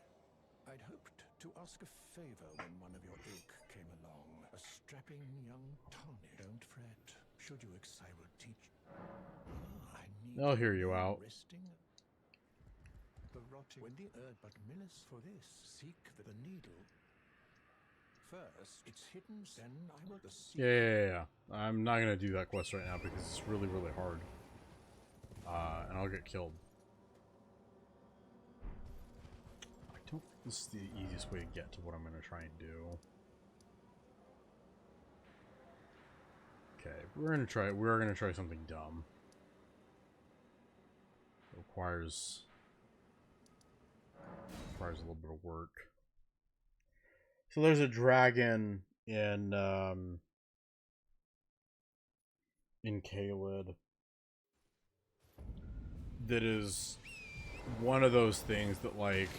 I'd hoped to ask a favor when one of your ilk came along. A strapping young tonic. Don't fret. Should you I will teach. I need I'll hear you out. resting. The rotting. When the herb but millis for this. Seek the needle. First, it's hidden, then I will seek. yeah. I'm not gonna do that quest right now because it's really, really hard. And I'll get killed. I don't think this is the easiest way to get to what I'm gonna try and do. Okay, we're gonna try something dumb. It requires a little bit of work. So there's a dragon in Caelid that is one of those things that, like,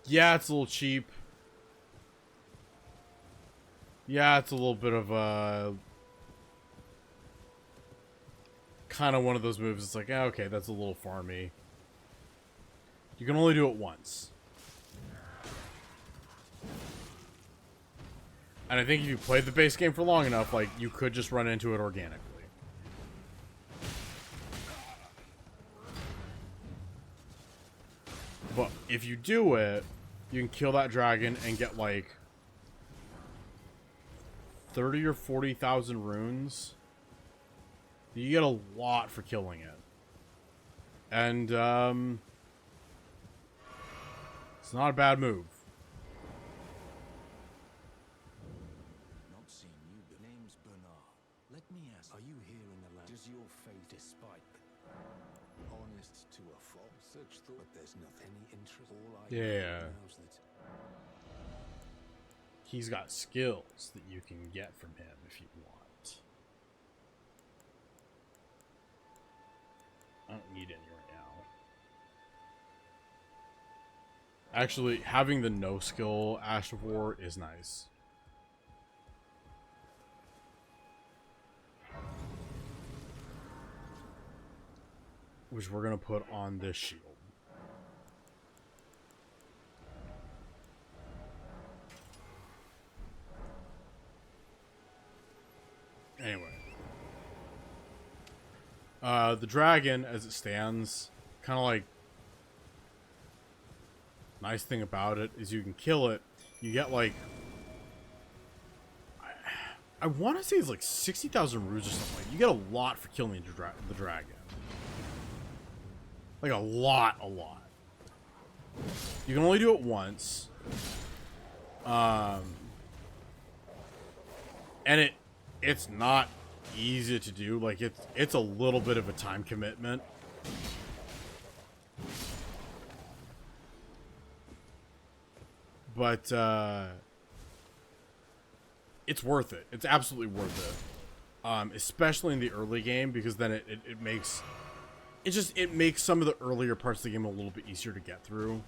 yeah, it's a little cheap. Yeah, it's a little bit of a kind of one of those moves. It's like, yeah, okay, that's a little farmy. You can only do it once. And I think if you played the base game for long enough, like, you could just run into it organically. But if you do it, you can kill that dragon and get, like, 30 or 40,000 runes. You get a lot for killing it. And, it's not a bad move. Not seen you. The name's Bernard. Let me ask, are you here in the land? Does your fate despite honest to a fault? Such thought, but there's nothing any interest. All I Yeah. know is that He's got skills that you can get from him if you want. I don't need any right now. Actually, having the no skill Ash of War is nice. Which we're going to put on this shield. Anyway. The dragon, as it stands, kind of like... Nice thing about it is you can kill it. You get, like... I want to say it's like 60,000 runes or something. You get a lot for killing the dragon. Like, a lot. You can only do it once. And it's not easy to do. Like, it's a little bit of a time commitment. But it's worth it. It's absolutely worth it. Especially in the early game, because then it makes some of the earlier parts of the game a little bit easier to get through.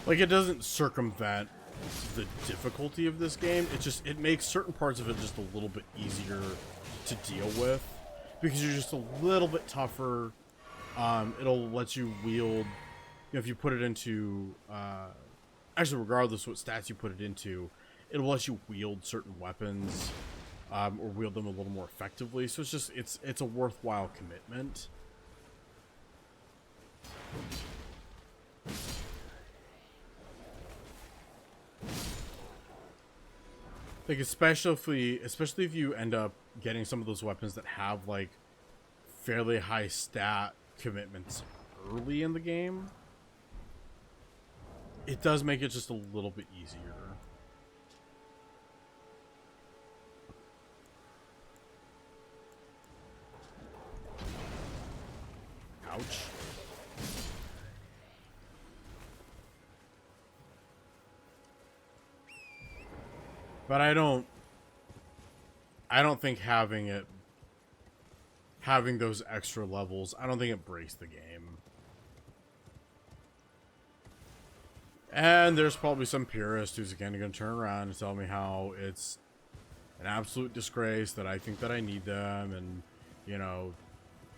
Like, it doesn't circumvent the difficulty of this game. It makes certain parts of it just a little bit easier to deal with, because you're just a little bit tougher. It'll let you wield, if you put it into, actually, regardless of what stats you put it into, it'll let you wield certain weapons, or wield them a little more effectively. So it's a worthwhile commitment. Like, especially if you end up getting some of those weapons that have, like, fairly high stat commitments early in the game, it does make it just a little bit easier. Ouch. But I don't think having those extra levels, I don't think it breaks the game. And there's probably some purist who's again going to turn around and tell me how it's an absolute disgrace that I think that I need them, and, you know,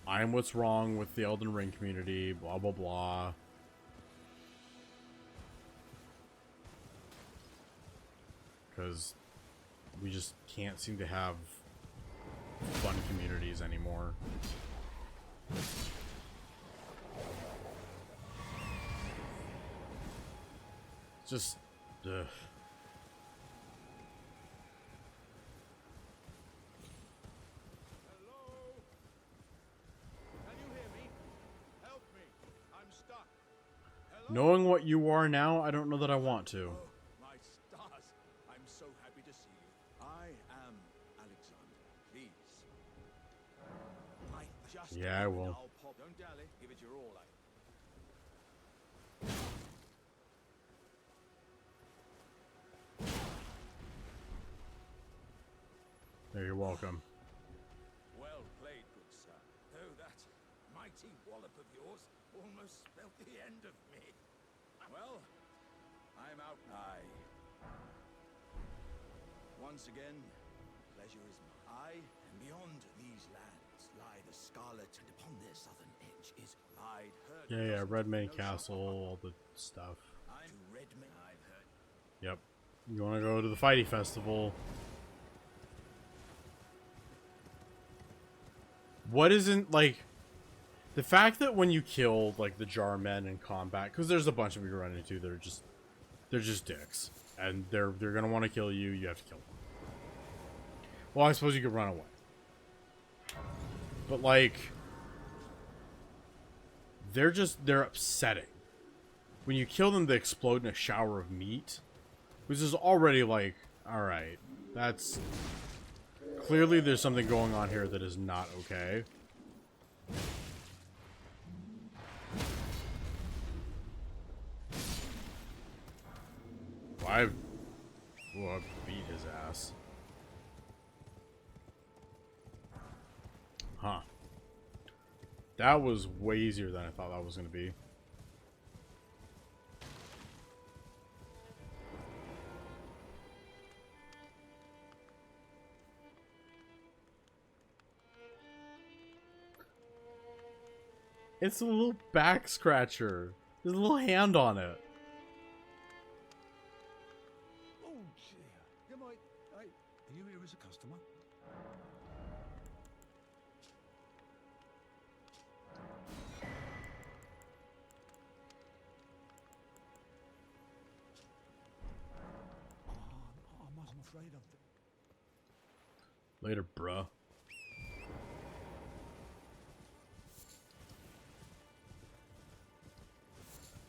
I'm what's wrong with the Elden Ring community, blah, blah, blah. Because we just can't seem to have fun communities anymore. Just, ugh. Hello? Can you hear me? Help me. I'm stuck. Hello? Knowing what you are now, I don't know that I want to. Oh, my stars. I'm so happy to see you. I am Alexander. Please. I just Yeah, I will. I'll pop. Don't dally. Give it your all. There, you're welcome. Well played, good sir. Though that mighty wallop of yours almost spelt the end of me. Well, I'm out. Aye. Once again, pleasure is mine. And beyond these lands lie the Scarlet, and upon their southern edge is I'd heard. Yeah, Redmane Castle, all the stuff. I'm to Redmane. I've heard. Yep. You want to go to the Fighty Festival? What isn't, like, the fact that when you kill, like, the jar men in combat, because there's a bunch of you run into that are just, they're just dicks, and they're gonna want to kill you, you have to kill them. Well, I suppose you could run away. But, like, they're upsetting. When you kill them, they explode in a shower of meat, which is already, like, alright, that's... Clearly there's something going on here that is not okay. Well, I beat his ass. Huh. That was way easier than I thought that was going to be. It's a little back scratcher. There's a little hand on it. Oh, dear. Are you here as a customer? I'm afraid of the... Later, bruh.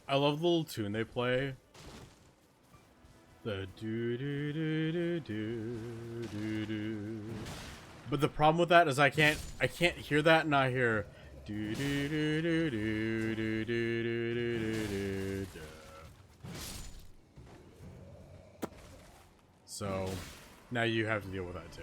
I love the little tune they play. The do do do do do do do. But the problem with that is I can't hear that and I hear do do do do do do do do do do do. So now you have to deal with that too.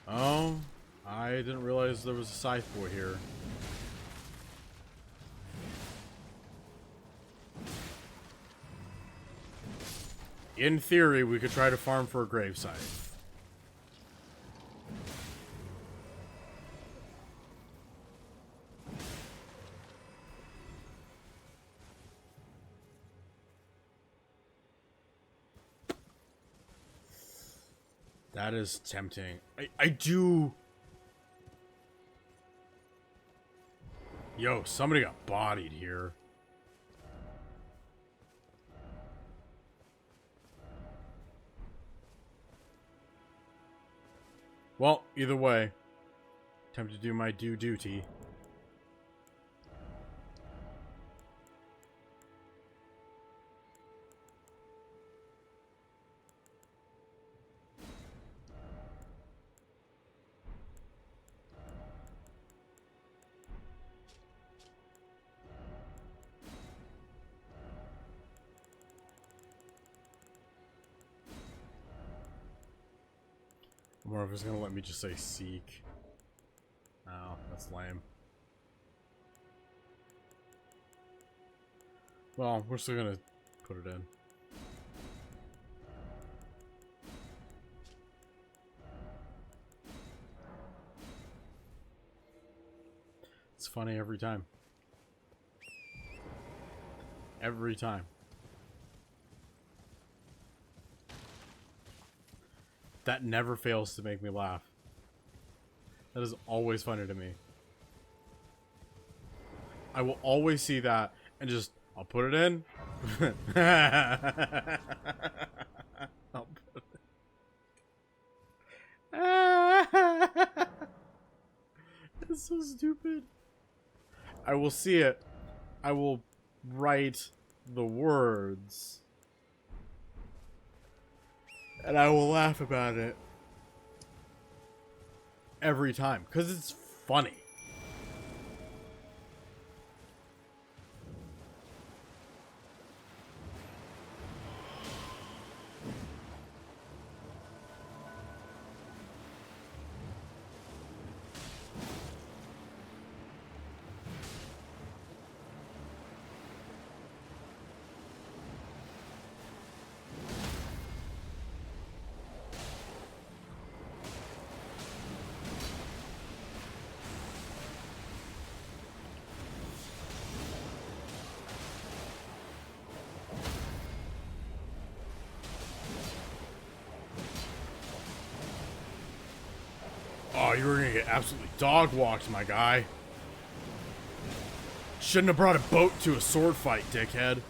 Oh, I didn't realize there was a scythe boy here. In theory, we could try to farm for a grave scythe. That is tempting. I do... Yo, somebody got bodied here. Well, either way, time to do my due duty. I wonder if it's gonna let me just say seek. Oh, that's lame. Well, we're still gonna put it in. It's funny every time. Every time. That never fails to make me laugh. That is always funny to me. I will always see that and just, I'll put it in. I'll put it. It's so stupid. I will see it. I will write the words. And I will laugh about it. Every time. Because it's funny. Oh, you were gonna get absolutely dog walked, my guy. Shouldn't have brought a boat to a sword fight, dickhead.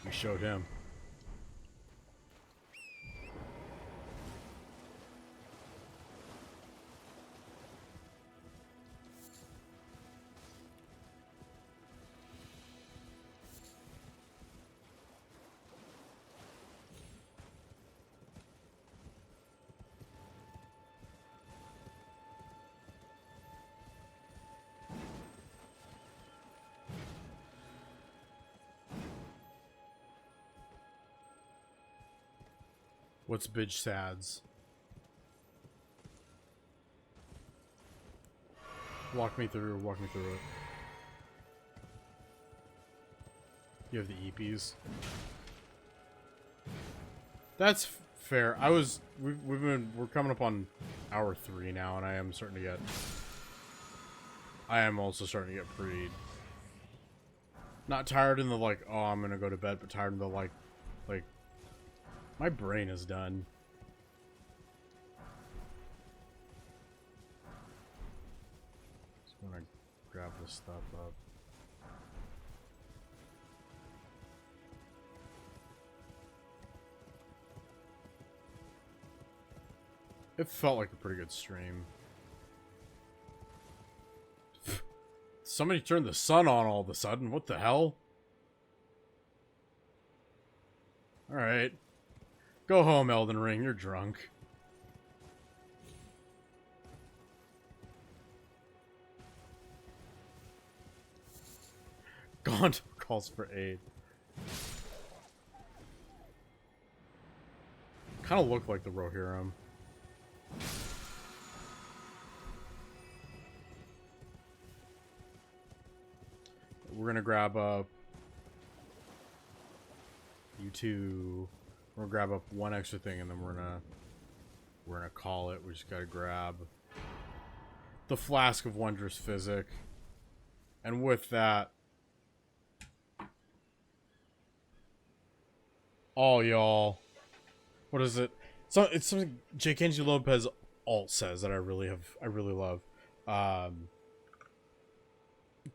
You showed him. What's Bidge Sads? Walk me through it. You have the EPs. That's fair. We're coming up on hour 3 now, and I am also starting to get pretty, not tired in the like, oh, I'm gonna go to bed, but tired in the like, my brain is done. Just wanna grab this stuff up. It felt like a pretty good stream. Somebody turned the sun on all of a sudden. What the hell? Alright. Go home, Elden Ring. You're drunk. Gaunt calls for aid. Kind of look like the Rohirrim. We're gonna grab up you two. We're gonna grab up one extra thing, and then we're gonna call it. We just gotta grab the Flask of Wondrous Physic, and with that, Oh, y'all. What is it? So it's something J. Kenji Lopez alt says that I really love.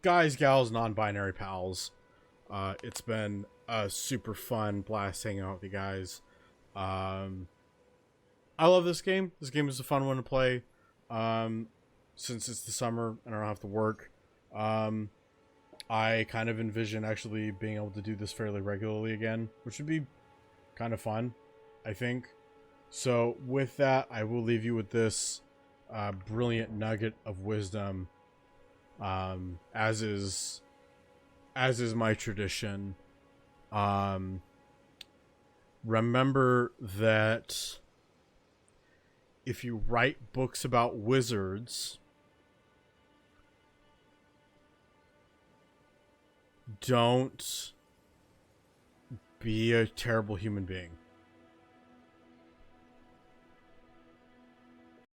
Guys, gals, non-binary pals. It's been a super fun blast hanging out with you guys. I love this game. This game is a fun one to play. Since it's the summer and I don't have to work. I kind of envision actually being able to do this fairly regularly again, which would be kind of fun, I think. So with that, I will leave you with this brilliant nugget of wisdom, as is my tradition. Remember that if you write books about wizards, don't be a terrible human being.